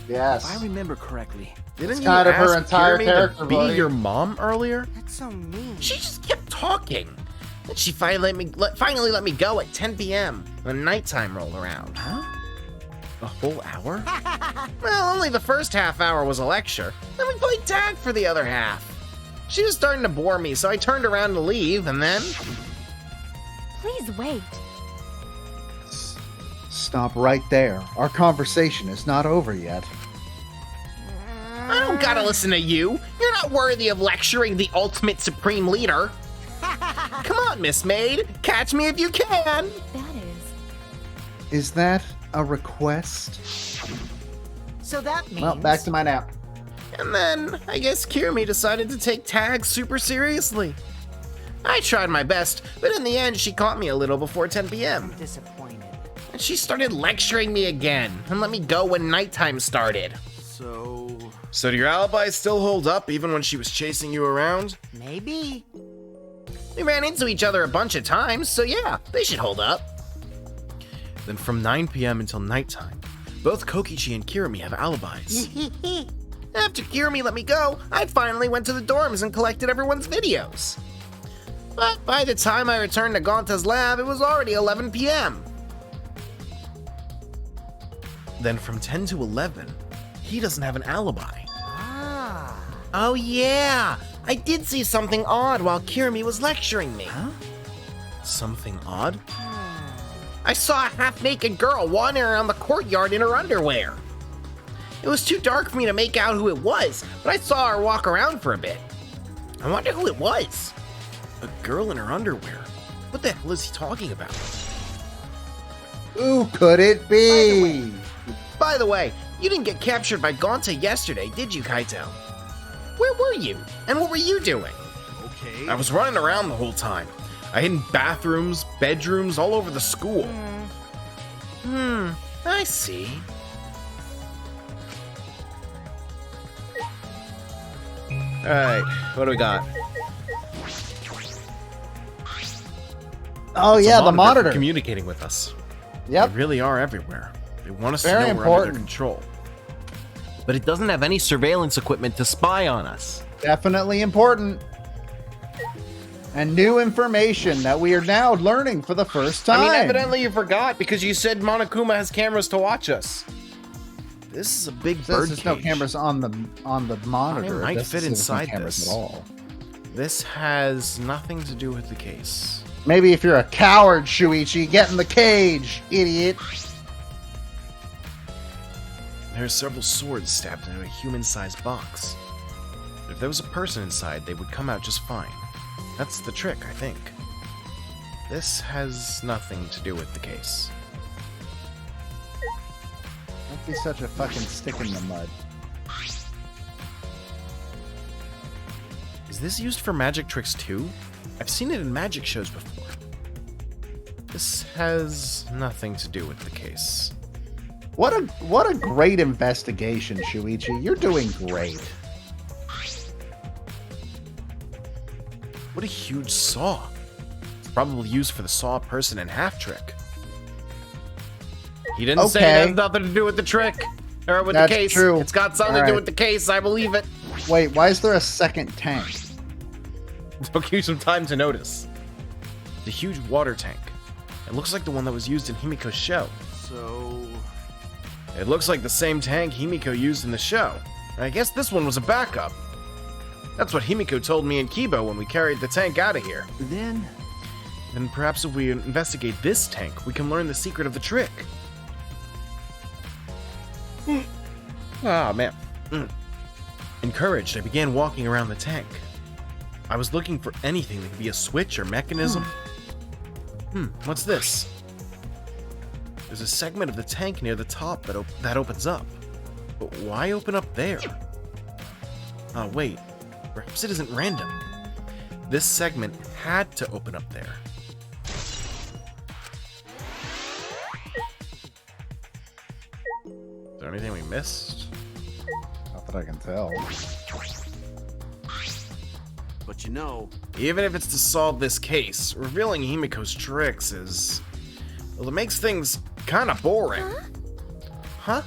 Yes. If I remember correctly. Didn't you kind of her ask entire Kirumi character, to be buddy. your mom earlier? That's so mean. She just kept talking. Then she finally let me go at 10 p.m. when nighttime rolled around. Huh? A whole hour? Well, only the first half hour was a lecture. Then we played tag for the other half. She was starting to bore me, so I turned around to leave, and then... Please wait. Stop right there. Our conversation is not over yet. I don't gotta listen to you. You're not worthy of lecturing the ultimate supreme leader. Come on, Miss Maid. Catch me if you can. That is. Is that a request? So that means... Well, back to my nap. And then, I guess Kirumi decided to take tag super seriously. I tried my best, but in the end, she caught me a little before 10 p.m. disappointed. And she started lecturing me again and let me go when nighttime started. So do your alibis still hold up even when she was chasing you around? Maybe. We ran into each other a bunch of times, so yeah, they should hold up. Then from 9 p.m. until nighttime, both Kokichi and Kirumi have alibis. After Kirumi let me go, I finally went to the dorms and collected everyone's videos. But by the time I returned to Gonta's lab, it was already 11 p.m. Then from 10 to 11, he doesn't have an alibi. Oh yeah, I did see something odd while Kirumi was lecturing me. Huh? Something odd? I saw a half-naked girl wandering around the courtyard in her underwear. It was too dark for me to make out who it was, but I saw her walk around for a bit. I wonder who it was. A girl in her underwear? What the hell is he talking about? Who could it be? By the way, you didn't get captured by Gonta yesterday, did you, Kaito? Where were you? And what were you doing? Okay. I was running around the whole time. I hid in bathrooms, bedrooms, all over the school. I see. Alright, what do we got? Oh It's a yeah, the for monitor. communicating with us. Yep. They really are everywhere. They want us Very to know we're under important. their control. But it doesn't have any surveillance equipment to spy on us. Definitely important. And new information that we are now learning for the first time. I mean, evidently you forgot because you said Monokuma has cameras to watch us. This is a big Since bird there's cage. no cameras on the monitor. It might doesn't fit say there's no inside cameras this. at all. This has nothing to do with the case. Maybe if you're a coward, Shuichi, get in the cage, idiot. There are several swords stabbed into a human-sized box. If there was a person inside, they would come out just fine. That's the trick, I think. This has nothing to do with the case. Don't be such a fucking stick in the mud. Is this used for magic tricks too? I've seen it in magic shows before. This has nothing to do with the case. What a great investigation, Shuichi. You're doing great. What a huge saw. It's probably used for the saw a person in half trick. He didn't say it has nothing to do with the trick. Or with That's the case. true. It's got something to do with the case, I believe it. Wait, why is there a second tank? Took you some time to notice. The huge water tank. It looks like the one that was used in Himiko's show. So... It looks like the same tank Himiko used in the show. I guess this one was a backup. That's what Himiko told me and Kibo when we carried the tank out of here. Then perhaps if we investigate this tank, we can learn the secret of the trick. Ah, man. Encouraged, I began walking around the tank. I was looking for anything that could be a switch or mechanism. What's this? There's a segment of the tank near the top that opens up. But why open up there? Oh, wait. Perhaps it isn't random. This segment had to open up there. Is there anything we missed? Not that I can tell. But you know... Even if it's to solve this case, revealing Himiko's tricks is... Well, it makes things kind of boring. Huh?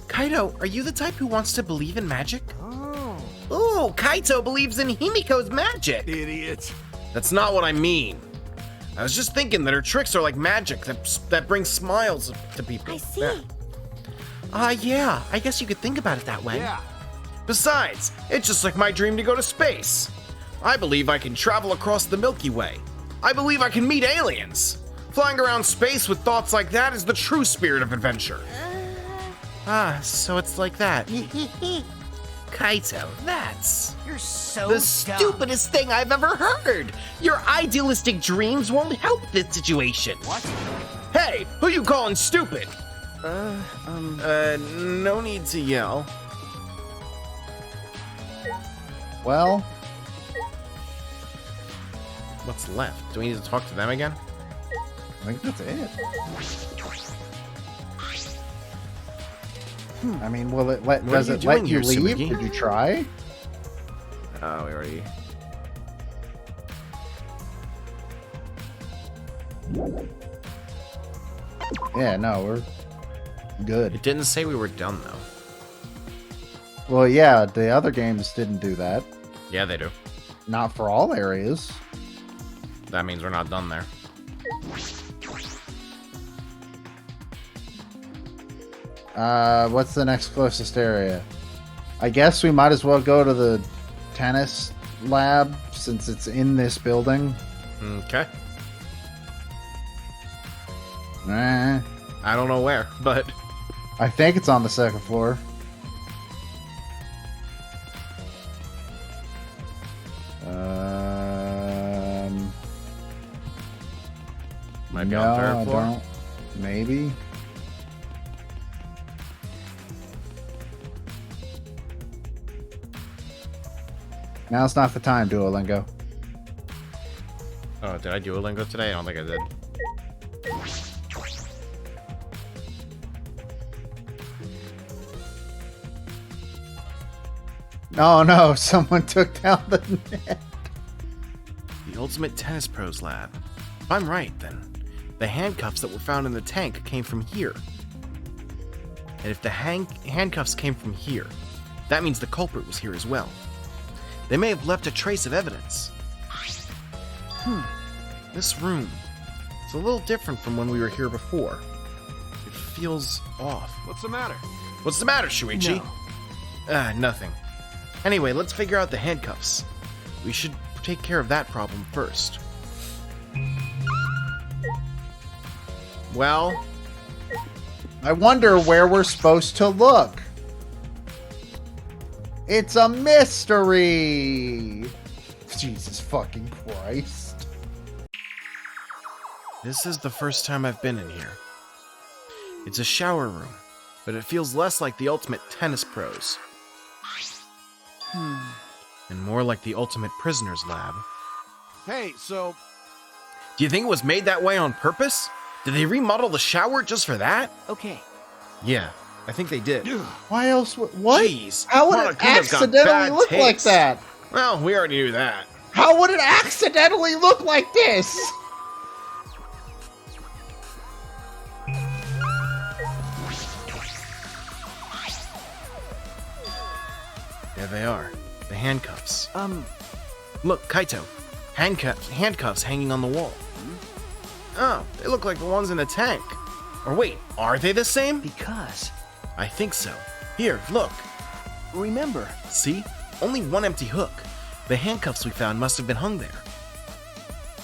Kaito, are you the type who wants to believe in magic? Oh. Ooh, Kaito believes in Himiko's magic. Idiot. That's not what I mean. I was just thinking that her tricks are like magic that brings smiles to people. I see. Yeah, I guess you could think about it that way. Yeah. Besides, it's just like my dream to go to space. I believe I can travel across the Milky Way. I believe I can meet aliens. Flying around space with thoughts like that is the true spirit of adventure. So it's like that. Kaito, that's You're so the dumb. stupidest thing I've ever heard. Your idealistic dreams won't help this situation. What? Hey, who you calling stupid? No need to yell. Well, What's left? Do we need to talk to them again? I think that's it. I mean, will it let? What Does are you it let doing you here, leave? Sumiki? Did you try? Oh, we already... Yeah, no, we're good. It didn't say we were done, though. Well, yeah, the other games didn't do that. Yeah, they do. Not for all areas. That means we're not done there. What's the next closest area? I guess we might as well go to the tennis lab since it's in this building. Okay. Eh, I don't know where, but... I think it's on the second floor. Might be on third floor. I don't. Maybe. Now's not the time, Duolingo. Oh, did I do a lingo today? I don't think I did. Oh no, someone took down the net. The Ultimate Tennis Pros Lab. If I'm right, then the handcuffs that were found in the tank came from here. And if the handcuffs came from here, that means the culprit was here as well. They may have left a trace of evidence. This room is a little different from when we were here before. It feels off. What's the matter? What's the matter, Shuichi? No. Nothing. Anyway, let's figure out the handcuffs. We should take care of that problem first. Well, I wonder where we're supposed to look. It's a mystery. Jesus fucking Christ. this is the first time I've been in here. It's a shower room, but it feels less like the Ultimate Tennis Pros. And more like the Ultimate Prisoners Lab. Hey, so Do you think it was made that way on purpose? Did they remodel the shower just for that? Okay. Yeah, I think they did. Why else? What? Jeez, How would Mono it could have got accidentally bad look like taste. that? Well, we already knew that. How would it accidentally look like this? There they are, the handcuffs. Look, Kaito, handcuffs hanging on the wall. Oh, they look like the ones in the tank. Or wait, are they the same? Because, I think so. Here, look. remember, See? Only one empty hook. The handcuffs we found must have been hung there.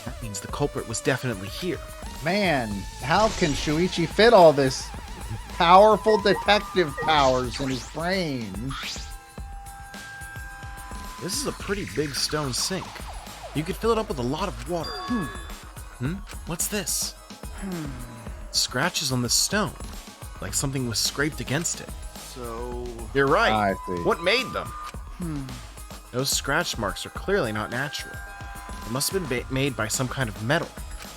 That means the culprit was definitely here. Man, how can Shuichi fit all this powerful detective powers in his brain? This is a pretty big stone sink. You could fill it up with a lot of water. What's this? Scratches on the stone, like something was scraped against it. So You're right. I see. What made them? Those scratch marks are clearly not natural. They must have been made by some kind of metal.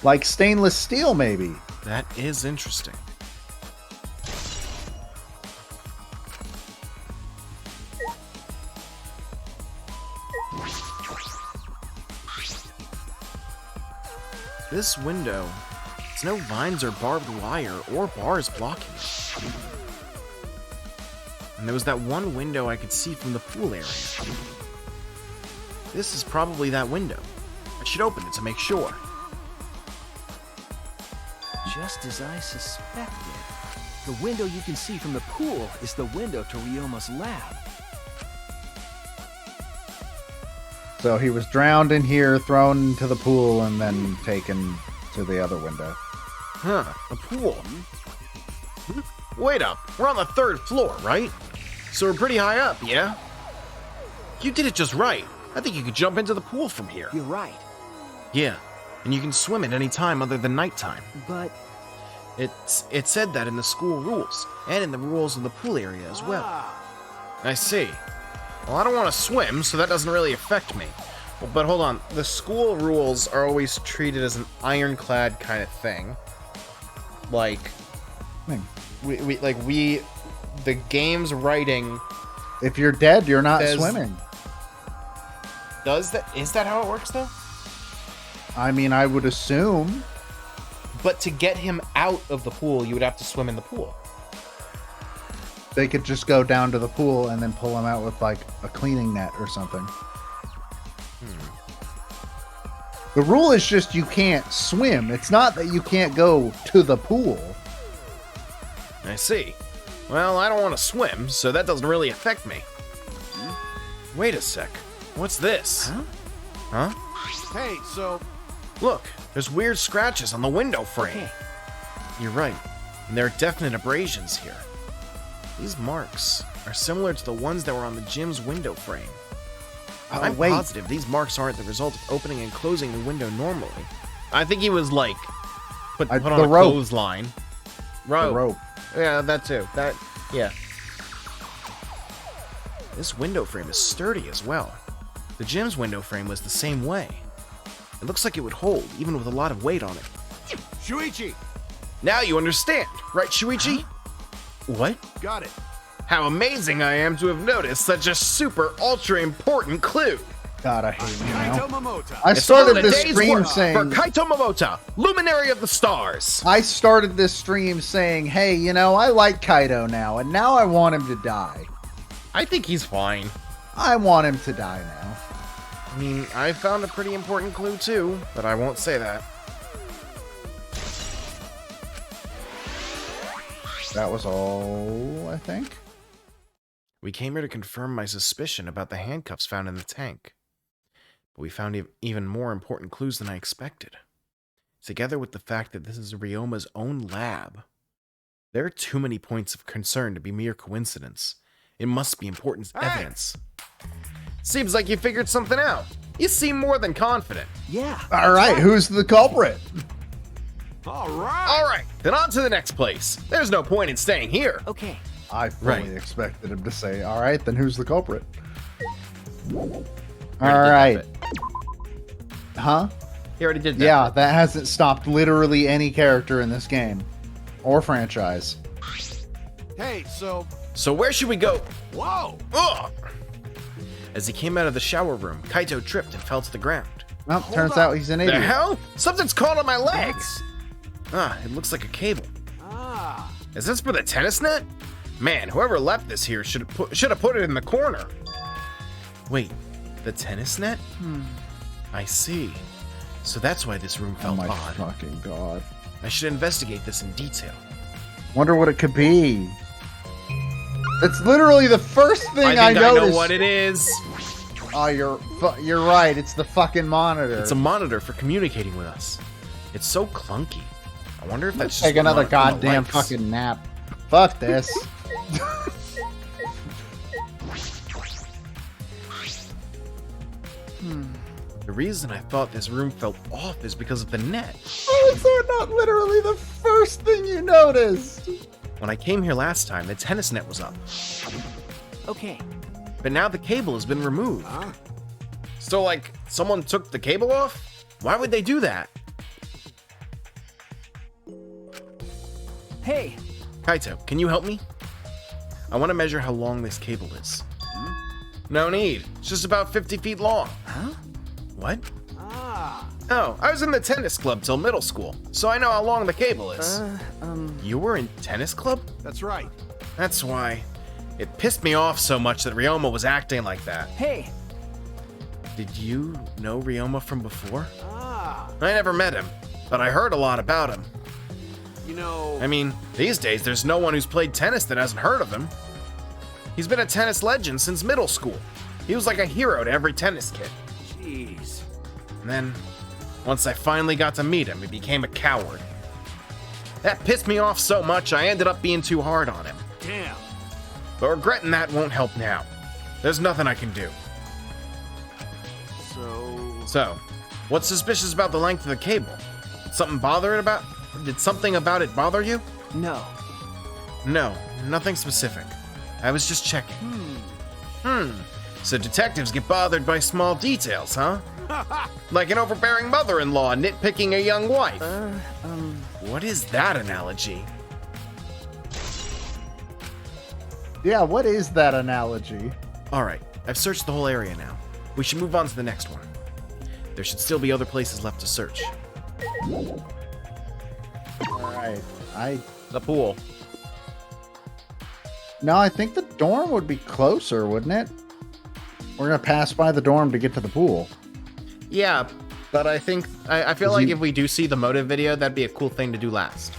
Like stainless steel, maybe. That is interesting. This window There's no vines or barbed wire or bars blocking it. And there was that one window I could see from the pool area. This is probably that window. I should open it to make sure. Just as I suspected. The window you can see from the pool is the window to Ryoma's lab. So he was drowned in here, thrown into the pool, and then taken to the other window. Huh, a pool. Wait up, we're on the 3rd floor, right? So we're pretty high up, yeah? You did it just right. I think you could jump into the pool from here. You're right. Yeah, and you can swim at any time other than nighttime. But It said that in the school rules, and in the rules of the pool area as well. I see. Well, I don't want to swim, so that doesn't really affect me. But hold on, the school rules are always treated as an ironclad kind of thing. Like, the game's writing. If you're dead, you're not says- swimming. Is that how it works though? I mean, I would assume. But to get him out of the pool, you would have to swim in the pool. They could just go down to the pool and then pull him out with, like, a cleaning net or something. The rule is just you can't swim. It's not that you can't go to the pool. I see. Well, I don't want to swim, so that doesn't really affect me. Wait a sec. What's this? Huh? Hey, so Look, there's weird scratches on the window frame. Okay. You're right. And there are definite abrasions here. These marks are similar to the ones that were on the gym's window frame. I'm wait. positive these marks aren't the result of opening and closing the window normally. I think he was like put on the a rope. clothesline. The rope. Yeah, that too. Yeah. This window frame is sturdy as well. The gym's window frame was the same way. It looks like it would hold, even with a lot of weight on it. Shuichi, Now you understand, right, Shuichi? What? got it. How amazing I am to have noticed such a super ultra important clue. God, I hate you Kaito now. Momota. I It's all started in a this day's stream work saying... for Kaito Momota, luminary of the stars. I started this stream saying, hey, you know, I like Kaido now, and now I want him to die. I think he's fine. I want him to die now. I mean, I found a pretty important clue too, but I won't say that. That was all, I think. We came here to confirm my suspicion about the handcuffs found in the tank. But we found even more important clues than I expected. Together with the fact that this is Ryoma's own lab. There are too many points of concern to be mere coincidence. It must be important evidence. Seems like you figured something out. You seem more than confident. Yeah. All right, who's the culprit? All right. All right, then on to the next place. There's no point in staying here. Okay. I fully expected him to say, all right, then who's the culprit? All right. Huh? He already did that. Yeah, that hasn't stopped literally any character in this game. Or franchise. Hey, so So where should we go? whoa. Ugh! As he came out of the shower room, Kaito tripped and fell to the ground. Well, turns out he's an The idiot. hell? Something's caught on my legs! Ah, it looks like a cable. Ah. Is this for the tennis net? Man, whoever left this here should have put it in the corner. Wait, the tennis net? I see. So that's why this room Oh felt my odd. fucking god. I should investigate this in detail. Wonder what it could be. It's literally the first thing I think I noticed. know what it is. Oh, you're right. It's the fucking monitor. It's a monitor for communicating with us. It's so clunky. I wonder if that's just Take another one from the goddamn lights. fucking nap. Fuck this. The reason I thought this room felt off is because of the net. How is that not literally the first thing you noticed? When I came here last time, the tennis net was up. Okay. But now the cable has been removed. So, like, someone took the cable off? Why would they do that? Hey. Kaito, can you help me? I want to measure how long this cable is. No need. It's just about 50 feet long. Huh? What? Ah. No, I was in the tennis club till middle school, so I know how long the cable is. You were in tennis club? That's right. That's why. It pissed me off so much that Ryoma was acting like that. Hey, Did you know Ryoma from before? Ah, I never met him, but I heard a lot about him. you know... I mean, these days there's no one who's played tennis that hasn't heard of him. He's been a tennis legend since middle school. He was like a hero to every tennis kid. Jeez. And then, once I finally got to meet him, he became a coward. That pissed me off so much I ended up being too hard on him. Damn. But regretting that won't help now. There's nothing I can do. So, what's suspicious about the length of the cable? Did something about it bother you? no. No, nothing specific. I was just checking. So detectives get bothered by small details, huh? Like an overbearing mother-in-law nitpicking a young wife. What is that analogy? Yeah, what is that analogy? All right, I've searched the whole area now. We should move on to the next one. There should still be other places left to search. Alright, The pool. No, I think the dorm would be closer, wouldn't it? We're gonna pass by the dorm to get to the pool. Yeah, but I think, I feel like if we do see the motive video, that'd be a cool thing to do last.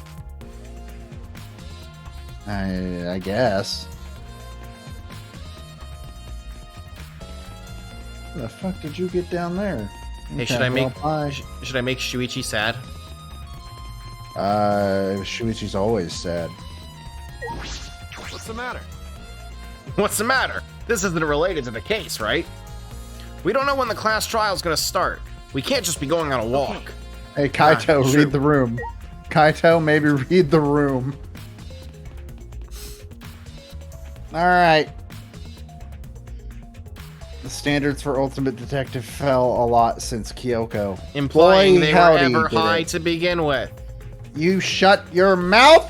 I guess. Where the fuck did you get down there? Hey, Okay, should I make well, should I make Shuichi sad? Shuichi's always sad. What's the matter? What's the matter? This isn't related to the case, right? We don't know when the class trial's gonna start. We can't just be going on a walk. Hey, Kaito, true. read the room. Kaito, maybe read the room. Alright. The standards for Ultimate Detective fell a lot since Kyoko. Implying Boy, they were howdy ever did high it. to begin with. You shut your mouth!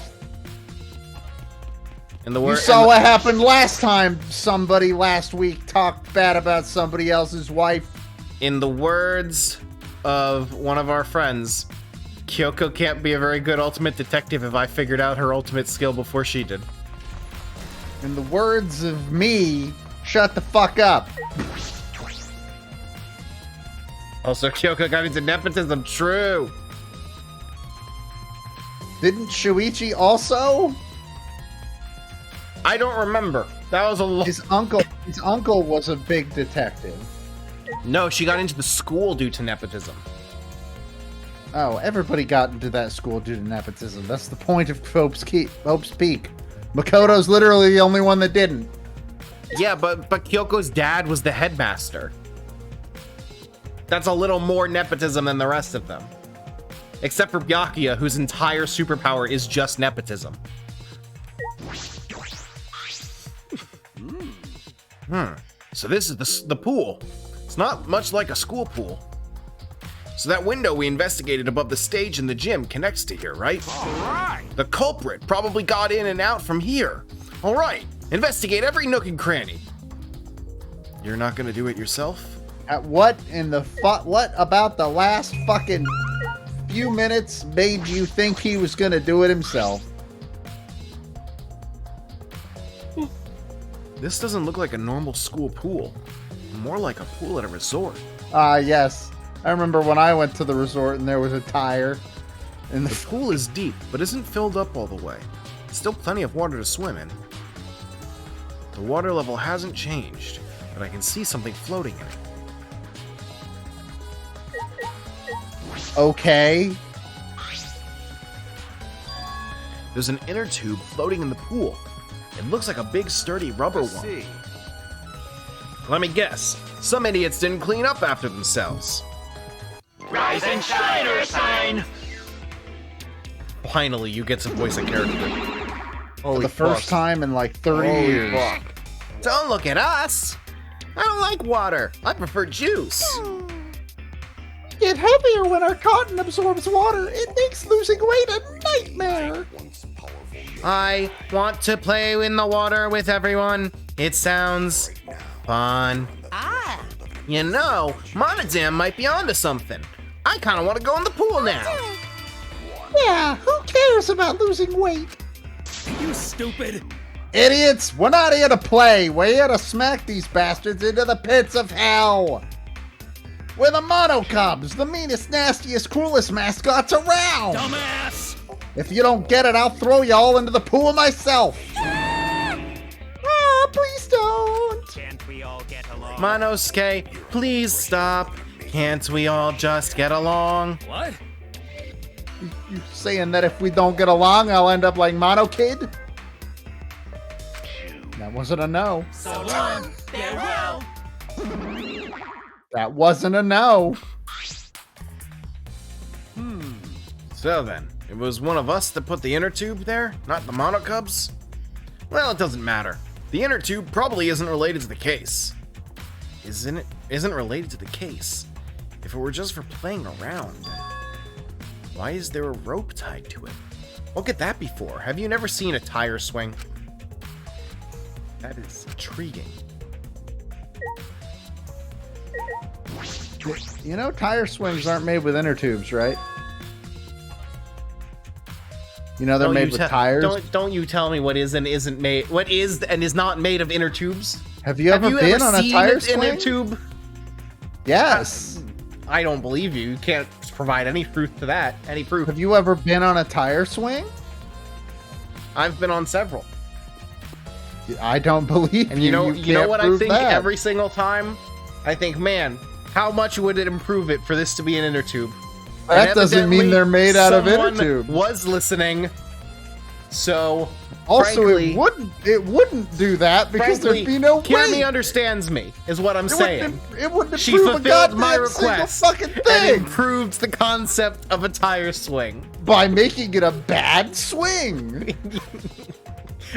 In the You word, saw what happened last time somebody last week talked bad about somebody else's wife. in the words of one of our friends, Kyoko can't be a very good ultimate detective if I figured out her ultimate skill before she did. In the words of me, shut the fuck up. Also, Kyoko got into nepotism. True. Didn't Shuichi also? I don't remember. That was a long. His uncle was a big detective. No, she got into the school due to nepotism. Oh, everybody got into that school due to nepotism. That's the point of Hope's Peak. Makoto's literally the only one that didn't. Yeah, but Kyoko's dad was the headmaster. That's a little more nepotism than the rest of them. Except for Byakuya, whose entire superpower is just nepotism. So this is the pool. It's not much like a school pool. So that window we investigated above the stage in the gym connects to here, right? All right. The culprit probably got in and out from here. All right, investigate every nook and cranny. You're not gonna do it yourself? What in the fuck? What about the last fucking few minutes made you think he was gonna do it himself? This doesn't look like a normal school pool. More like a pool at a resort. Yes. I remember when I went to the resort and there was a tire. And The pool is deep, but isn't filled up all the way. Still plenty of water to swim in. The water level hasn't changed, but I can see something floating in it. Okay. There's an inner tube floating in the pool. It looks like a big sturdy rubber Let's one. see. Let me guess. Some idiots didn't clean up after themselves. Rise and shine, Ursine! Finally, you get to voice a character. For the first time in like 30 years. Don't look at us! I don't like water. I prefer juice. Get heavier when our cotton absorbs water. It makes losing weight a nightmare. I want to play in the water with everyone. It sounds fun. Ah, You know, Monodam might be onto something. I I kind of want to go in the pool now. Yeah, who cares about losing weight? You stupid! Idiots, we're not here to play. We're here to smack these bastards into the pits of hell. We're the Mono Cubs, the meanest, nastiest, cruelest mascots around. Dumbass! If you don't get it, I'll throw you all into the pool myself. Please don't. Can't we all get along? Monosuke, please stop. Can't we all just get along? What? You saying that if we don't get along, I'll end up like Mono Kid? That wasn't a no. So long. Farewell. That wasn't a no. So then, it was one of us that put the inner tube there, not the Mono Cubs? Well, it doesn't matter. The inner tube probably isn't related to the case. Isn't related to the case. If it were just for playing around. Why is there a rope tied to it? Look at that before. Have you never seen a tire swing? That is intriguing. You know, tire swings aren't made with inner tubes, right? You know they're made with tires. Don't you tell me what is and isn't made. What is and is not made of inner tubes? Have you ever been on a tire swing? Inner tube? Yes. I don't believe you. You can't provide any proof to that. Any proof? Have you ever been on a tire swing? I've been on several. I don't believe and you know what I think that. Every single time? I think, man, how much would it improve it for this to be an inner tube? That doesn't mean they're made out of inner tube. Was listening. So also, frankly, it wouldn't do that because there'd be no way. Kimmy understands me, is what I'm saying. It wouldn't she improve fulfilled a my goddamn request fucking thing and improved the concept of a tire swing by making it a bad swing.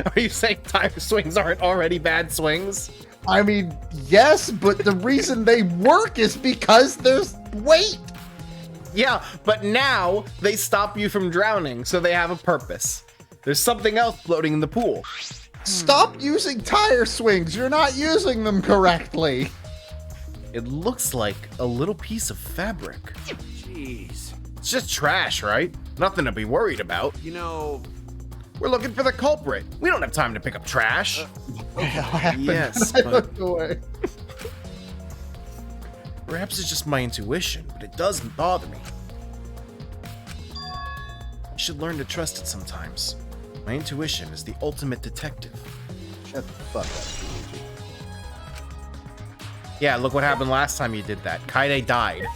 Are you saying tire swings aren't already bad swings? I mean, yes, but the reason they work is because there's weight. Yeah, but now they stop you from drowning, so they have a purpose. There's something else floating in the pool. Stop using tire swings. You're not using them correctly. It looks like a little piece of fabric. Jeez. It's just trash, right? Nothing to be worried about. You know... We're looking for the culprit. We don't have time to pick up trash. What happened? Yes, I but... looked away. Perhaps it's just my intuition, but it doesn't bother me. I should learn to trust it sometimes. My intuition is the ultimate detective. Shut the fuck up, Luigi. Yeah, look what happened last time you did that. Kaide died.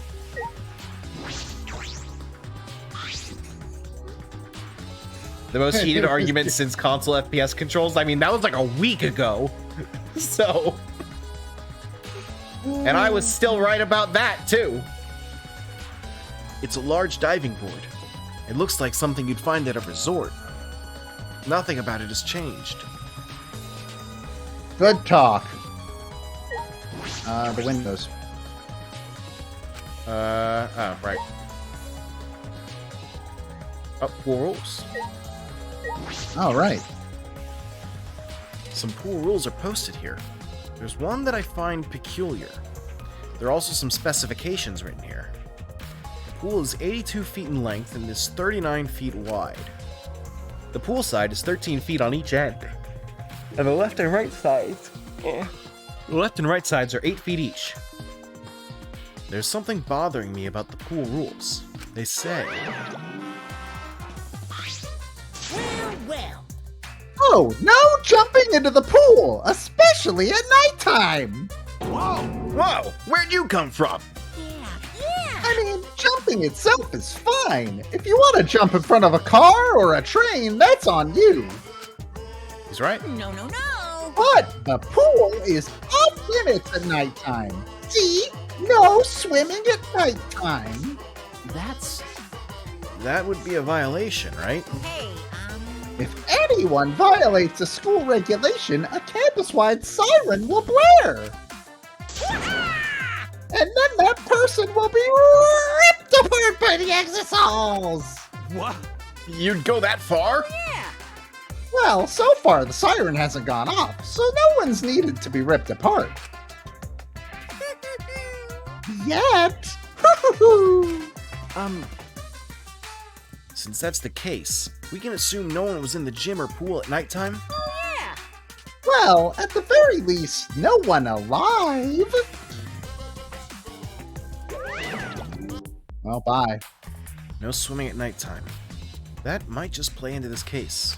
The most heated argument since console FPS controls. I mean, that was like a week ago. So... And I was still right about that, too. It's a large diving board. It looks like something you'd find at a resort. Nothing about it has changed. Good talk. The windows. Oh, right. Oh, pool rules. All right. Some pool rules are posted here. There's one that I find peculiar. There are also some specifications written here. The pool is 82 feet in length and is 39 feet wide. The pool side is 13 feet on each end. And the left and right sides... The left and right sides are 8 feet each. There's something bothering me about the pool rules. They say... Well. Oh, no jumping into the pool, especially at nighttime. Whoa! Where'd you come from? Yeah. I mean, jumping itself is fine. If you want to jump in front of a car or a train, that's on you. He's right. No. But the pool is off limits at nighttime. See? No swimming at nighttime. That would be a violation, right? Hey, If anyone violates a school regulation, a campus-wide siren will blare. And then that person will be ripped apart by the exosols. What? You'd go that far? yeah. Well, so far the siren hasn't gone off, so no one's needed to be ripped apart. Yet. Since that's the case, we can assume no one was in the gym or pool at nighttime? Yeah. Well, at the very least, no one alive. Well, bye. No swimming at nighttime. That might just play into this case.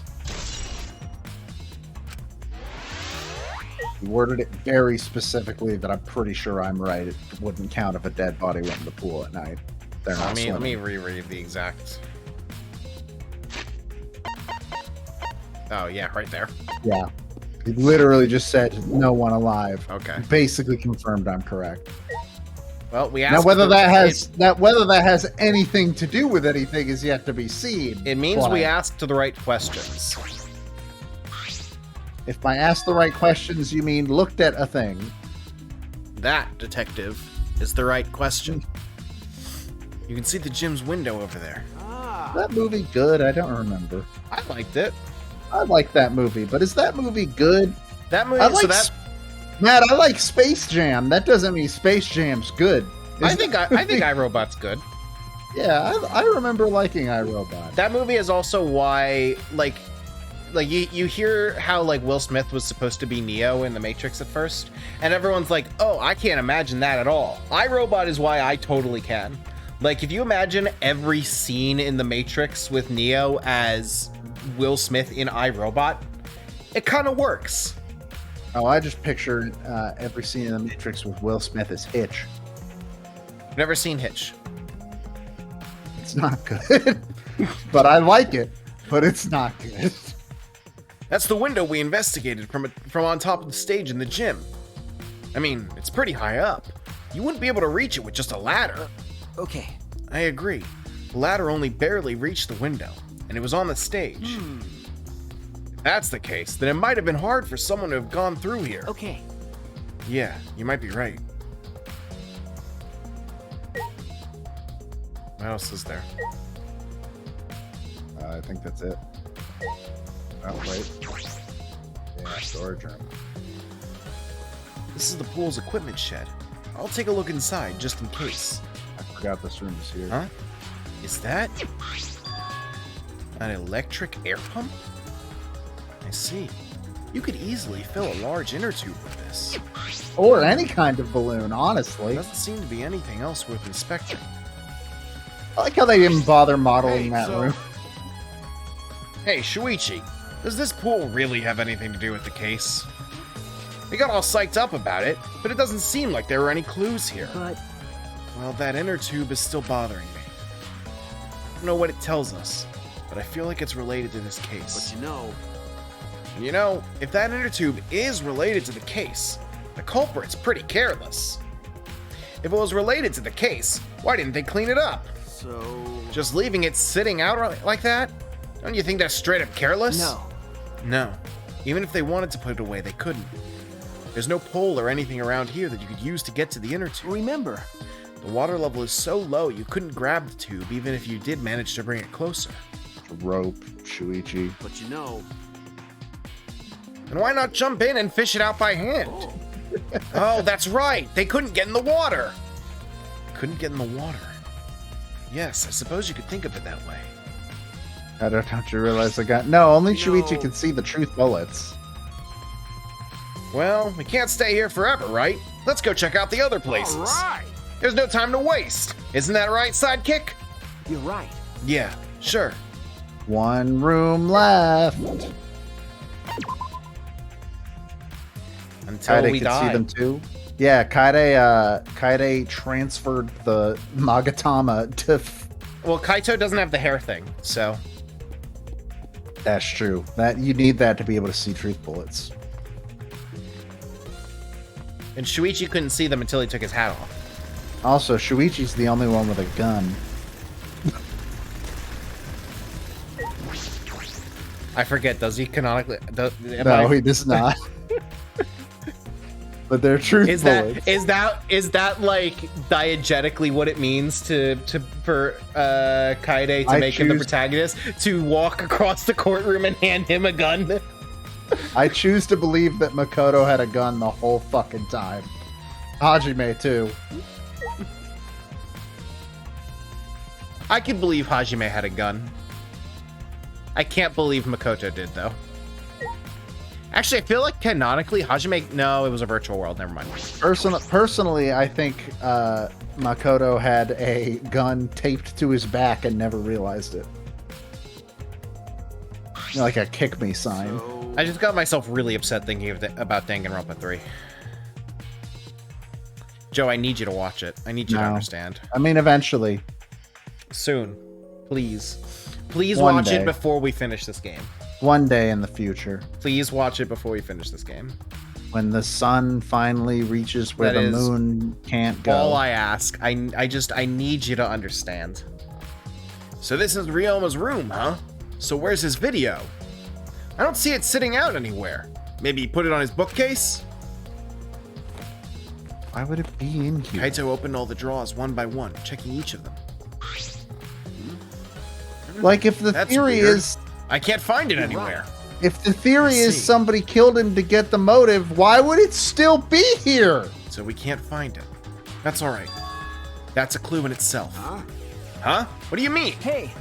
You worded it very specifically that I'm pretty sure I'm right. It wouldn't count if a dead body went in the pool at night. They're not Let me swimming. reread the exact. Oh yeah, right there. Yeah. It literally just said no one alive. Okay. Basically confirmed I'm correct. Well, we asked. Now whether that has anything to do with anything is yet to be seen. It means we But asked the right questions. if by asked the right questions you mean looked at a thing. That, detective, is the right question. You can see the gym's window over there. That movie good? I don't remember. I liked it. I like that movie, but is that movie good? That movie. I like So that. Matt, I like Space Jam. That doesn't mean Space Jam's good. I think iRobot's good. Yeah, I remember liking iRobot. That movie is also why, like you hear how like Will Smith was supposed to be Neo in The Matrix at first, and everyone's like, oh, I can't imagine that at all. iRobot is why I totally can. Like, if you imagine every scene in The Matrix with Neo as Will Smith in iRobot, it kind of works. Oh, I just pictured every scene in The Matrix with Will Smith as Hitch. Never seen Hitch. It's not good, but I like it. But it's not good. That's the window we investigated from on top of the stage in the gym. I mean, it's pretty high up. You wouldn't be able to reach it with just a ladder. Okay. I agree. The ladder only barely reached the window, and it was on the stage. If that's the case, then it might have been hard for someone to have gone through here. Okay. Yeah, you might be right. What else is there? I think that's it. Oh, wait. Yeah, storage room. This is the pool's equipment shed. I'll take a look inside just in case. I forgot this room is here. Huh? Is that an electric air pump? I see. You could easily fill a large inner tube with this. Or any kind of balloon, honestly. There doesn't seem to be anything else worth inspecting. I like how they didn't bother modeling that room. Hey, Shuichi, does this pool really have anything to do with the case? We got all psyched up about it, but it doesn't seem like there were any clues here. But Well, that inner tube is still bothering me. I don't know what it tells us, but I feel like it's related to this case. You know, if that inner tube is related to the case, the culprit's pretty careless. If it was related to the case, why didn't they clean it up? so Just leaving it sitting out like that? Don't you think that's straight up careless? no. No. Even if they wanted to put it away, they couldn't. There's no pole or anything around here that you could use to get to the inner tube. Remember, The water level is so low you couldn't grab the tube even if you did manage to bring it closer. Rope, Shuichi. but you know. And why not jump in and fish it out by hand? Oh, that's right. They couldn't get in the water. Couldn't get in the water. Yes, I suppose you could think of it that way. Don't you realize I got... No, only Shuichi can see the truth bullets. Well, we can't stay here forever, right? Let's go check out the other places. All right. There's no time to waste. Isn't that right, sidekick? You're right. Yeah, sure. One room left. Until Kaede we can die. see them too. Yeah, Kaede transferred the Magatama to... Well, Kaito doesn't have the hair thing, so... That's true. That you need that to be able to see truth bullets. And Shuichi couldn't see them until he took his hat off. Also, Shuichi's the only one with a gun. I forget, does he canonically... No, he does not. But they're truth Is bullets. that like diegetically what it means for Kaede to make him the protagonist, to walk across the courtroom and hand him a gun? I choose to believe that Makoto had a gun the whole fucking time. Hajime too. I can believe Hajime had a gun. I can't believe Makoto did, though. Actually, I feel like canonically, Hajime... No, it was a virtual world. Never mind. Personally, I think Makoto had a gun taped to his back and never realized it. You know, like a kick me sign. I just got myself really upset thinking about Danganronpa 3. Joe, I need you to watch it. I need you to understand. I mean, eventually. Soon. Please. Please One watch day. it before we finish this game. One day in the future. Please watch it before we finish this game. When the sun finally reaches where That the is moon can't go. All I ask. I need you to understand. So this is Ryoma's room, huh? So where's his video? I don't see it sitting out anywhere. Maybe he put it on his bookcase? Why would it be in here? Kaito opened all the drawers one by one, checking each of them. Like, if the That's theory weird. is... I can't find it anywhere. If the theory is somebody killed him to get the motive, why would it still be here? So we can't find it. That's alright. That's a clue in itself. Huh? What do you mean? Hey!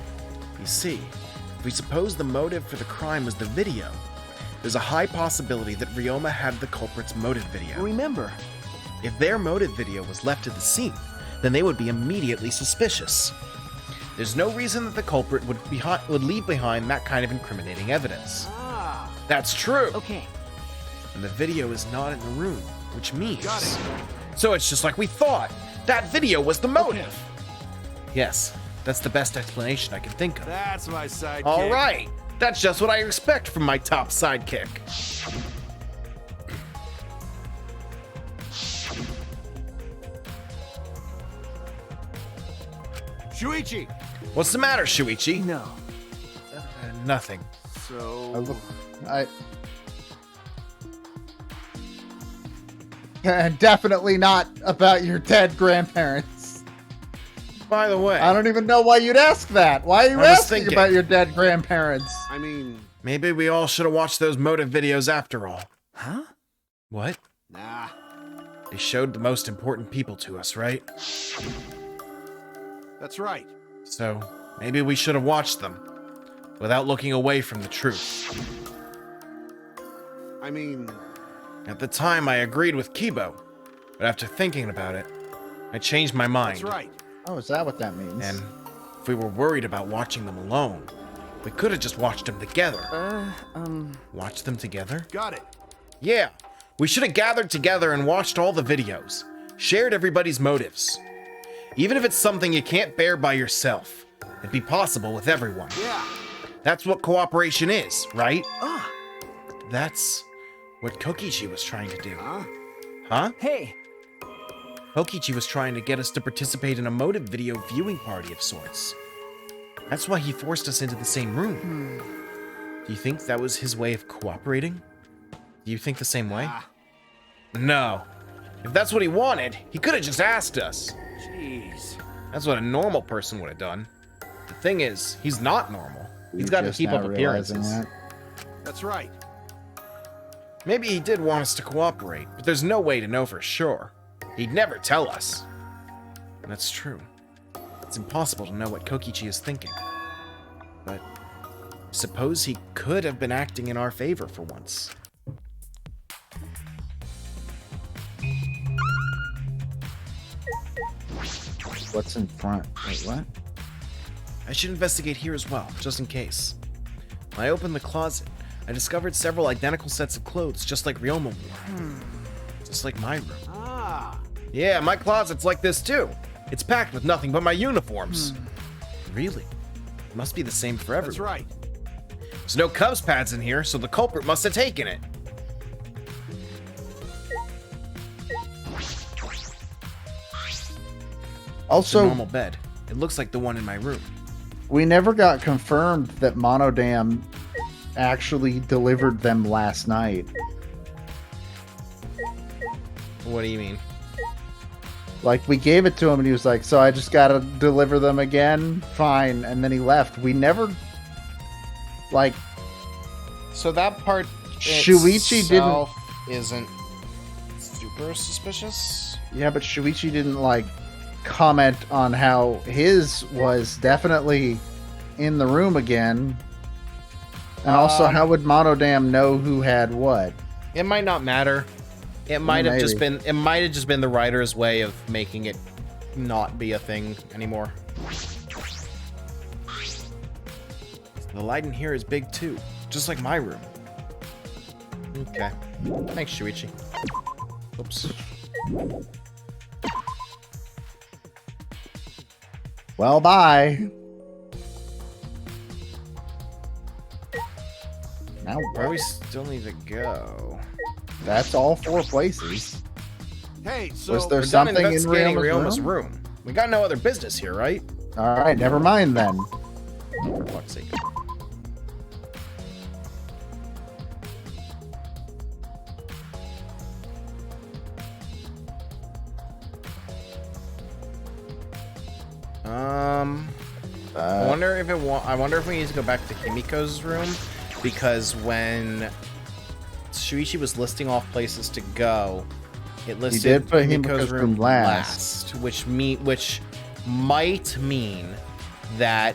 You see, if we suppose the motive for the crime was the video, there's a high possibility that Ryoma had the culprit's motive video. Remember. If their motive video was left at the scene, then they would be immediately suspicious. There's no reason that the culprit would leave behind that kind of incriminating evidence. That's true. Okay. And the video is not in the room, which means... Got it. So it's just like we thought. That video was the motive. Yes, that's the best explanation I can think of. That's my sidekick. All right. That's just what I expect from my top sidekick. Shuichi! What's the matter, Shuichi? No. Nothing. So... Definitely not about your dead grandparents. By the way... I don't even know why you'd ask that. Why are you I was asking thinking- about your dead grandparents? I mean... Maybe we all should have watched those motive videos after all. Huh? What? Nah. They showed the most important people to us, right? That's right. So, maybe we should have watched them, without looking away from the truth. I mean... At the time, I agreed with Kibo, but after thinking about it, I changed my mind. That's right. Oh, is that what that means? And if we were worried about watching them alone, we could have just watched them together. Watched them together? Got it. Yeah, we should have gathered together and watched all the videos, shared everybody's motives. Even if it's something you can't bear by yourself, it'd be possible with everyone. Yeah. That's what cooperation is, right? Ah! That's what Kokichi was trying to do. Huh? Huh? Hey! Kokichi was trying to get us to participate in a motive video viewing party of sorts. That's why he forced us into the same room. Do you think that was his way of cooperating? Do you think the same way? No. If that's what he wanted, he could have just asked us. Jeez. That's what a normal person would have done. The thing is, he's not normal. He's You're got to just keep now up realizing appearances. that. That's right. Maybe he did want us to cooperate, but there's no way to know for sure. He'd never tell us. And that's true. It's impossible to know what Kokichi is thinking. But suppose he could have been acting in our favor for once. What's in front? Wait, what? I should investigate here as well, just in case. When I opened the closet, I discovered several identical sets of clothes, just like Ryoma wore. Just like my room. Ah. Yeah, my closet's like this too. It's packed with nothing but my uniforms. Really? It must be the same for everyone. That's right. There's no Cubs pads in here, so the culprit must have taken it. It's a Also, normal bed. It looks like the one in my room. we never got confirmed that Monodam actually delivered them last night. What do you mean? Like, we gave it to him and he was like, so I just gotta deliver them again? Fine. And then he left. We never, like... So that part Shuichi isn't super suspicious? Yeah, but Shuichi didn't, like, comment on how his was definitely in the room again. And also, how would Monodam know who had what? It might not matter. It might have just been. It might have just been the writer's way of making it not be a thing anymore. The light in here is big too, just like my room. Okay. Thanks, Shuichi. Oops. Well, bye. Now where we still need to go? That's all 4 places. Hey, so was there something in Ryoma's room? We got no other business here, right? All right, never mind then. For fuck's sake. I wonder if I wonder if we need to go back to Himiko's room, because when Shuichi was listing off places to go, it listed he did put Himiko's room last, which might mean that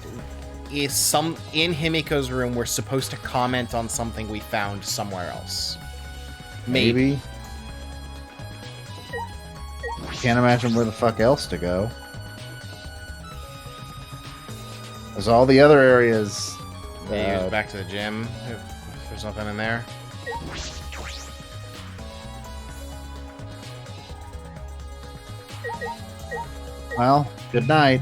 in Himiko's room we're supposed to comment on something we found somewhere else. Maybe. I can't imagine where the fuck else to go. There's all the other areas. Maybe back to the gym if there's nothing in there. Well, good night.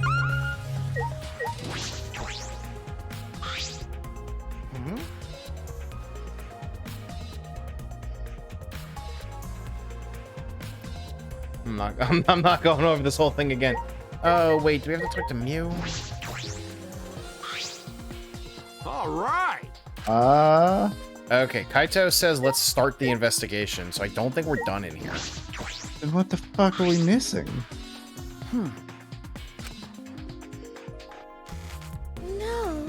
I'm not going over this whole thing again. Oh wait, do we have to talk to Mew? All right. Okay, Kaito says let's start the investigation, so I don't think we're done in here. Then what the fuck are we missing? No.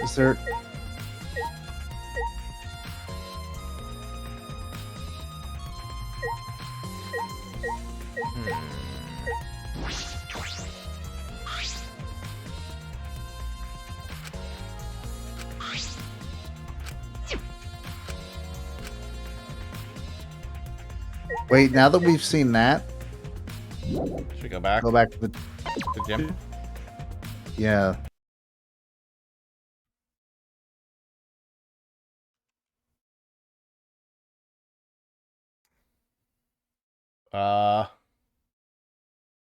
Is there... Wait, now that we've seen that, should we go back? Go back to the gym? Yeah.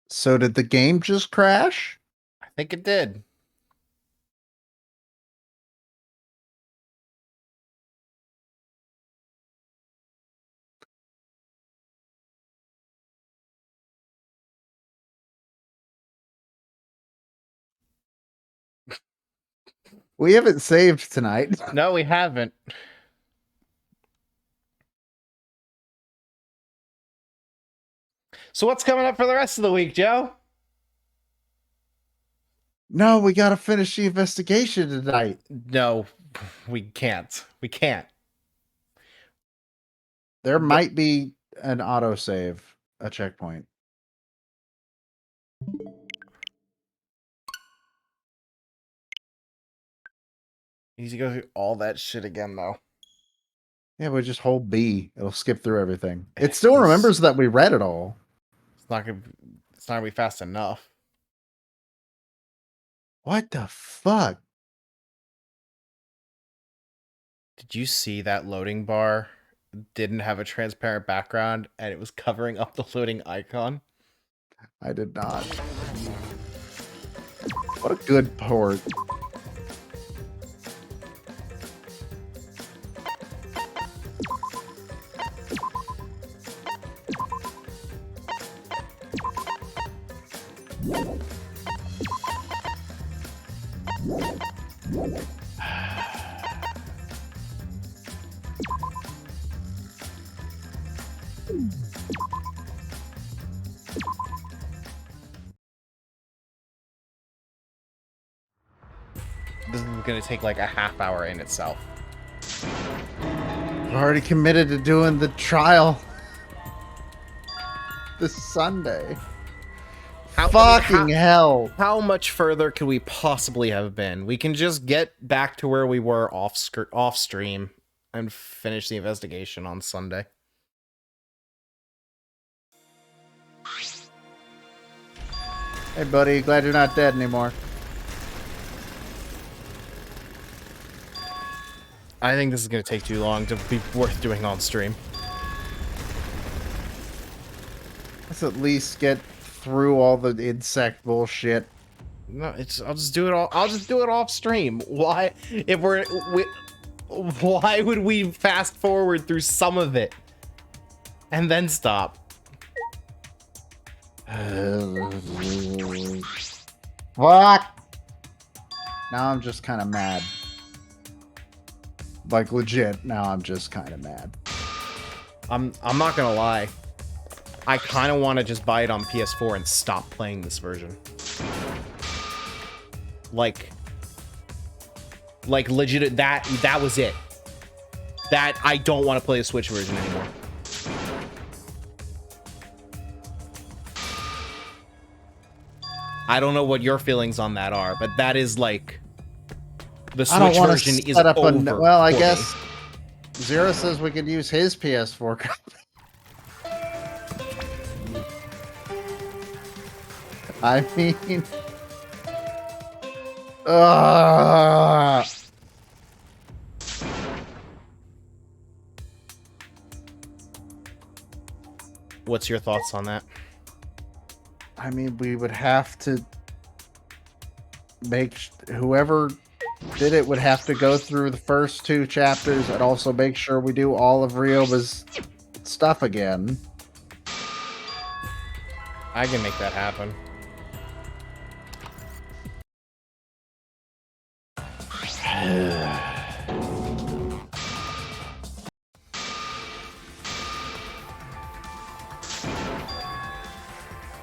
So did the game just crash? I think it did. We haven't saved tonight. No, we haven't. So what's coming up for the rest of the week, Joe? No, we gotta finish the investigation tonight. No, we can't. We can't. There might be an autosave, a checkpoint. You need to go through all that shit again, though. Yeah, but just hold B. It'll skip through everything. It still remembers that we read it all. It's not gonna be fast enough. What the fuck? Did you see that loading bar didn't have a transparent background and it was covering up the loading icon? I did not. What a good port. This is gonna take like a half hour in itself. already committed to doing the trial this Sunday. Fucking hell. How much further could we possibly have been? We can just get back to where we were off stream and finish the investigation on Sunday. Hey, buddy, glad you're not dead anymore. I think this is going to take too long to be worth doing on stream. Let's at least get through all the insect bullshit. No, I'll just do it all. I'll just do it off stream. Why? Why would we fast forward through some of it and then stop? Fuck. Now I'm just kind of mad. Like legit. Now I'm just kind of mad. I'm not gonna lie. I kind of want to just buy it on PS4 and stop playing this version. Like legit, that was it. That I don't want to play the Switch version anymore. I don't know what your feelings on that are, but that is like the Switch version is over. Well, I guess Zero says we could use his PS4 copy. I mean, what's your thoughts on that? I mean, we would have to make whoever did it would have to go through the first 2 chapters and also make sure we do all of Ryoba's stuff again. I can make that happen.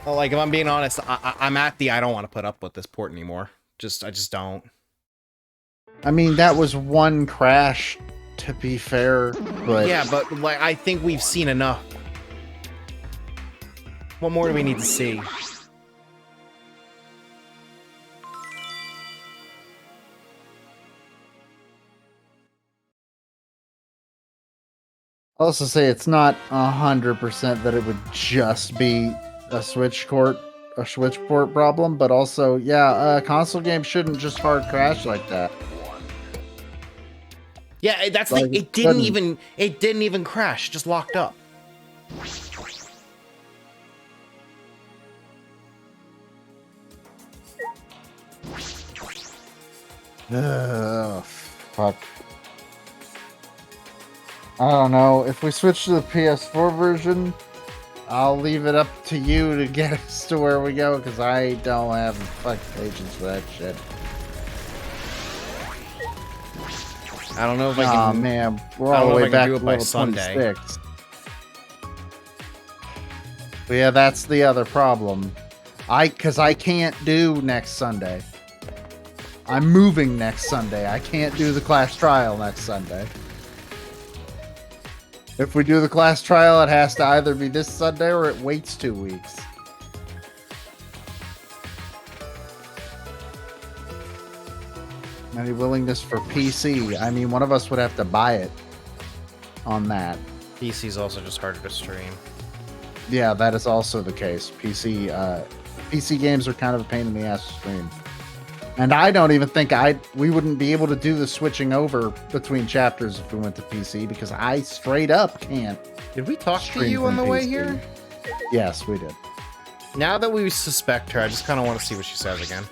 Well, like, if I'm being honest, I'm at the I don't want to put up with this port anymore. I just don't. I mean, that was one crash, to be fair, but... Yeah, but, like, I think we've seen enough. What more do we need to see? I'll also say it's not 100% that it would just be a Switch port problem, but also, yeah, console games shouldn't just hard crash like that. Yeah, that's like, it didn't even crash, just locked up. Fuck. I don't know. If we switch to the PS4 version, I'll leave it up to you to get us to where we go, because I don't have fucking patience for that shit. I don't know if I can... Oh man, we're all the way back to level 26. But yeah, that's the other problem. Because I can't do next Sunday. I'm moving next Sunday. I can't do the class trial next Sunday. If we do the class trial, it has to either be this Sunday or it waits 2 weeks. Any willingness for PC? I mean, one of us would have to buy it on that. PC's also just harder to stream. Yeah, that is also the case. PC games are kind of a pain in the ass to stream. And I don't even think we wouldn't be able to do the switching over between chapters if we went to PC, because I straight up can't. Did we talk to you on the way here? Yes, we did. Now that we suspect her, I just kind of want to see what she says again.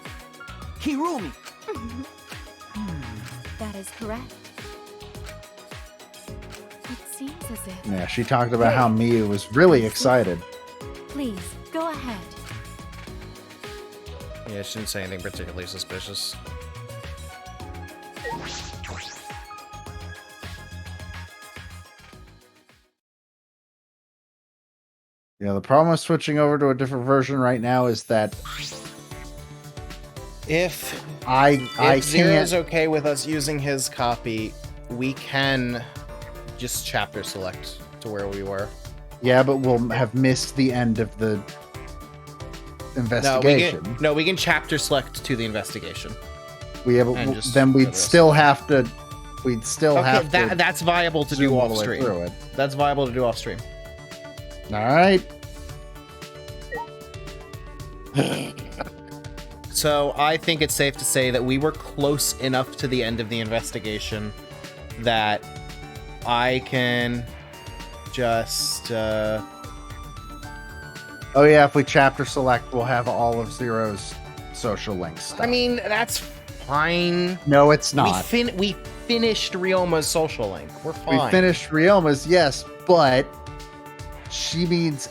Hirumi! That is correct. It seems as if... Yeah, she talked about how Miyu was really excited. Please, go ahead. Yeah, she didn't say anything particularly suspicious. Yeah, the problem with switching over to a different version right now is that if I Zero's okay with us using his copy, we can just chapter select to where we were. Yeah, but we'll have missed the end of the investigation. No, we can chapter select to the investigation. Then we'd still have to. We'd still have to. That's viable to do off stream. That's viable to do off stream. All right. So I think it's safe to say that we were close enough to the end of the investigation that I can just. Oh yeah, if we chapter select, we'll have all of Zero's social links. Stuff. I mean, that's fine. No, it's not. We finished Ryoma's social link. We're fine. We finished Ryoma's, yes, but she means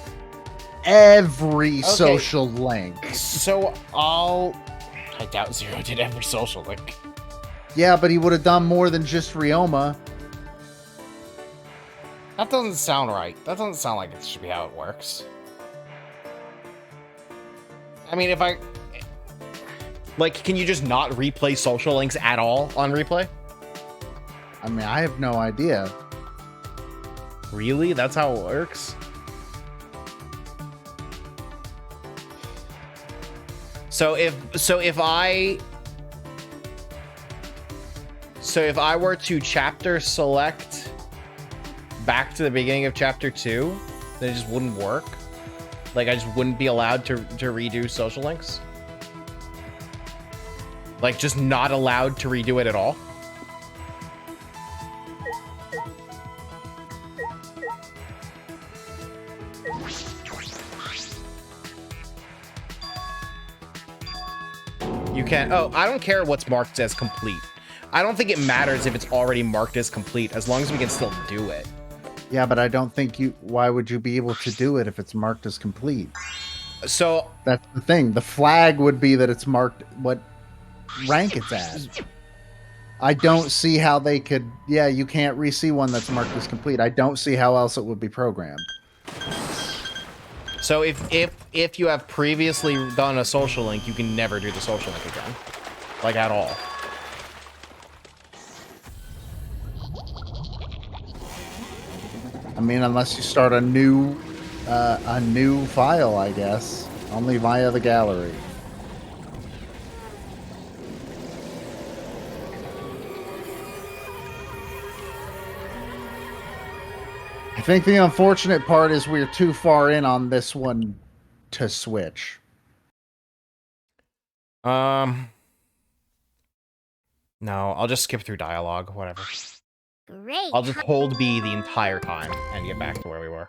every social link. So I doubt Zero did every social link. Yeah, but he would have done more than just Ryoma. That doesn't sound right. That doesn't sound like it should be how it works. I mean, if I... Like, can you just not replay social links at all on replay? I mean, I have no idea. Really? That's how it works? So if I were to chapter select back to the beginning of chapter 2, then it just wouldn't work. Like, I just wouldn't be allowed to redo social links. Like, just not allowed to redo it at all. You can. Oh, I don't care what's marked as complete. I don't think it matters if it's already marked as complete, as long as we can still do it. Yeah, but I don't think you... Why would you be able to do it if it's marked as complete? So... That's the thing. The flag would be that it's marked what rank it's at. I don't see how they could... Yeah, you can't re-see one that's marked as complete. I don't see how else it would be programmed. So if you have previously done a social link, you can never do the social link again. Like, at all. I mean, unless you start a new file, I guess. Only via the gallery. I think the unfortunate part is we're too far in on this one to switch. No, I'll just skip through dialogue, whatever. Great. I'll just hold B the entire time and get back to where we were.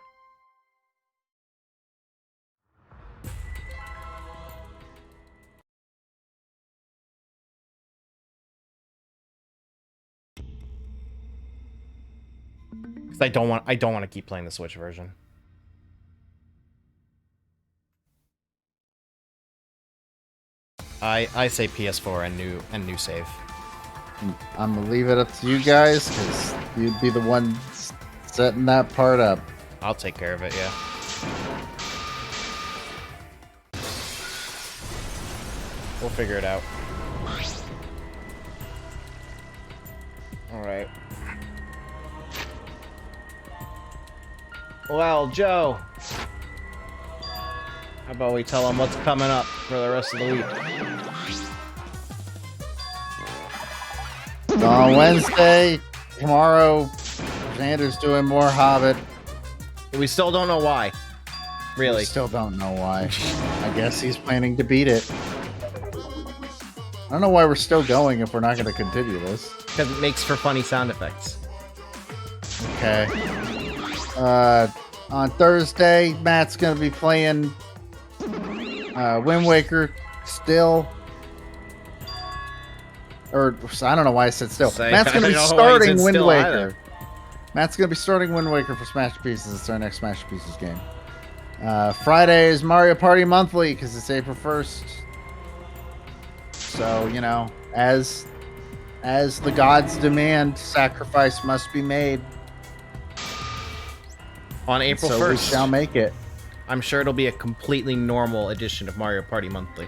Because I don't want to keep playing the Switch version. I say PS4 and new save. I'm gonna leave it up to you guys because you'd be the one setting that part up. I'll take care of it, yeah. We'll figure it out. Alright. Well, Joe. How about we tell them what's coming up for the rest of the week? On Wednesday, tomorrow, Xander's doing more Hobbit. We still don't know why. Really? We still don't know why. I guess he's planning to beat it. I don't know why we're still going if we're not going to continue this. Because it makes for funny sound effects. Okay. On Thursday, Matt's going to be playing Wind Waker still. Or, I don't know why I said still. Matt's going to be starting Wind Waker. Either. Matt's going to be starting Wind Waker for Smash Pieces. It's our next Smash Pieces game. Friday is Mario Party Monthly because it's April 1st. So, you know, as the gods demand, sacrifice must be made. On April 1st. We shall make it. I'm sure it'll be a completely normal edition of Mario Party Monthly.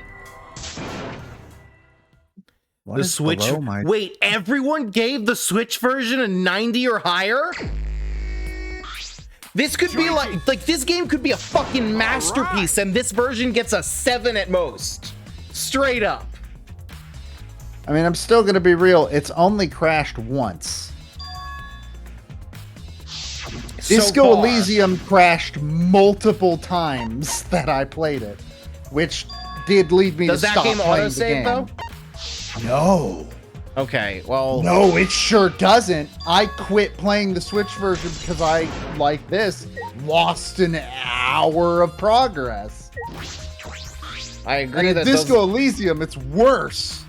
What the Switch. Wait, everyone gave the Switch version a 90 or higher? This could be like this game could be a fucking masterpiece, and this version gets a 7 at most. Straight up. I mean, I'm still gonna be real. It's only crashed once. Disco Elysium crashed multiple times that I played it, which did lead me to stop playing the game. Does that game autosave though? No. Okay, well... No, it sure doesn't. I quit playing the Switch version because I, like this, lost an hour of progress. I agree that Disco Elysium, it's worse.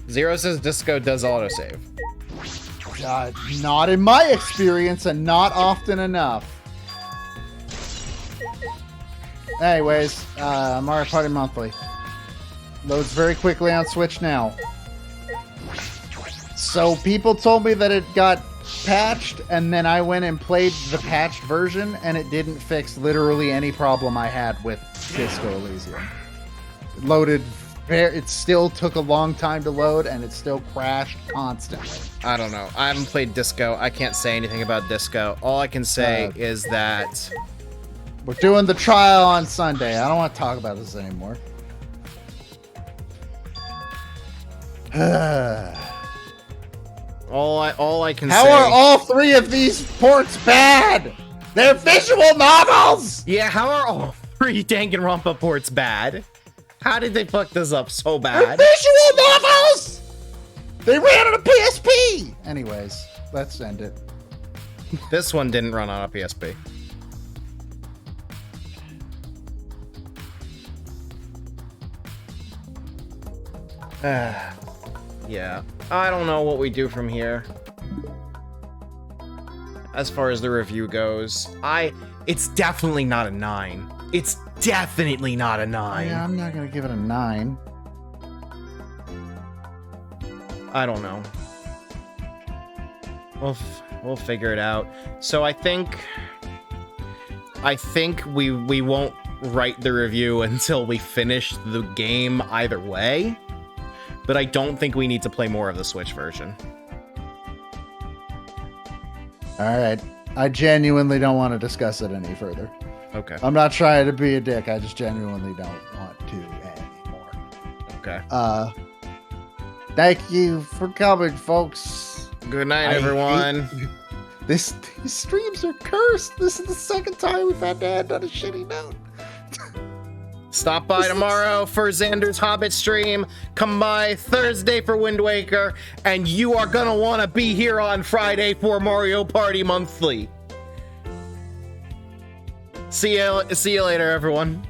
Zero says Disco does autosave. Not in my experience, and not often enough. Anyways, Mario Party Monthly. Loads very quickly on Switch now. So people told me that it got patched, and then I went and played the patched version, and it didn't fix literally any problem I had with Disco Elysium. It loaded, it still took a long time to load, and it still crashed constantly. I don't know. I haven't played Disco. I can't say anything about Disco. All I can say is that... We're doing the trial on Sunday. I don't want to talk about this anymore. All I can say... How are all 3 of these ports bad? They're visual novels! Yeah, how are all 3 Danganronpa ports bad? How did they fuck this up so bad? They're visual novels! They ran on a PSP! Anyways, let's end it. This one didn't run on a PSP. Yeah, I don't know what we do from here. As far as the review goes, it's definitely not a 9. It's definitely not a 9. Yeah, I'm not gonna give it a 9. I don't know. We'll figure it out. So I think we won't write the review until we finish the game either way. But I don't think we need to play more of the Switch version. Alright. I genuinely don't want to discuss it any further. Okay. I'm not trying to be a dick. I just genuinely don't want to anymore. Okay. Thank you for coming, folks. Good night, everyone. These streams are cursed. This is the second time we've had to end on a shitty note. Stop by tomorrow for Xander's Hobbit stream. Come by Thursday for Wind Waker. And you are gonna want to be here on Friday for Mario Party Monthly. See you later, everyone.